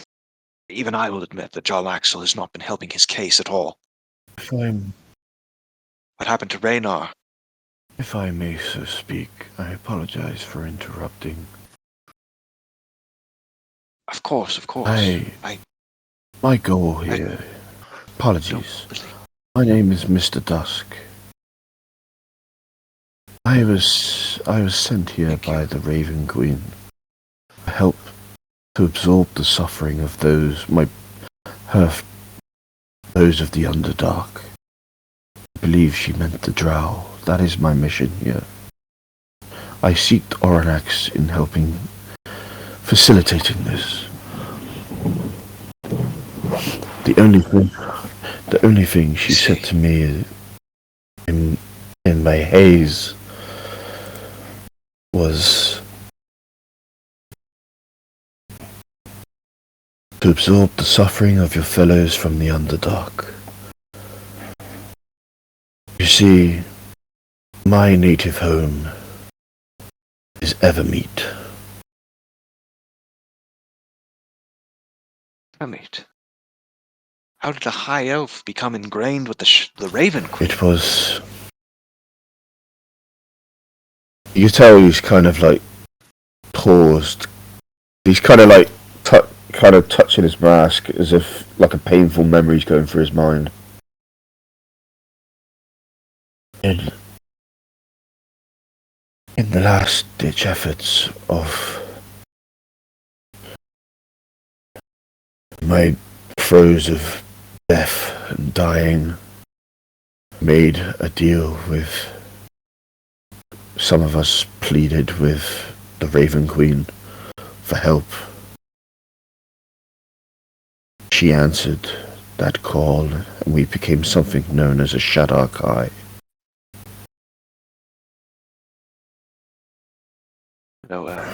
even I will admit that Jarl Axel has not been helping his case at all. What happened to Raynar? If I may so speak, I apologize for interrupting. Of course. My goal here... Apologies. My name is Mr. Dusk. I was sent here by the Raven Queen to help to absorb the suffering of those of the Underdark. I believe she meant the Drow. That is my mission here. I seek Oranax in helping facilitating this. The only thing she said to me in my haze was to absorb the suffering of your fellows from the Underdark. You see, my native home is Evermeet. Evermeet? How did a high elf become ingrained with the Raven Queen? It was... You tell he's kind of like paused. He's kind of like touching his mask as if like a painful memory's going through his mind. In the last ditch efforts of my throes of death and dying, made a deal with. Some of us pleaded with the Raven Queen for help. She answered that call, and we became something known as a shadows.A. No,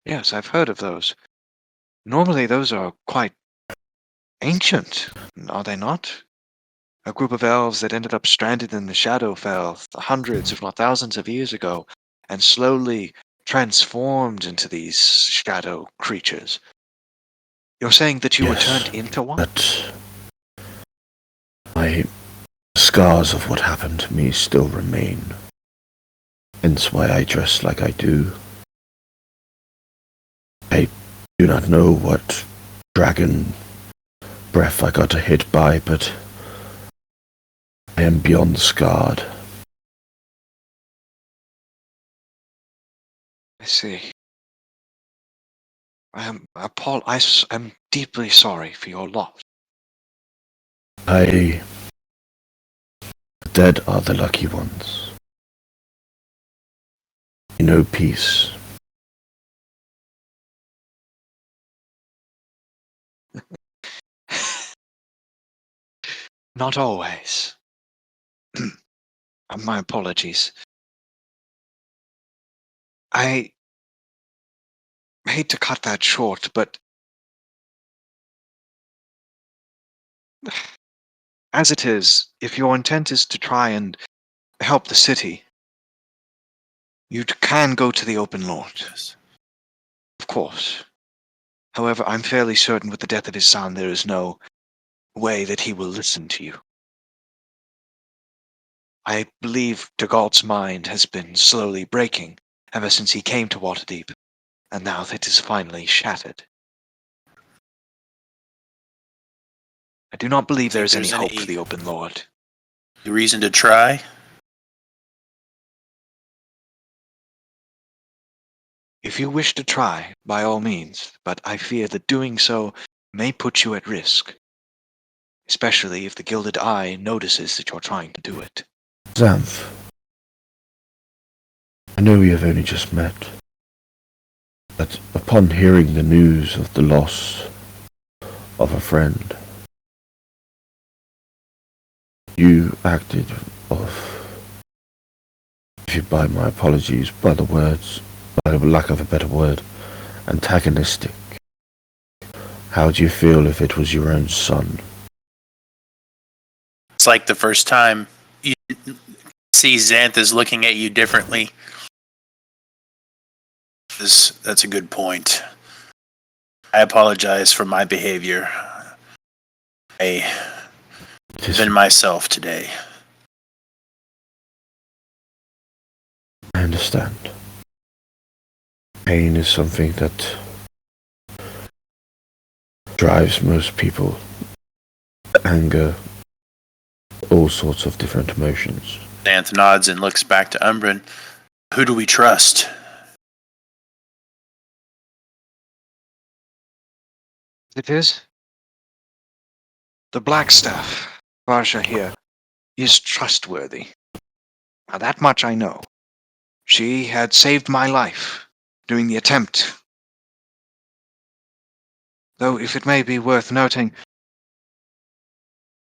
yes, I've heard of those. Normally, those are quite ancient, are they not? A group of elves that ended up stranded in the Shadowfell hundreds, if not thousands of years ago, and slowly transformed into these shadow creatures. You're saying that you were turned into one? But my scars of what happened to me still remain. Hence why I dress like I do. I do not know what dragon breath I got hit by, but I am beyond scarred. I see. I'm deeply sorry for your loss. The dead are the lucky ones. You know peace. Not always. My apologies. I hate to cut that short, but as it is, if your intent is to try and help the city, you can go to the open Lord. Yes. Of course. However, I'm fairly certain with the death of his son, there is no way that he will listen to you. I believe Dagald's mind has been slowly breaking ever since he came to Waterdeep, and now that is finally shattered. I do not believe there is any hope for the open Lord. Reason to try? If you wish to try, by all means, but I fear that doing so may put you at risk, especially if the Gilded Eye notices that you're trying to do it. Xanth, I know we have only just met, but upon hearing the news of the loss of a friend, you acted if you buy my apologies, by the lack of a better word, antagonistic. How do you feel if it was your own son? It's like the first time you see Xanthus looking at you differently. That's a good point. I apologize for my behavior. I've been myself today. I understand. Pain is something that drives most people. Anger, all sorts of different emotions. Xanth nods and looks back to Umbren. Who do we trust? It is? The Blackstaff, Varsha here, is trustworthy. Now that much I know. She had saved my life during the attempt. Though, if it may be worth noting,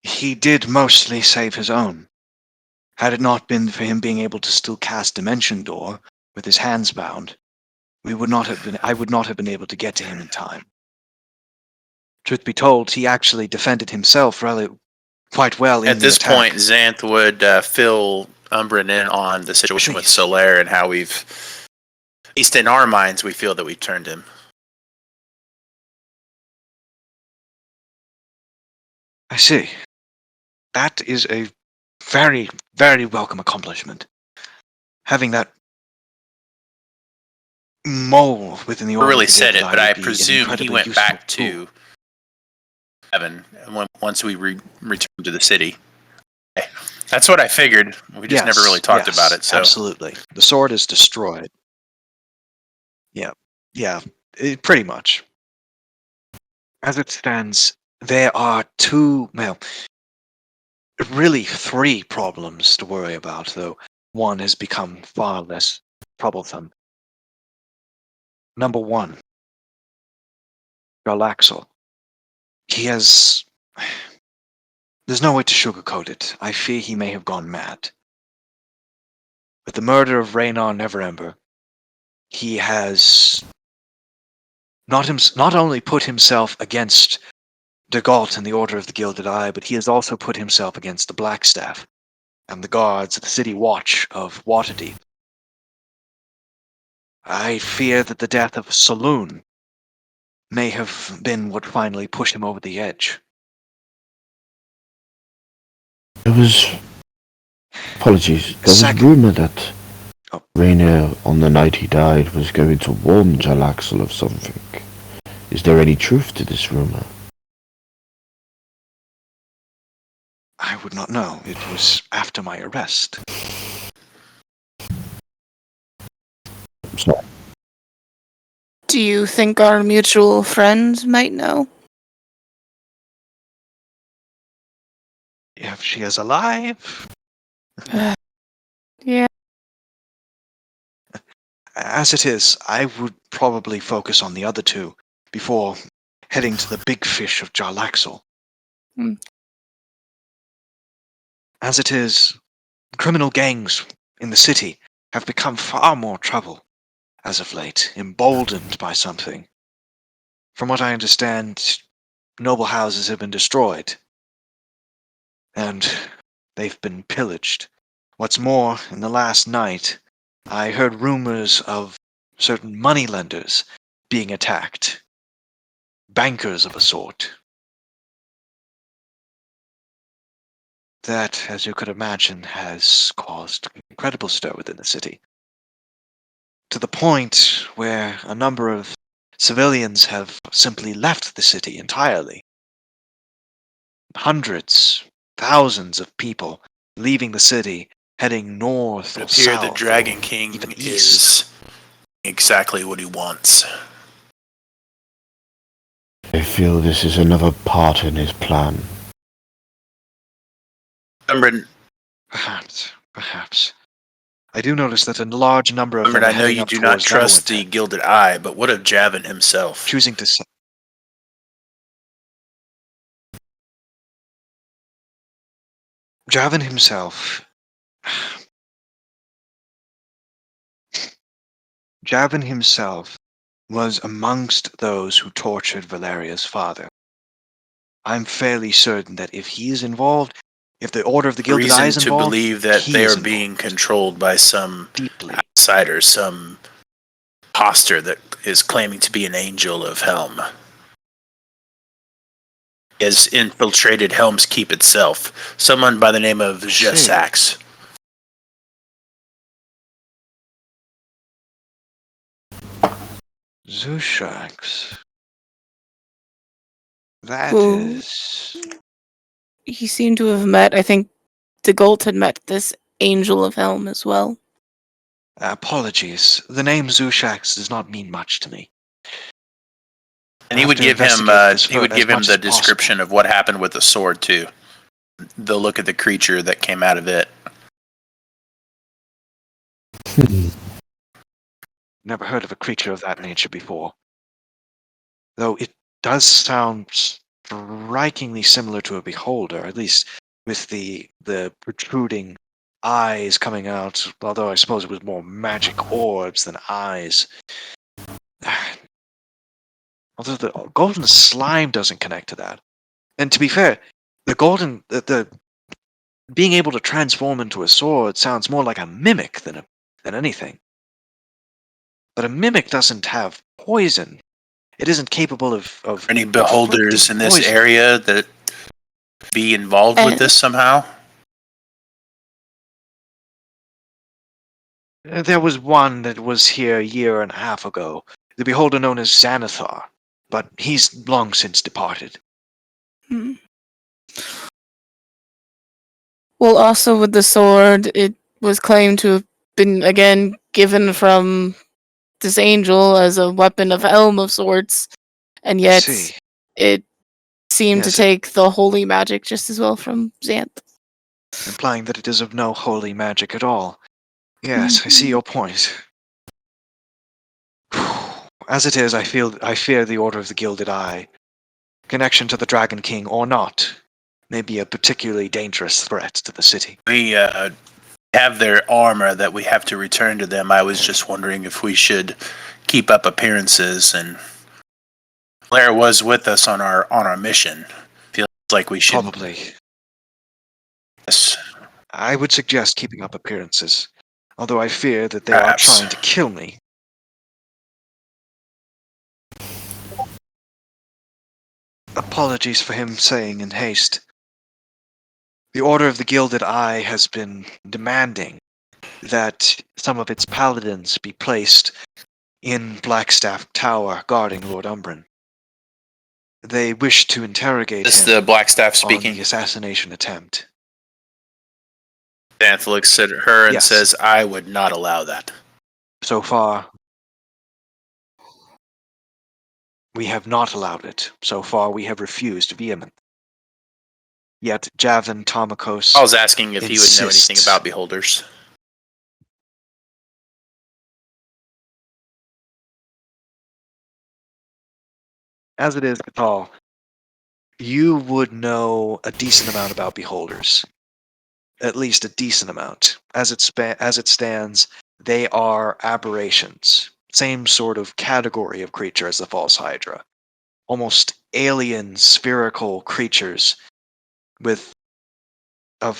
he did mostly save his own. Had it not been for him being able to still cast Dimension Door with his hands bound, I would not have been able to get to him in time. Truth be told, he actually defended himself quite well in At the this attack. point, Xanth would fill Umbren in on the situation with Please. Solaire and how we've, at least in our minds, we feel that we've turned him. I see. That is a very, very welcome accomplishment. Having that mole within the I order really of the said it, Gilded but Eye I would be an presume he incredibly went useful back tool. to heaven once we returned to the city. That's what I figured. We just never really talked about it. So Absolutely. The sword is destroyed. Yeah, pretty much. As it stands, there are two, well, really 3 problems to worry about, though one has become far less troublesome. Number 1, Jarlaxle. He has... There's no way to sugarcoat it. I fear he may have gone mad. With the murder of Raynar Neverember, he has not only put himself against Dagalt and the Order of the Gilded Eye, but he has also put himself against the Blackstaff and the guards of the City Watch of Waterdeep. I fear that the death of Saloon may have been what finally pushed him over the edge. There was... Apologies. There was a Second- rumour that Oh. Rainier, on the night he died, was going to warn Jarlaxle of something. Is there any truth to this rumour? I would not know. It was after my arrest. So, Do you think our mutual friend might know? If she is alive, Yeah. as it is, I would probably focus on the other 2 before heading to the big fish of Jarlaxle. Hmm. As it is, criminal gangs in the city have become far more trouble as of late, emboldened by something. From what I understand, noble houses have been destroyed, and they've been pillaged. What's more, in the last night, I heard rumors of certain moneylenders being attacked. Bankers of a sort. That, as you could imagine, has caused incredible stir within the city. To the point where a number of civilians have simply left the city entirely. Hundreds, thousands of people leaving the city, heading north It or appears the south, Dragon or King even east. is exactly what he wants. I feel this is another part in his plan. Umbren, Perhaps. I do notice that a large number of them are I know heading you up do not towards trust the Neverwinter, Gilded Eye, but what of Javin himself? choosing to say. Javin himself. Javin himself was amongst those who tortured Valeria's father. I'm fairly certain that if he is involved, if the Order of the Gilded Eye is Reason to involved, believe that he they is are being involved. controlled by some Deeply. outsider, some imposter that is claiming to be an angel of Helm. He has infiltrated Helm's Keep itself. Someone by the name of Jessax. Zushax. That Who? is... He seemed to have met, I think Dagult had met this Angel of Helm as well. Apologies. The name Zushax does not mean much to me. And I'll he would have to give him investigate this he would as give him much the as possible. description of what happened with the sword too. The look of the creature that came out of it. Never heard of a creature of that nature before. Though it does sound strikingly similar to a beholder, at least with the protruding eyes coming out, although I suppose it was more magic orbs than eyes. Although the golden slime doesn't connect to that. And to be fair, the being able to transform into a sword sounds more like a mimic than anything. But a mimic doesn't have poison. It isn't capable of Any beholders inflicting in this poison. area that be involved with this somehow? There was one that was here a year and a half ago, the beholder known as Xanathar, but he's long since departed. Hmm. Well, also with the sword, it was claimed to have been, again, given from this angel as a weapon of Helm of sorts, and yet See, it seemed to Yes, take the holy magic just as well from Xanth. implying that it is of no holy magic at all. Yes, I see your point. As it is, I fear the Order of the Gilded Eye. Connection to the Dragon King or not may be a particularly dangerous threat to the city. We have their armor that we have to return to them. I was just wondering if we should keep up appearances. And Claire was with us on our mission. Feels like we should. Probably. Yes. I would suggest keeping up appearances, although I fear that they Perhaps. are trying to kill me. Apologies for him saying in haste. The Order of the Gilded Eye has been demanding that some of its paladins be placed in Blackstaff Tower guarding Lord Umbren. They wish to interrogate This is him the Blackstaff on speaking. the assassination attempt. Xanth looks at her and Yes. says, I would not allow that. So far, we have not allowed it. So far, we have refused vehemently. Yet, Javan Tomakos I was asking if he would know anything insists. about beholders. As it is, Catal, you would know a decent amount about beholders. At least a decent amount. As it stands, they are aberrations. Same sort of category of creature as the False Hydra. Almost alien, spherical creatures with a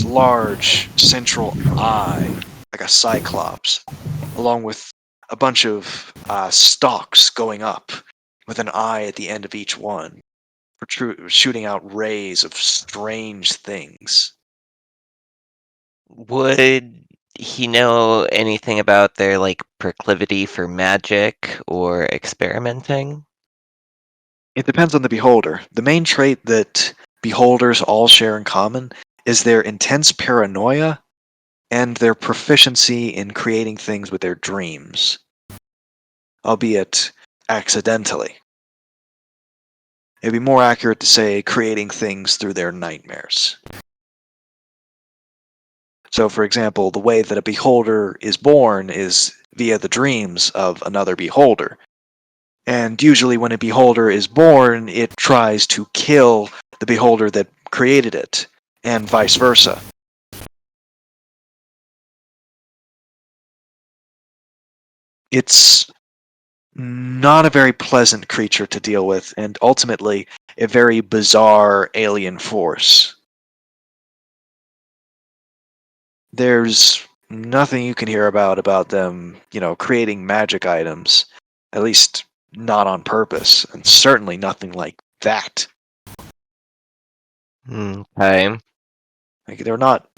large central eye, like a cyclops, along with a bunch of stalks going up, with an eye at the end of each one, shooting out rays of strange things. Would he know anything about their proclivity for magic or experimenting? It depends on the beholder. The main trait that beholders all share in common is their intense paranoia and their proficiency in creating things with their dreams, albeit accidentally. It'd be more accurate to say creating things through their nightmares. So, for example, the way that a beholder is born is via the dreams of another beholder. And usually when a beholder is born, it tries to kill the beholder that created it, and vice versa. It's not a very pleasant creature to deal with, and ultimately a very bizarre alien force. There's nothing you can hear about them, creating magic items, at least not on purpose, and certainly nothing like that. Okay. They're not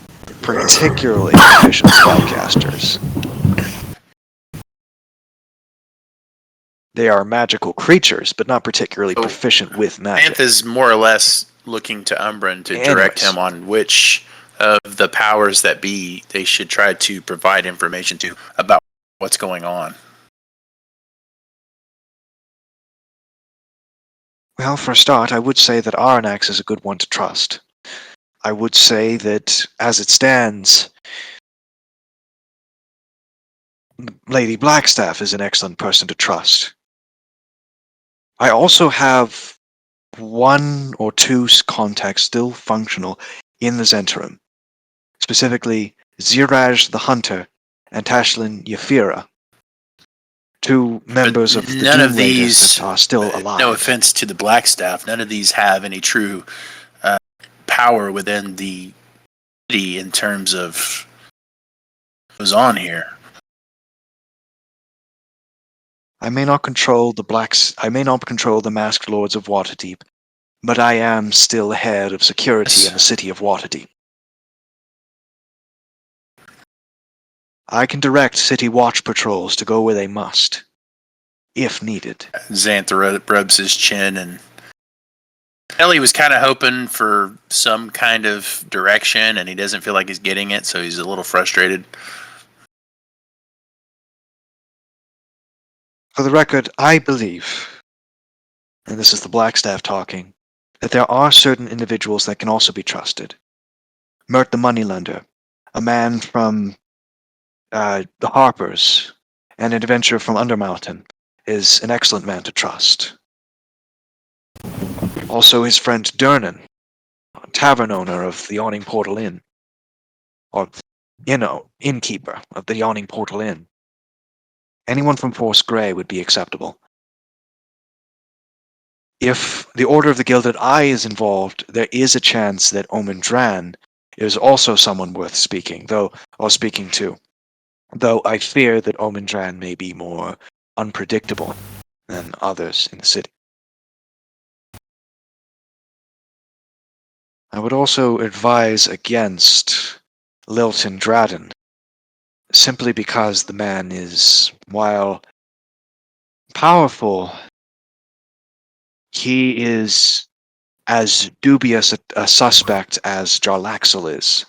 particularly proficient spellcasters. They are magical creatures, but not particularly So, proficient with magic. Xanth is more or less looking to Umbren to direct Anyways. him on which of the powers that be they should try to provide information to about what's going on. Well, for a start, I would say that Aranax is a good one to trust. I would say that, as it stands, Lady Blackstaff is an excellent person to trust. I also have one or two contacts still functional in the Zentrum, specifically Ziraj the Hunter and Tashlin Yafira, two members of the none Doom of Raiders these, that are still alive. no offense to the Blackstaff, none of these have any true power within the city in terms of what goes on here. I may not control the masked lords of Waterdeep, but I am still head of security in the city of Waterdeep. I can direct city watch patrols to go where they must, if needed. Xanth rubs his chin, and Ellie was kind of hoping for some kind of direction, and he doesn't feel like he's getting it, so he's a little frustrated. For the record, I believe, and this is the Blackstaff talking, that there are certain individuals that can also be trusted. Mert the Moneylender, a man from the Harpers, an adventurer from Undermountain, is an excellent man to trust. Also his friend Durnan, tavern owner of the Yawning Portal Inn. Or, innkeeper of the Yawning Portal Inn. Anyone from Force Grey would be acceptable. If the Order of the Gilded Eye is involved, there is a chance that Omendran is also someone worth speaking to. Though I fear that Omendran may be more unpredictable than others in the city. I would also advise against Lilton Dradden, simply because the man is, while powerful, he is as dubious a suspect as Jarlaxle is.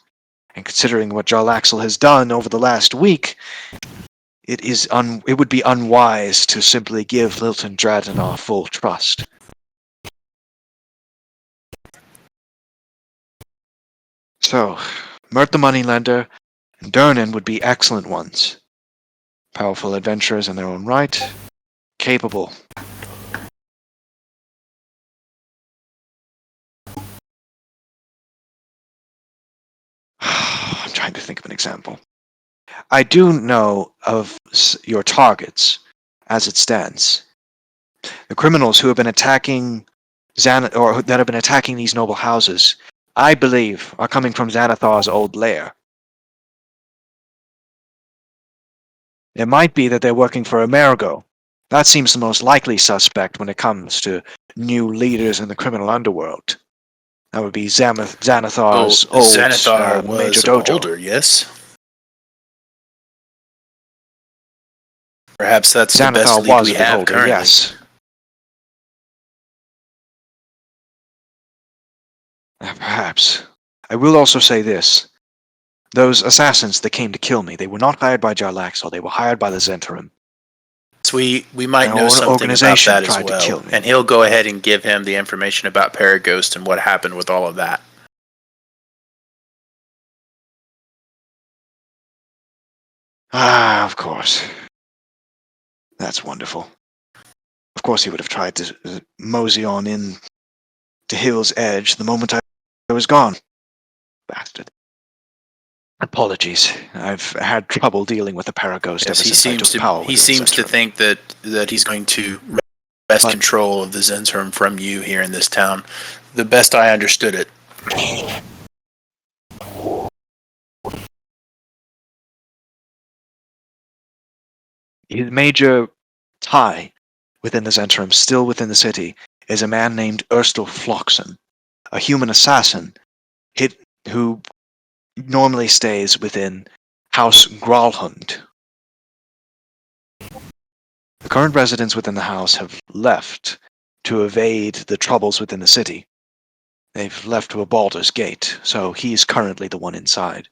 And considering what Jarlaxle has done over the last week, it would be unwise to simply give Lilton Dradden our full trust. So, Mert the Moneylender and Durnan would be excellent ones. Powerful adventurers in their own right, capable. I'm trying to think of an example. I do know of your targets, as it stands. The criminals who have been attacking that have been attacking these noble houses, I believe, are coming from Xanathar's old lair. It might be that they're working for Amerigo. That seems the most likely suspect when it comes to new leaders in the criminal underworld. That would be Xanathar's old Xanathar major was a dojo. beholder, yes? Perhaps that's the best Xanathar lead was we a have beholder, currently. yes. Perhaps. I will also say this. Those assassins that came to kill me, they were not hired by Jarlaxle, they were hired by the Zentarim. So we might An know something about organization that as tried to well. kill me. And he'll go ahead and give him the information about Paraghost and what happened with all of that. Ah, of course. That's wonderful. Of course he would have tried to mosey on in to Hill's Edge the moment I was gone. Bastard. Apologies. I've had trouble dealing with the Paraghost ever since I took power. He seems to think that he's going to wrest control of the Zentrum from you here in this town. The best I understood it. His major tie within the Zentrum, still within the city, is a man named Erstal Floxen, a human assassin who normally stays within House Gralhund. The current residents within the house have left to evade the troubles within the city. They've left to a Baldur's Gate, so he's currently the one inside.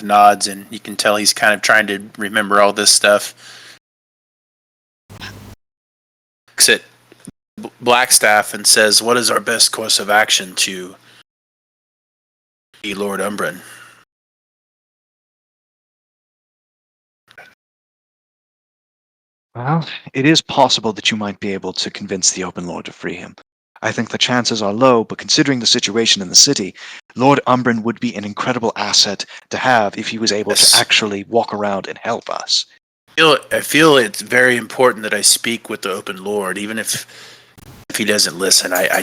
Nods, and you can tell he's kind of trying to remember all this stuff. Looks at Blackstaff and says, "What is our best course of action to be Lord Umbren?" Well, it is possible that you might be able to convince the Open Lord to free him. I think the chances are low, but considering the situation in the city, Lord Umbren would be an incredible asset to have if he was able to actually walk around and help us. I feel it's very important that I speak with the Open Lord, even if he doesn't listen. I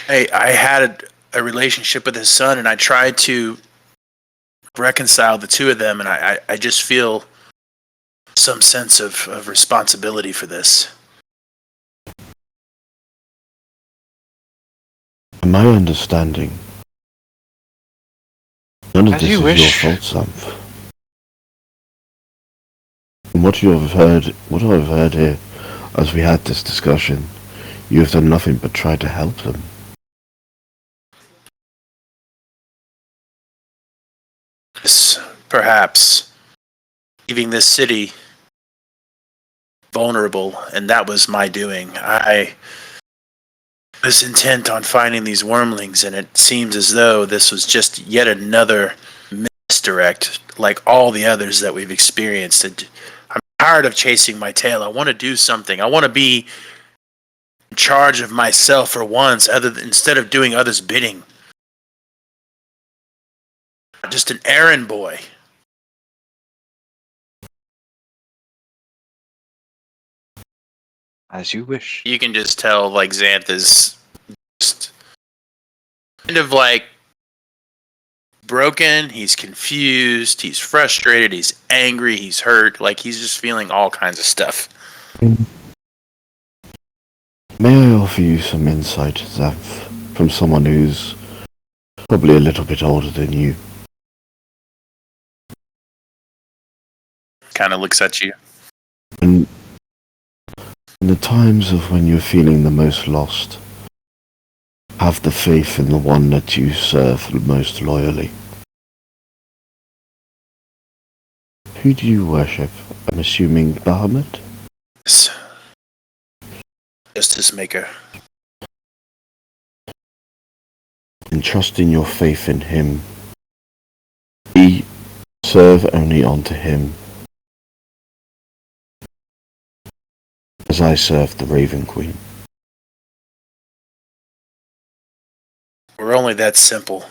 had a relationship with his son, and I tried to reconcile the two of them, and I just feel some sense of responsibility for this. In my understanding, none of As this you is wish. your fault, Samph. From what I've heard here, as we had this discussion, you have done nothing but try to help them. Yes, perhaps leaving this city vulnerable, and that was my doing. was intent on finding these wormlings, and it seems as though this was just yet another misdirect, like all the others that we've experienced. I'm tired of chasing my tail. I want to do something. I want to be in charge of myself for once, instead of doing others' bidding. Just an errand boy. As you wish. You can just tell, like, Xanth is just kind of like broken. He's confused. He's frustrated. He's angry. He's hurt. Like, he's just feeling all kinds of stuff. May I offer you some insight, Xanth, from someone who's probably a little bit older than you? Kind of looks at you. In the times of when you're feeling the most lost, have the faith in the one that you serve most loyally. Who do you worship? I'm assuming Bahamut? Justice Maker. Entrusting your faith in him. Serve only unto him. As I serve the Raven Queen. We're only that simple.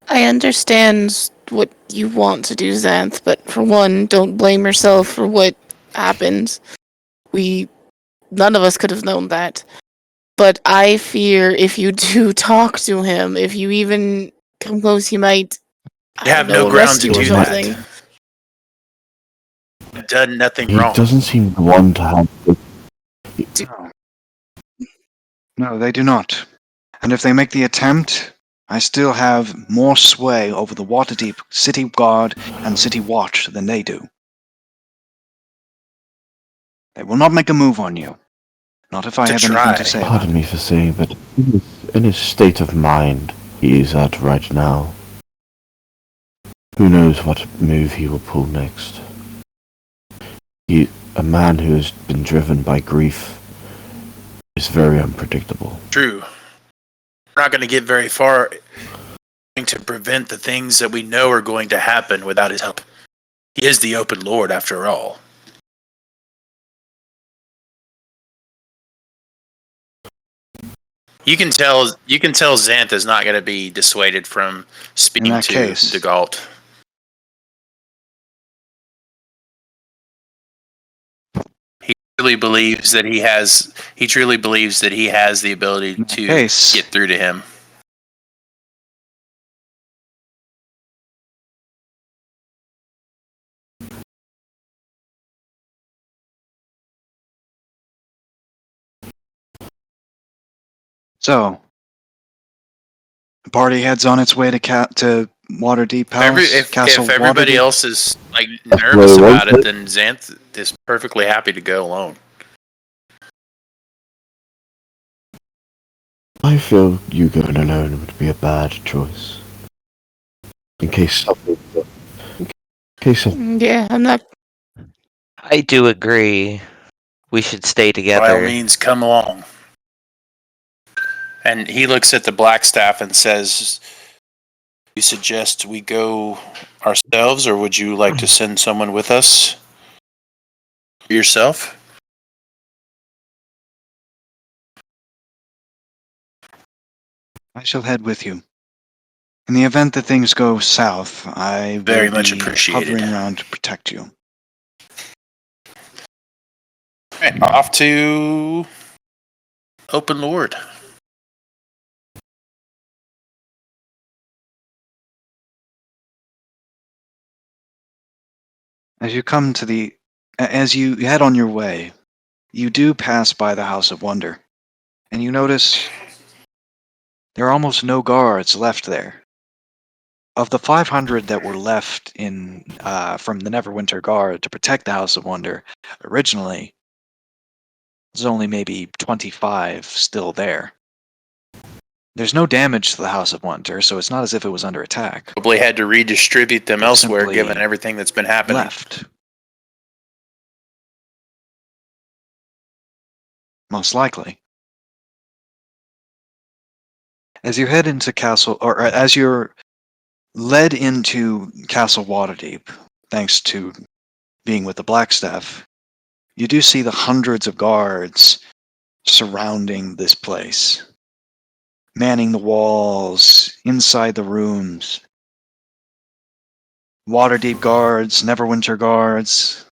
I understand what you want to do, Xanth, but for one, don't blame yourself for what happened. None of us could have known that. But I fear if you do talk to him, if you even come close, he might, You have no ground arrest to you or do something. that. You've done nothing He wrong. doesn't seem the one to have the... No, they do not. And if they make the attempt, I still have more sway over the Waterdeep City Guard and City Watch than they do. They will not make a move on you. Not if I To have try. anything to say about Pardon it. me for saying, but in his state of mind he is at right now, who knows what move he will pull next. A man who has been driven by grief is very unpredictable. True. We're not going to get very far to prevent the things that we know are going to happen without his help. He is the open lord, after all. You can tell Xanth is not going to be dissuaded from speaking that to case. Dagalt. He truly believes that he has the ability In that to case. get through to him. So, the party heads on its way to Waterdeep Palace. If Castle everybody Waterdeep. else is like That's nervous where it about was. it, then Xanth is perfectly happy to go alone. I feel you going alone would be a bad choice. In case something... Yeah, I'm not. I do agree. We should stay By all together. means, come along. And he looks at the Blackstaff and says, "You suggest we go ourselves, or would you like to send someone with us? Yourself?" I shall head with you. In the event that things go south, I will Very much be appreciated. hovering around to protect you. Right, off to Open Lord. As you head on your way, you do pass by the House of Wonder, and you notice there are almost no guards left there. Of the 500 that were left from the Neverwinter Guard to protect the House of Wonder, originally, there's only maybe 25 still there. There's no damage to the House of Wonder, so it's not as if it was under attack. Probably had to redistribute them It elsewhere, simply given everything that's been happening. Left. Most likely. As you head into Castle, or as you're led into Castle Waterdeep, thanks to being with the Blackstaff, you do see the hundreds of guards surrounding this place, manning the walls, inside the rooms. Waterdeep guards, Neverwinter guards,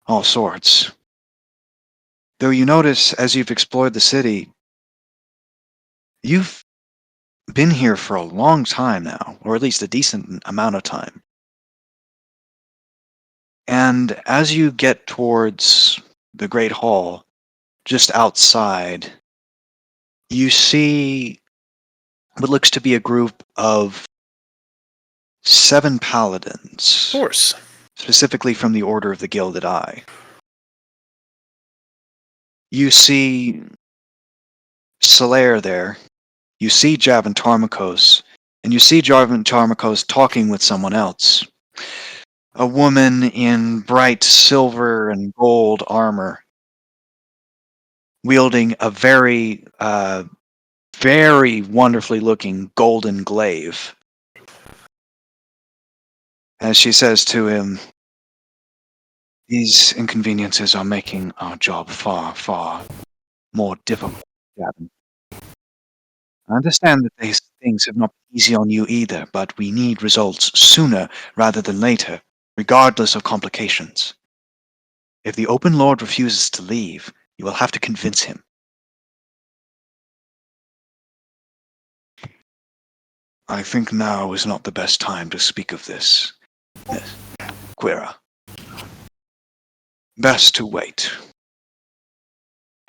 all sorts. Though you notice, as you've explored the city, you've been here for a long time now, or at least a decent amount of time. And as you get towards the Great Hall, just outside, you see what looks to be a group of 7 paladins. Of course. Specifically from the Order of the Gilded Eye. You see Slaerer there, you see Javin Tarmakos, and you see Javin Tarmakos talking with someone else. A woman in bright silver and gold armor, wielding a very, very wonderfully looking golden glaive. As she says to him, "These inconveniences are making our job far, far more difficult, Gavin. I understand that these things have not been easy on you either, but we need results sooner rather than later, regardless of complications. If the Open Lord refuses to leave, you will have to convince him." "I think now is not the best time to speak of this, Miss Quira. Best to wait."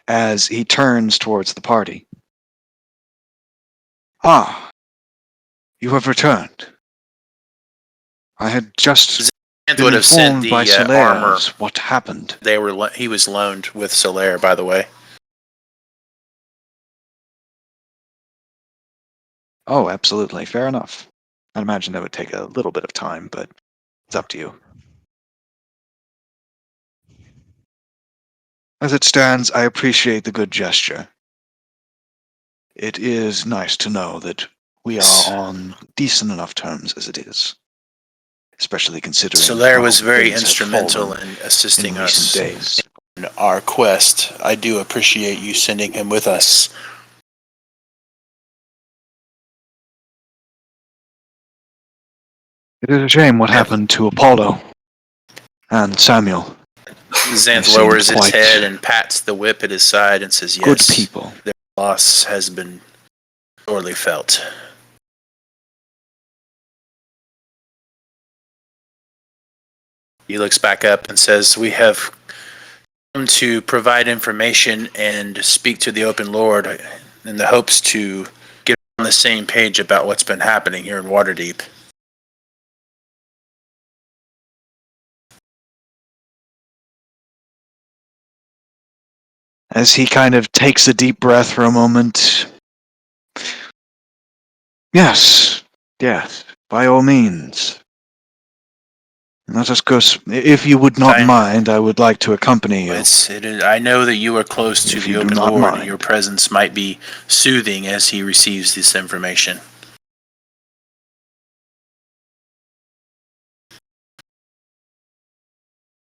As he turns towards the party. "Ah, you have returned. I had just And been would have sent informed by the Solaire armor. what happened." He was loaned with Solaire, by the way. Oh, absolutely. Fair enough. I'd imagine that would take a little bit of time, but it's up to you. As it stands, I appreciate the good gesture. It is nice to know that we are on decent enough terms as it is, especially considering Solaire how was very things have instrumental fallen in assisting in recent us days. in our quest. I do appreciate you sending him with us. It is a shame what happened to Apollo and Samuel. Xanth They lowers seemed his quite head and pats the whip at his side and says, Good "Yes, people. their loss has been sorely felt." He looks back up and says, "We have come to provide information and speak to the Open Lord in the hopes to get on the same page about what's been happening here in Waterdeep." As he kind of takes a deep breath for a moment. Yes, by all means. Let us go. If you would not Fine. mind, I would like to accompany you. I know that you are close to If the you do Open not Lord. mind. Your presence might be soothing as he receives this information.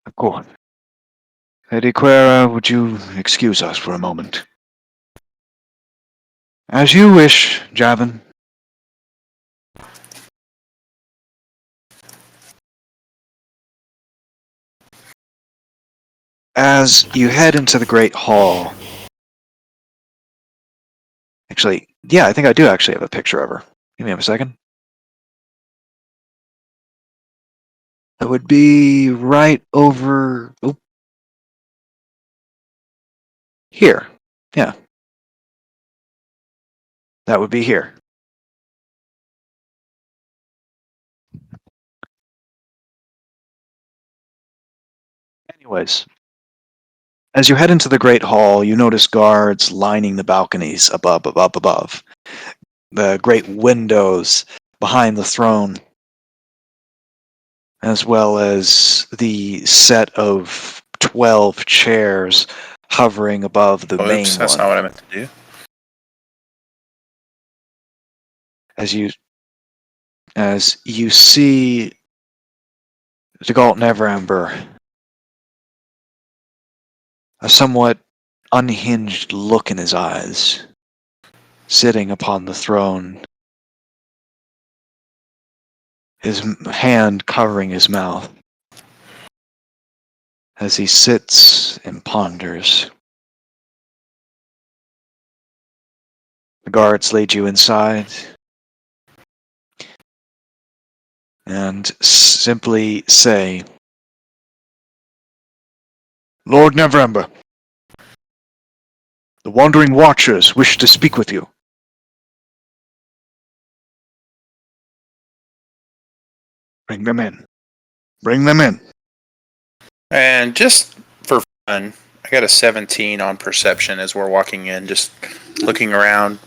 Of course. Lady Quera, would you excuse us for a moment? As you wish, Javin. As you head into the Great Hall. Actually, yeah, I think I do actually have a picture of her. Give me a second. That would be right over here. Yeah. That would be here. Anyways, as you head into the Great Hall, you notice guards lining the balconies above. the great windows behind the throne, as well as the set of 12 chairs hovering above the Oops, main that's one. not what I meant to do. As you see Ygorl and Voranatar, a somewhat unhinged look in his eyes, sitting upon the throne, his hand covering his mouth, as he sits and ponders. The guards lead you inside and simply say, "Lord Neverember, the Wandering Watchers wish to speak with you." Bring them in. Bring them in. And just for fun, I got a 17 on perception as we're walking in, just looking around.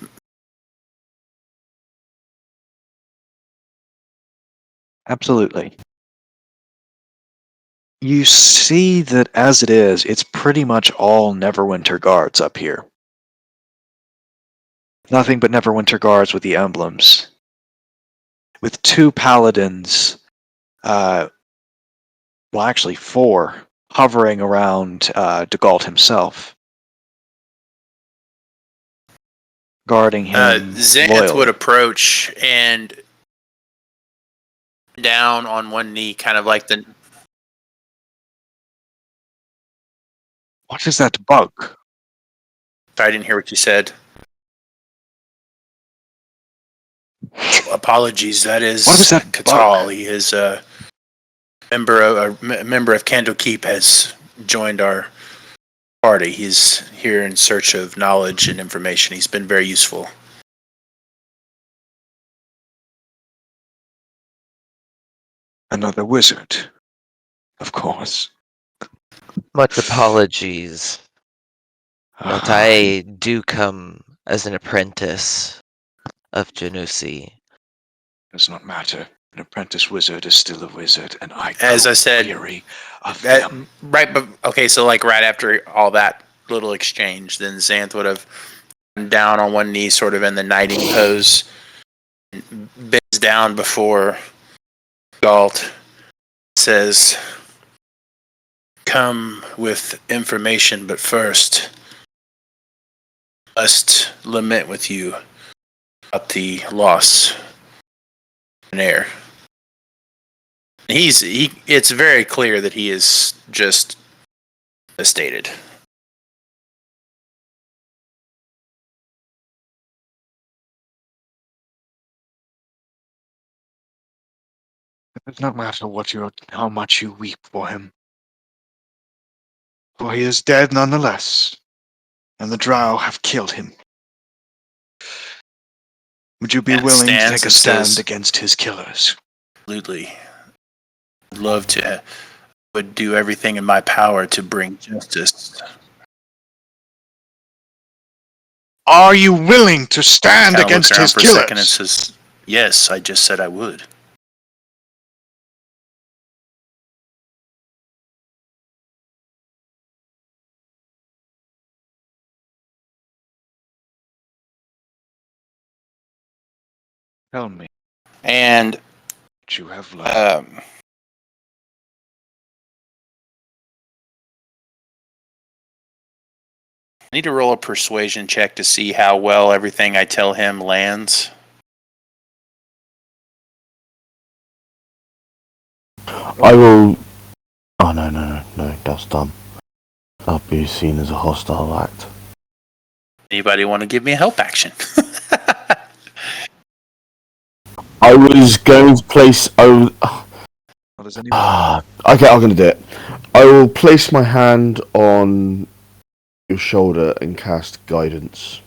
Absolutely. You see that as it is, it's pretty much all Neverwinter guards up here. Nothing but Neverwinter guards with the emblems. With 2 paladins, well actually 4, hovering around Ygorl himself, guarding him Xanth loyally. would approach and down on one knee, kind of like the. What is that bug? I didn't hear what you said. Apologies. That is What was that Catal. bug? He is a member of Candlekeep has joined our party. He's here in search of knowledge and information. He's been very useful. Another wizard, of course. Much apologies, but I do come as an apprentice of Janusi. Does not matter. An apprentice wizard is still a wizard, and I As I said, weary of them. right, but okay, so like right after all that little exchange, then Xanth would have gone down on one knee, sort of in the knighting pose, bends down before Galt, says, "Come with information, but first, must lament with you about the loss of an heir." It's very clear that he is just devastated. It does not matter how much you weep for him. For he is dead nonetheless, and the drow have killed him. Would you be And willing to stands take a and stand says, against his killers? "Absolutely. I'd love to. Would do everything in my power to bring justice." Are you willing to stand Kind of looks against around his for a second and killers? says, "Yes, I just said I would." Tell me And what you have learned. I need to roll a persuasion check to see how well everything I tell him lands. I will. Oh, no, that's dumb. That'll be seen as a hostile act. Anybody want to give me a help action? I was going to place. What does anyone? Okay, I'm going to do it. I will place my hand on your shoulder and cast guidance.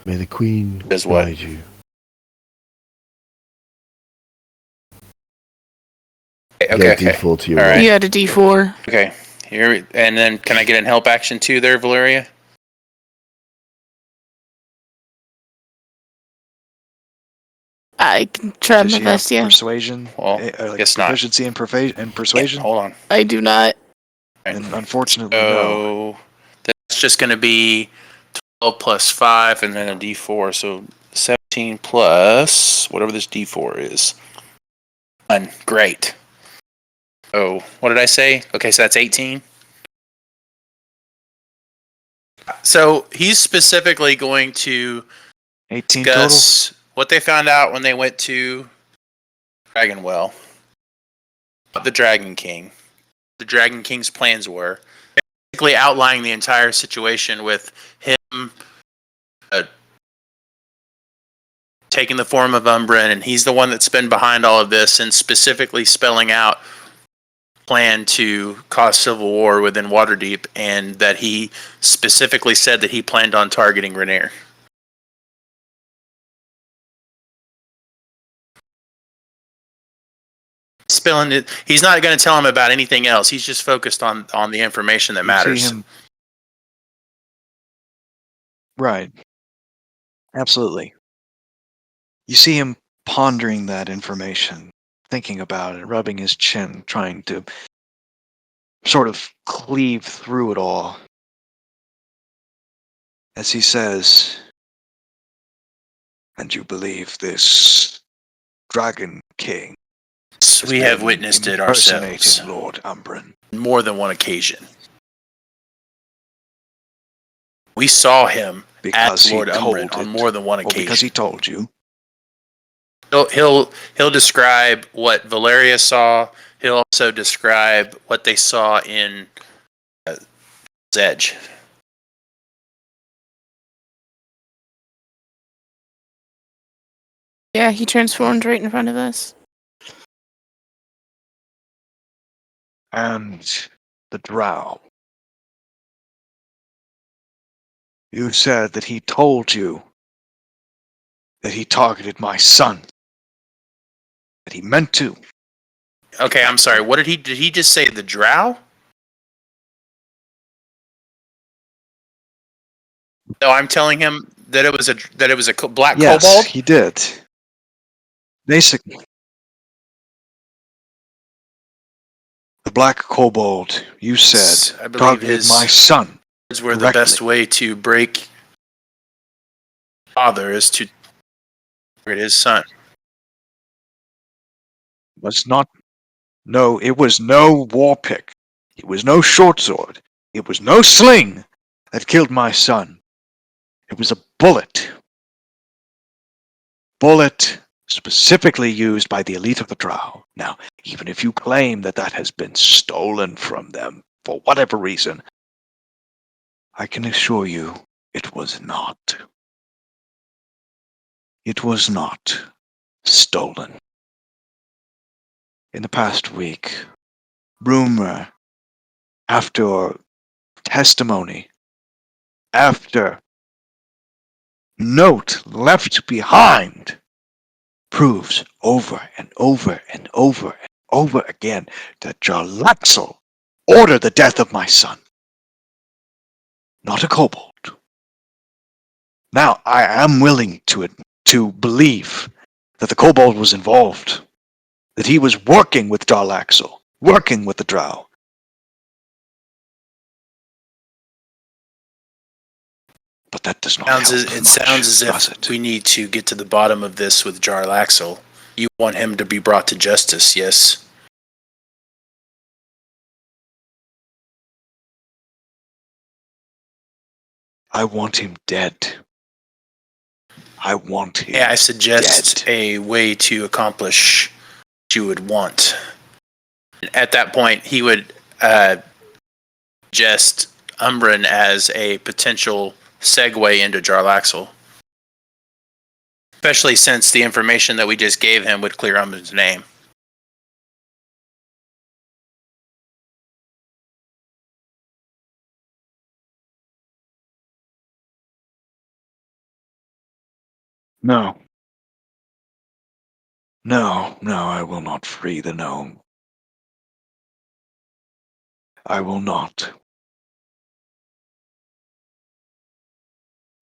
May the Queen Does what? guide you. Okay. D4 to your All roll. right. You had a D4. Okay. Here, and then can I get an help action too there, Valeria? I can try Does my she have best, yeah. persuasion? Well, Like guess not. proficiency in Yeah, persuasion? hold on. I do not. Right. And unfortunately, no. So that's just going to be 12 plus 5 and then a d4. So 17 plus whatever this d4 is. 1. Great. Oh, what did I say? Okay, so that's 18. So he's specifically going to 18 total? discuss what they found out when they went to Dragonwell. What the Dragon King. The Dragon King's plans were. Basically outlining the entire situation with him taking the form of Umbren, and he's the one that's been behind all of this, and specifically spelling out plan to cause civil war within Waterdeep, and that he specifically said that he planned on targeting Rainier. Spilling it. He's not going to tell him about anything else. He's just focused on the information that You matters. see him. Right. Absolutely. You see him pondering that information, thinking about it, rubbing his chin, trying to sort of cleave through it all. As he says, "And you believe this Dragon King has We have been witnessed it impersonating ourselves Lord Umbren?" on more than one occasion. We saw him Because as Lord he told Umbren on it. more than one Or occasion. because he told you. He'll describe what Valeria saw. He'll also describe what they saw in Edge. Yeah, he transformed right in front of us. And the drow. You said that he told you that he targeted my son. That he meant to. Okay, I'm sorry. What did he just say? The drow? No, I'm telling him that it was a black Yes, kobold. he did. Basically, the black kobold, you said, I believe targeted his my son. words were the directly. best way to break father is to target his son. Was not. No, it was no war pick. It was no short sword. It was no sling that killed my son. It was a bullet. Bullet specifically used by the elite of the drow. Now, even if you claim that that has been stolen from them for whatever reason, I can assure you it was not. It was not stolen. In the past week, rumor after testimony, after note left behind, proves over and over and over and over again that Jarlaxle ordered the death of my son. Not a kobold. Now, I am willing to believe that the kobold was involved, that he was working with Jarlaxle, working with the drow. But that does not help It much, sounds as does if it? we need to get to the bottom of this with Jarlaxle. You want him to be brought to justice, yes? I want him dead. I want him Yeah, I suggest dead. a way to accomplish what you would want. At that point, he would suggest Umbren as a potential segue into Jarlaxle. Especially since the information that we just gave him would clear Umbren's name. No. No, I will not free the gnome. I will not.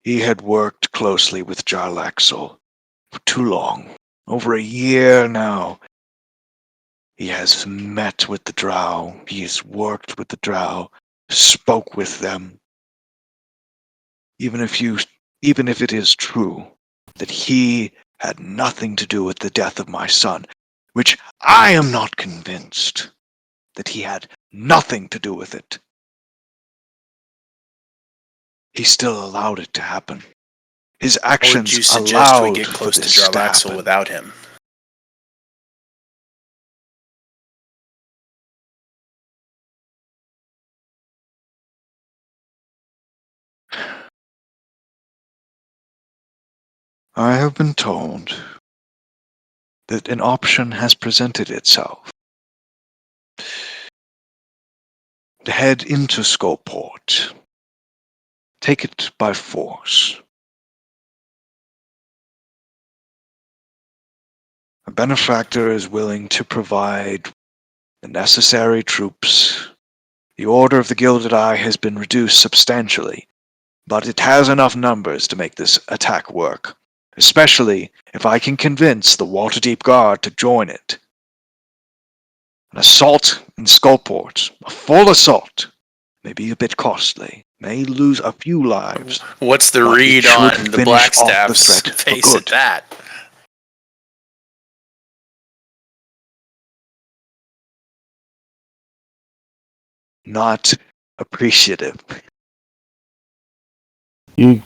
He had worked closely with Jarlaxle for too long over a year now. He has met with the drow. He has worked with the drow, spoke with them. Even if it is true that he had nothing to do with the death of my son, which I am not convinced that he had nothing to do with it, he still allowed it to happen. His Or would actions you suggest we allowed get for close to this to Jarlaxle happen. without him? I have been told that an option has presented itself. To head into Skullport. Take it by force. A benefactor is willing to provide the necessary troops. The order of the Gilded Eye has been reduced substantially, but it has enough numbers to make this attack work, especially if I can convince the Waterdeep Guard to join it. An assault in Skullport, a full assault, may be a bit costly, may lose a few lives, What's the but it read should on the finish off the Blackstaff's threat for face at good. that? Not appreciative. You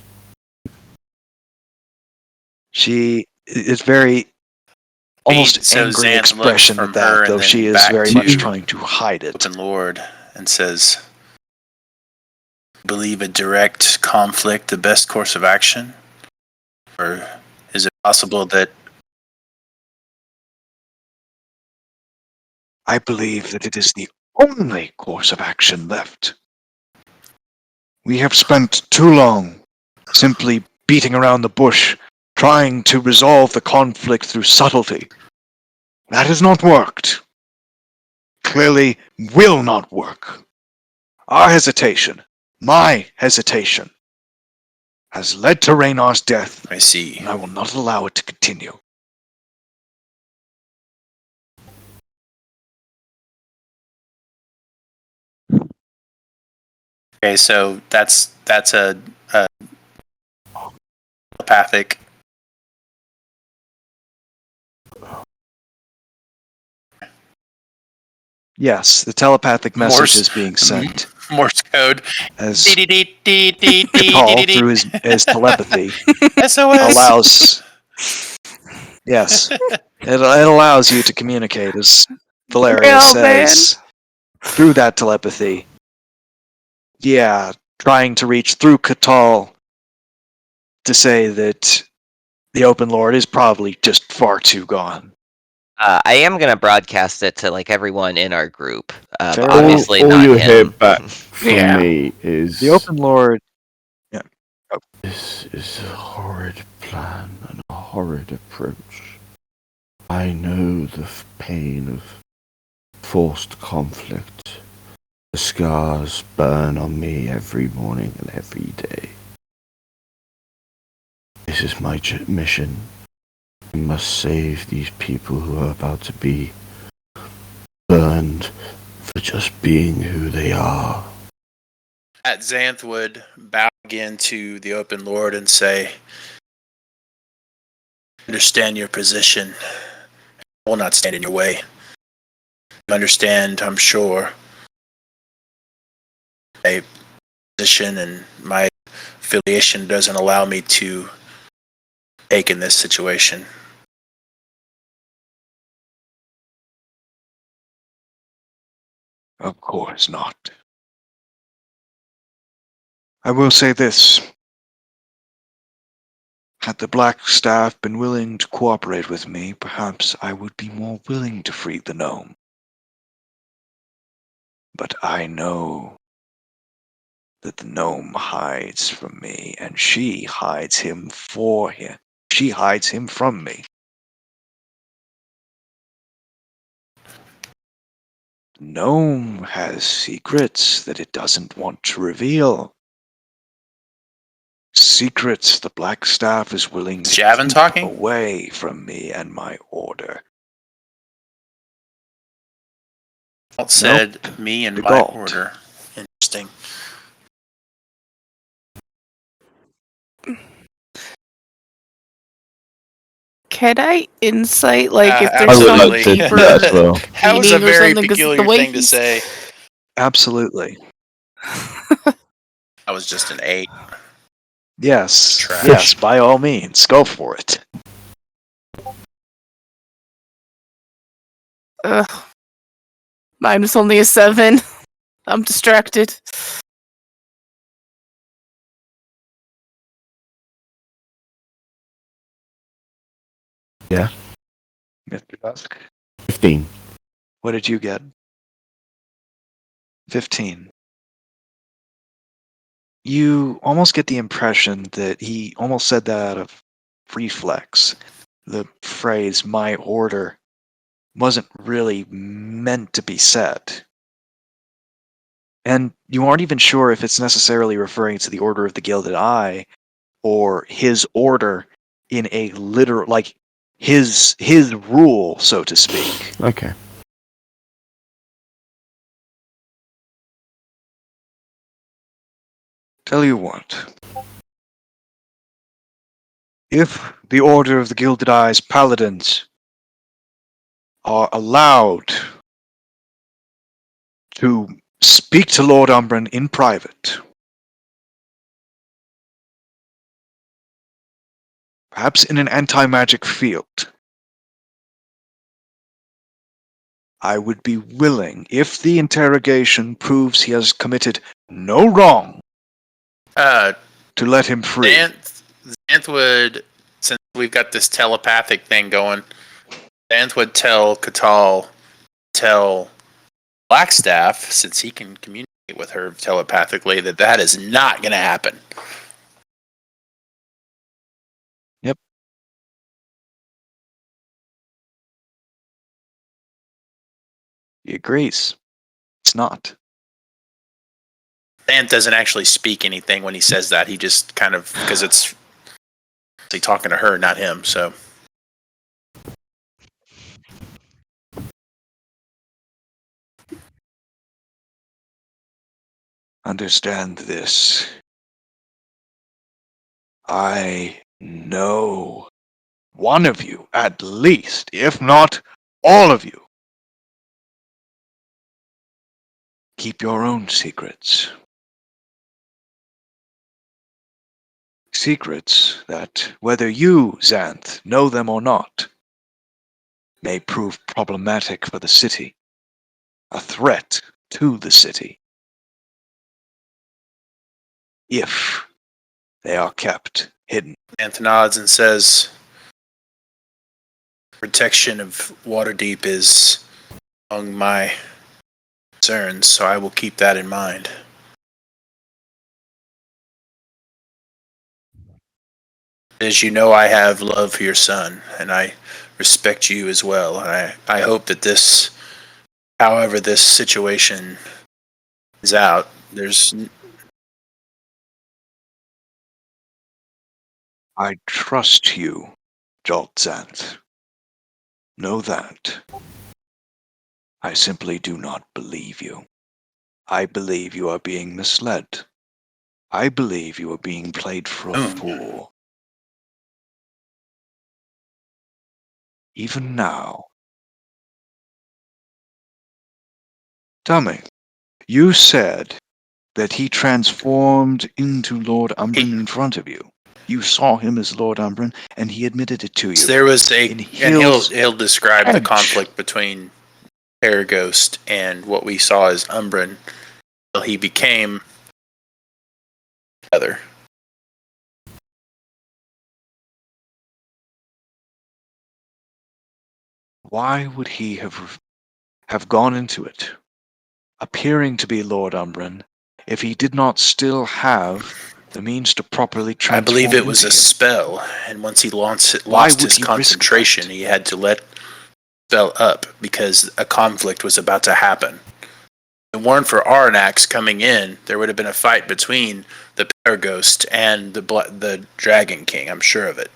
She is very almost So angry Xanth looks expression from at that, her and though she then is back very to much trying to hide it. Open Lord and says, "Believe a direct conflict the best course of action? Or is it possible that..." I believe that it is the only course of action left. We have spent too long simply beating around the bush, trying to resolve the conflict through subtlety. That has not worked. Clearly will not work. Our hesitation, my hesitation, has led to Raynar's death, I see. and I will not allow it to continue. Okay, so that's a telepathic. Yes, the telepathic message Morse- is being sent Morse code. as Call through his telepathy SOS. allows. Yes, it allows you to communicate, as Valeria Oh, man. says, through that telepathy. Yeah, trying to reach through Catal to say that the Open Lord is probably just far too gone. I am gonna broadcast it to like everyone in our group. But Fair obviously all not you hear him. back from Yeah. me is The Open Lord. this is a horrid plan and a horrid approach. I know the pain of forced conflict. The scars burn on me every morning and every day. This is my mission. I must save these people who are about to be burned for just being who they are. At Xanth would bow again to the Open Lord and say, "Understand your position. I will not stand in your way. You understand, I'm sure, my position and my affiliation doesn't allow me to take in this situation." Of course not. I will say this. Had the Black Staff been willing to cooperate with me, perhaps I would be more willing to free the gnome. But I know that the gnome hides from me, and she hides him for him. She hides him from me. The gnome has secrets that it doesn't want to reveal. Secrets the Black Staff is willing Is to Javin keep talking? away from me and my order. Alt said me and the my Galt. order. Interesting. Can I insight, like, if I there's would some like to deeper do that as well. That was a meaning or very something? 'Cause the peculiar way thing to he's- say. Absolutely. That was just an 8. Yes. Trash. Yes, by all means. Go for it. Ugh. Mine was only a 7. I'm distracted. Mr. Dusk. 15. What did you get? 15. You almost get the impression that he almost said that out of reflex. The phrase, my order, wasn't really meant to be said. And you aren't even sure if it's necessarily referring to the Order of the Gilded Eye or his order in a literal, like his rule, so to speak. Okay. Tell you what. If the Order of the Gilded Eye's paladins are allowed to speak to Lord Umbren in private, perhaps in an anti-magic field, I would be willing, if the interrogation proves he has committed no wrong, to let him free. Xanth would, since we've got this telepathic thing going, Xanth would tell Blackstaff, since he can communicate with her telepathically, that is not going to happen. Yep. He agrees. It's not. Xanth doesn't actually speak anything when he says that. He just kind of, because it's talking to her, not him, so. Understand this. I know one of you, at least, if not all of you, keep your own secrets. Secrets that, whether you, Xanth, know them or not, may prove problematic for the city, a threat to the city, if they are kept hidden. Xanth nods and says, protection of Waterdeep is among my concerns, so I will keep that in mind. As you know, I have love for your son, and I respect you as well. And I hope that this, however this situation is out, I trust you, Xanth. Know that. I simply do not believe you. I believe you are being misled. I believe you are being played for a fool. Even now. Tell me, you said that he transformed into Lord Umbren in front of you. You saw him as Lord Umbren, and he admitted it to you. there was In and Hill's he'll describe the Edge. conflict between Paraghost and what we saw as Umbren until he became other. Why would he have gone into it, appearing to be Lord Umbren, if he did not still have the means to properly I transform believe it was into a him? spell, and once he lost Why his would he risk concentration, that? he had to let spell up because a conflict was about to happen. it weren't for Aranax coming in, there would have been a fight between the Paraghost and the Dragon King. I'm sure of it.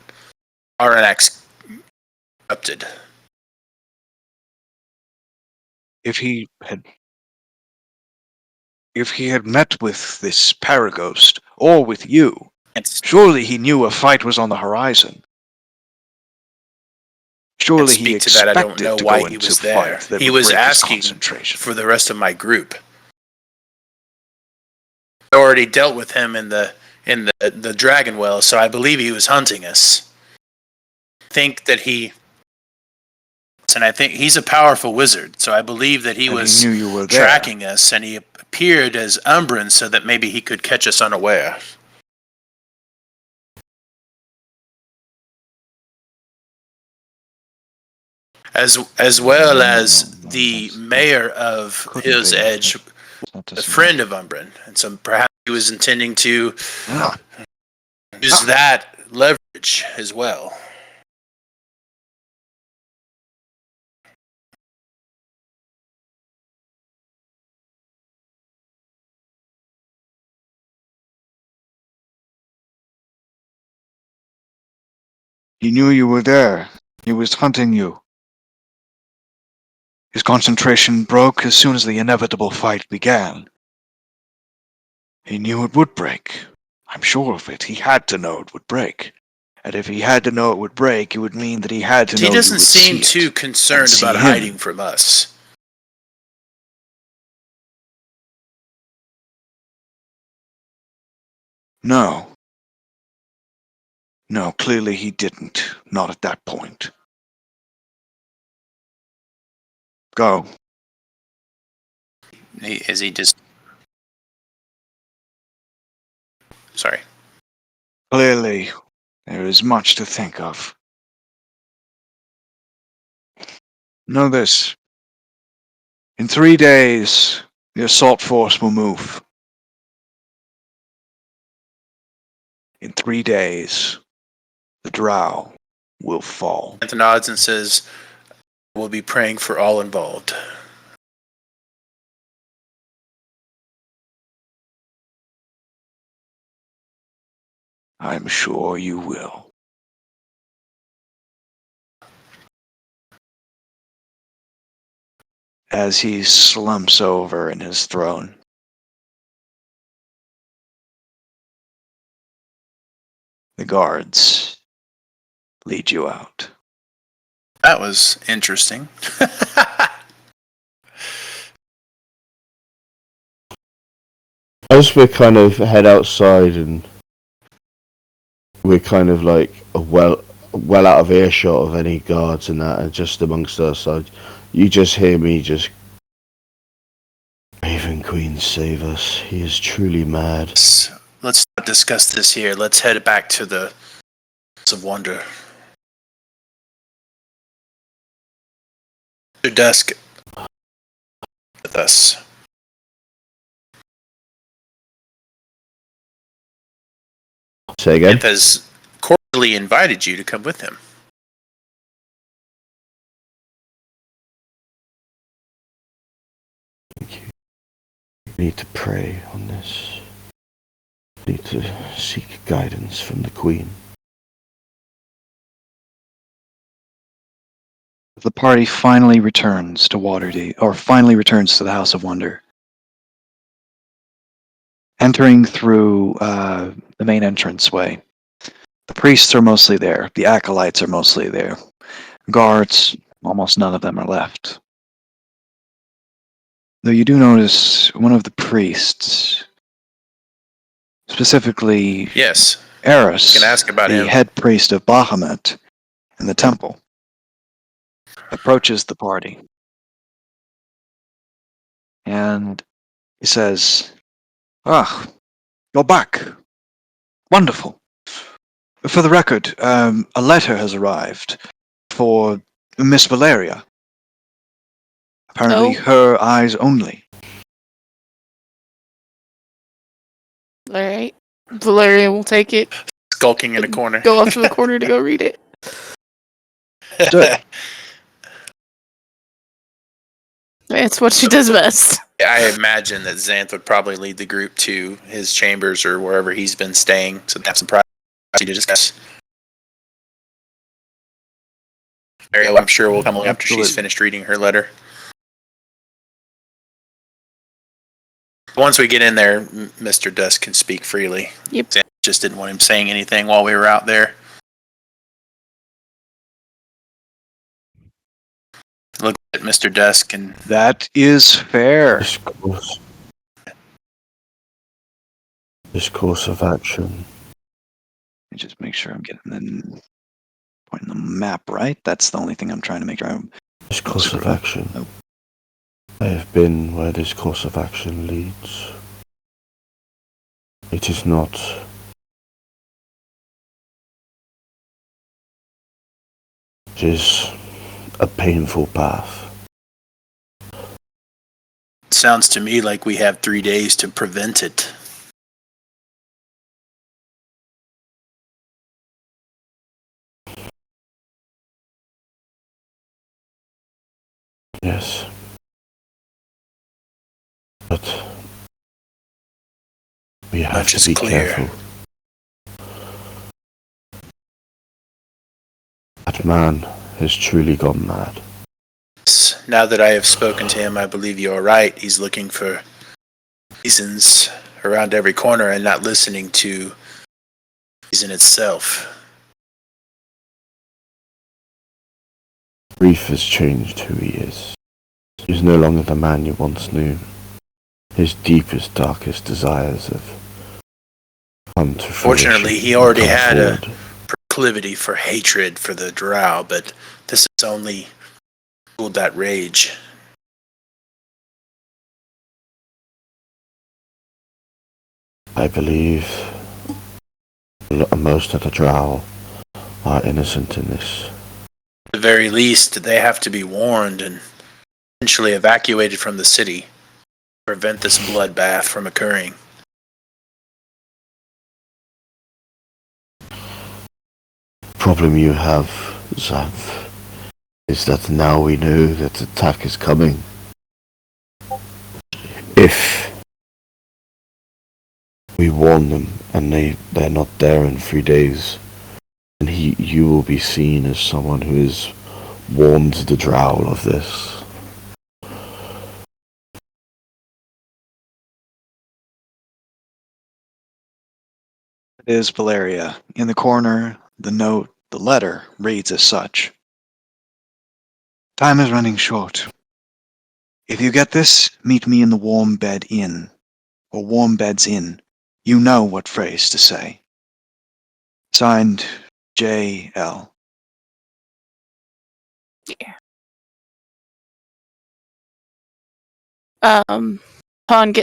Aranax erupted. If he had met with this Paraghost, or with you, surely he knew a fight was on the horizon. Surely he Speak to that. I expected don't know to why go he into was a there. fight that He would was break his asking concentration. for the rest of my group. I already dealt with him in the Dragon Well, so I believe he was hunting us. I think he's a powerful wizard, so I believe that he was knew you were there. tracking us, and he appeared as Umbren so that maybe he could catch us unaware. As well as the mayor of Hill's Edge, a friend of Umbren, and so perhaps he was intending to use that leverage as well. He knew you were there. He was hunting you. His concentration broke as soon as the inevitable fight began. He knew it would break. I'm sure of it. He had to know it would break. And if he had to know it would break, it would mean that he had to know you would see it. He doesn't seem too concerned about hiding from us. No. No, clearly he didn't. Not at that point. Go. Is he just... Sorry. Clearly, there is much to think of. Know this. In 3 days, the assault force will move. In 3 days, the drow will fall. Anthony nods and says, "We'll be praying for all involved." I'm sure you will. As he slumps over in his throne, the guards lead you out. That was interesting. As we kind of head outside and we're kind of like well out of earshot of any guards and that, and just amongst us, you just hear me just, Raven Queen, save us. He is truly mad. Let's not discuss this here. Let's head back to the House of Wonder. Your desk with us. Say again? Imp has cordially invited you to come with him. We need to pray on this. We need to seek guidance from the Queen. The party finally returns to Waterdeep, or finally returns to the House of Wonder. Entering through the main entranceway. The priests are mostly there. The acolytes are mostly there. Guards, almost none of them are left. Though you do notice one of the priests, specifically Yes. Eris, You can ask about the him. head priest of Bahamut in the temple, approaches the party. And he says, you're back. Wonderful. For the record, a letter has arrived for Miss Valeria. Apparently, her eyes only. Alright. Valeria will take it. Skulking in a corner. Go off to the corner to go read it. Good. It's what she does best. I imagine that Xanth would probably lead the group to his chambers or wherever he's been staying, so they have some privacy to discuss. Ariel, I'm sure will come along after she's Absolutely. finished reading her letter. Once we get in there, Mr. Dusk can speak freely. Yep. Xanth just didn't want him saying anything while we were out there. Look at Mr. Dusk and That is fair. This course of action. Let me just make sure I'm getting the point in the map right. That's the only thing I'm trying to make sure I'm. This course of action. Oh. I have been where this course of action leads. It is not. It is a painful path. sounds to me like we have 3 days to prevent it. Yes. But we have Much to is be clear. careful. That man has truly gone mad. Now that I have spoken to him, I believe you are right. He's looking for reasons around every corner and not listening to reason itself. Grief has changed who he is. He's no longer the man you once knew. His deepest, darkest desires have come to fruition. Fortunately, he already Come had a forward. proclivity for hatred for the drow, but this has only cooled that rage. I believe most of the drow are innocent in this. At the very least, they have to be warned and eventually evacuated from the city to prevent this bloodbath from occurring. Problem you have, Xanth, is that now we know that the attack is coming. If we warn them and they're not there in 3 days, then you will be seen as someone who has warned the drow of this. It is Valeria. In the corner, the note, the letter, reads as such. Time is running short. If you get this, meet me in the Warm Bed Inn, or Warm Beds Inn. You know what phrase to say. Signed, J.L. Upon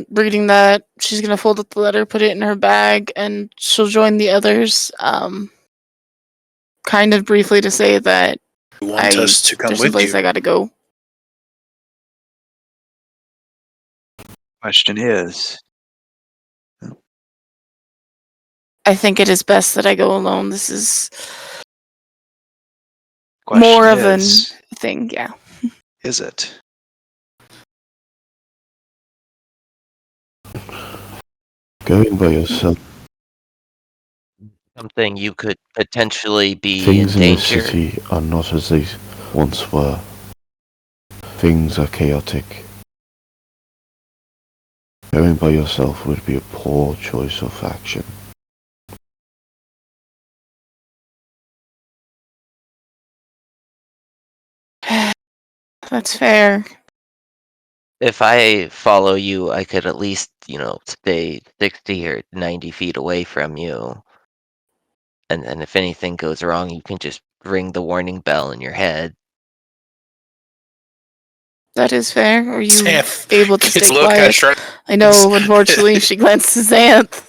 reading that, she's gonna fold up the letter, put it in her bag, and she'll join the others. Kind of briefly to say that You want us to come there's some with place you? I gotta go. Question is, I think it is best that I go alone. This is question more of a is, thing, yeah. is it? Going by yourself. Something you could potentially be Things in in this danger. city are not as they once were. Things are chaotic. Going by yourself would be a poor choice of action. That's fair. If I follow you, I could at least, stay 60 or 90 feet away from you. And if anything goes wrong, you can just ring the warning bell in your head. That is fair. Are you Xanth able to gets stay a little kind of quiet? shrugged. I know, unfortunately, she glances at Xanth.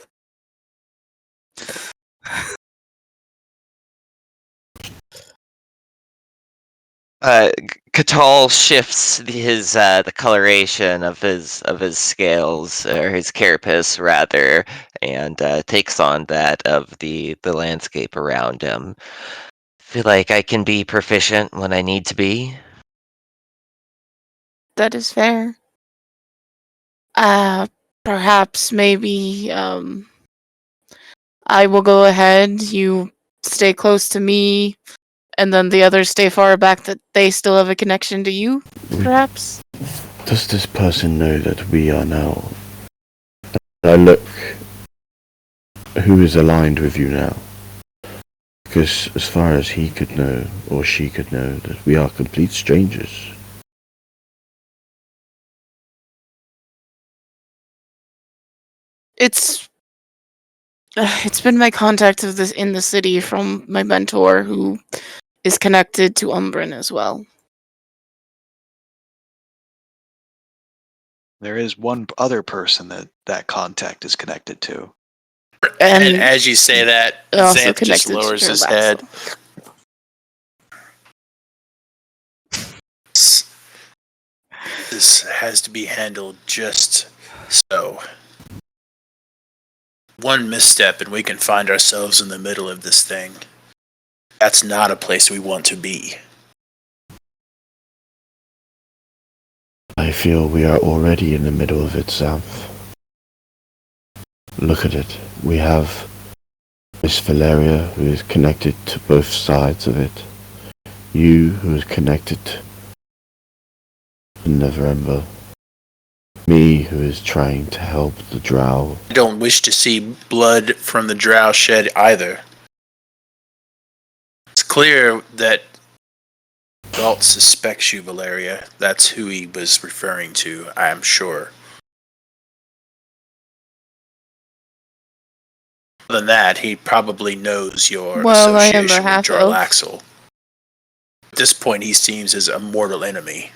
Catal shifts the coloration of his scales, or his carapace rather, and takes on that of the landscape around him. Feel like I can be proficient when I need to be. That is fair. Perhaps, maybe, I will go ahead, you stay close to me, and then the others stay far back that they still have a connection to you, perhaps? Does this person know that we are now? I look. Who is aligned with you now? Because as far as he could know, or she could know, that we are complete strangers. It's been my contact of this in the city from my mentor, who is connected to Umbren as well. There is one other person that contact is connected to. And as you say that, also Xanth just connected to lowers her his vassal. head. This has to be handled just so. One misstep and we can find ourselves in the middle of this thing. That's not a place we want to be. I feel we are already in the middle of it, Xanth. Look at it. We have Miss Valeria, who is connected to both sides of it. You, who is connected to Neverember. Me, who is trying to help the drow. I don't wish to see blood from the drow shed either. It's clear that Galt suspects you, Valeria. That's who he was referring to, I am sure. Other than that, he probably knows your association with Jarlaxle. At this point, he seems as a mortal enemy.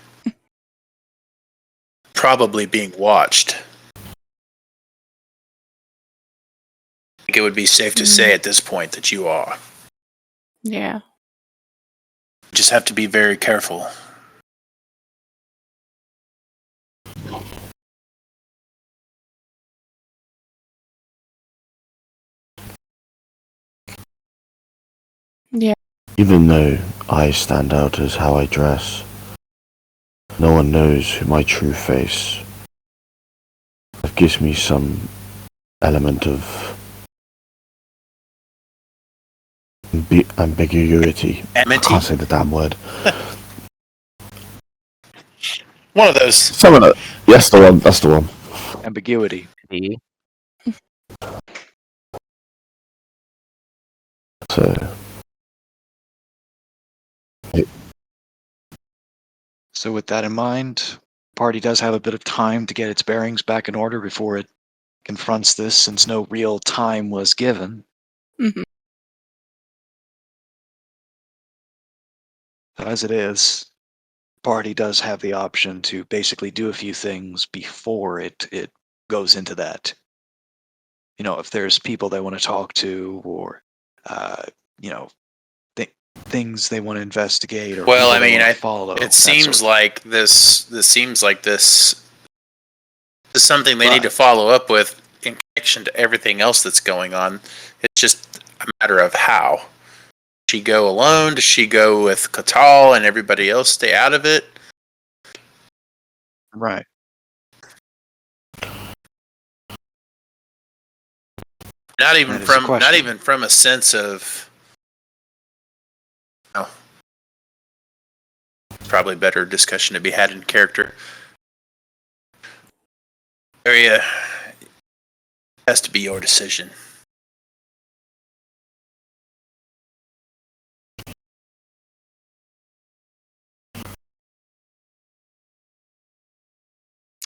Probably being watched. I think it would be safe to say at this point that you are. Yeah. Just have to be very careful. Yeah. Even though I stand out as how I dress, no one knows my true face. It gives me some element of ambiguity. I can't say the damn word. One of those. Some of it. Yes, the one. That's the one. Ambiguity. So. So with that in mind, party does have a bit of time to get its bearings back in order before it confronts this, since no real time was given. Mm-hmm. As it is, party does have the option to basically do a few things before it goes into that. You know, if there's people they want to talk to, or you know, things they want to investigate, or well, I people they mean, want to follow. It seems like this seems like this is something they need to follow up with in connection to everything else that's going on. It's just a matter of how. Does she go alone? Does she go with Katal and everybody else stay out of it? Right. Not even from a sense of, oh, probably better discussion to be had in character. Area has to be your decision.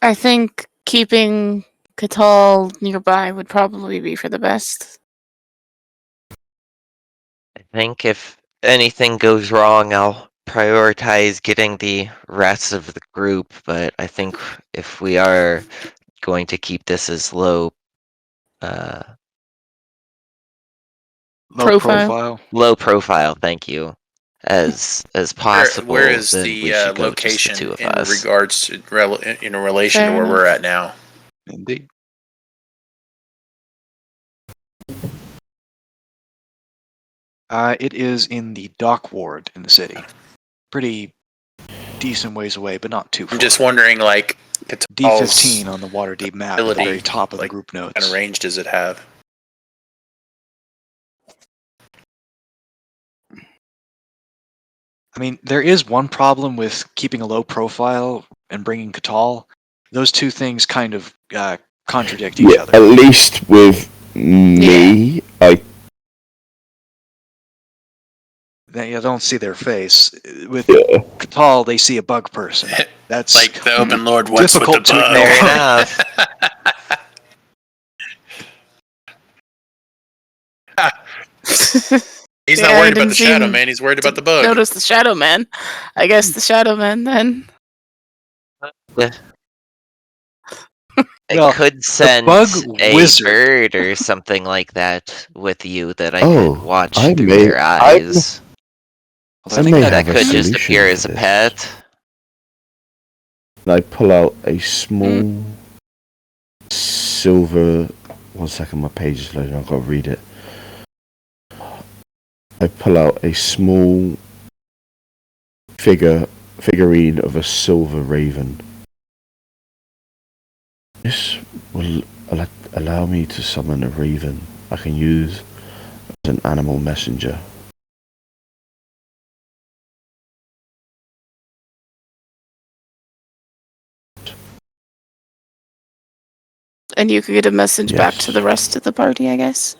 I think keeping Katal nearby would probably be for the best. I think if anything goes wrong, I'll prioritize getting the rest of the group, but I think if we are going to keep this as low profile, thank you, as possible, where is then the we should go location just the two of in us. regards to in relation Fair to where enough. we're at now? Indeed. It is in the dock ward in the city. Pretty decent ways away, but not too far. I'm just wondering, like, D15 on the Waterdeep map at the very ability, top of the like, group kind notes. of range does it have? I mean, there is one problem with keeping a low profile and bringing Catal. Those two things kind of contradict each Yeah, other. at least with me, They don't see their face. With yeah. Catal, they see a bug person. That's Like the open lord once with the difficult to bug. ignore. Fair enough. He's Yeah, not I worried about didn't the shadow seem man. He's worried to about the bug. Notice the shadow man. I guess the shadow man then. I Well, could the bug send a wizard. bird or something like that with you that I Oh, could watch I through may- their eyes. I I think may that have That a could just solution appear for as a this. pet. And I pull out a small silver. 1 second, my page is loading. I've got to read it. I pull out a small figurine of a silver raven. This will allow me to summon a raven I can use as an animal messenger. And you could get a message back Yes. to the rest of the party, I guess.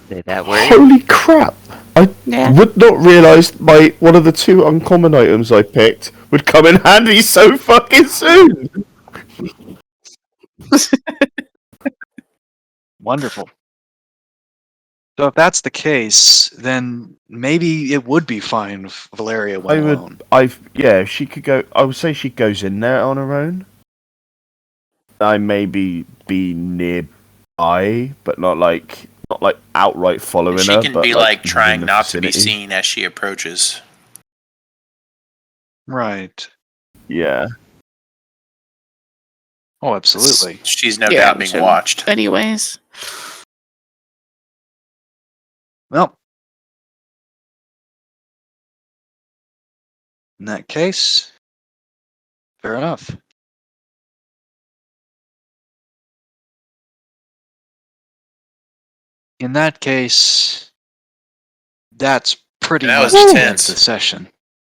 Say that word. Holy crap! I Yeah. would not realise one of the two uncommon items I picked would come in handy so fucking soon! Wonderful. So if that's the case, then maybe it would be fine if Valeria went alone. She could go. I would say she goes in there on her own. I maybe be nearby, but not like outright following She her. can but be like like trying in the not to be vicinity. seen as she approaches. Right. Yeah. Oh, absolutely. She's no Yeah, doubt being so- watched. Anyways. Well, in that case, fair enough. In that case, that's pretty That was much the end of intense. the session.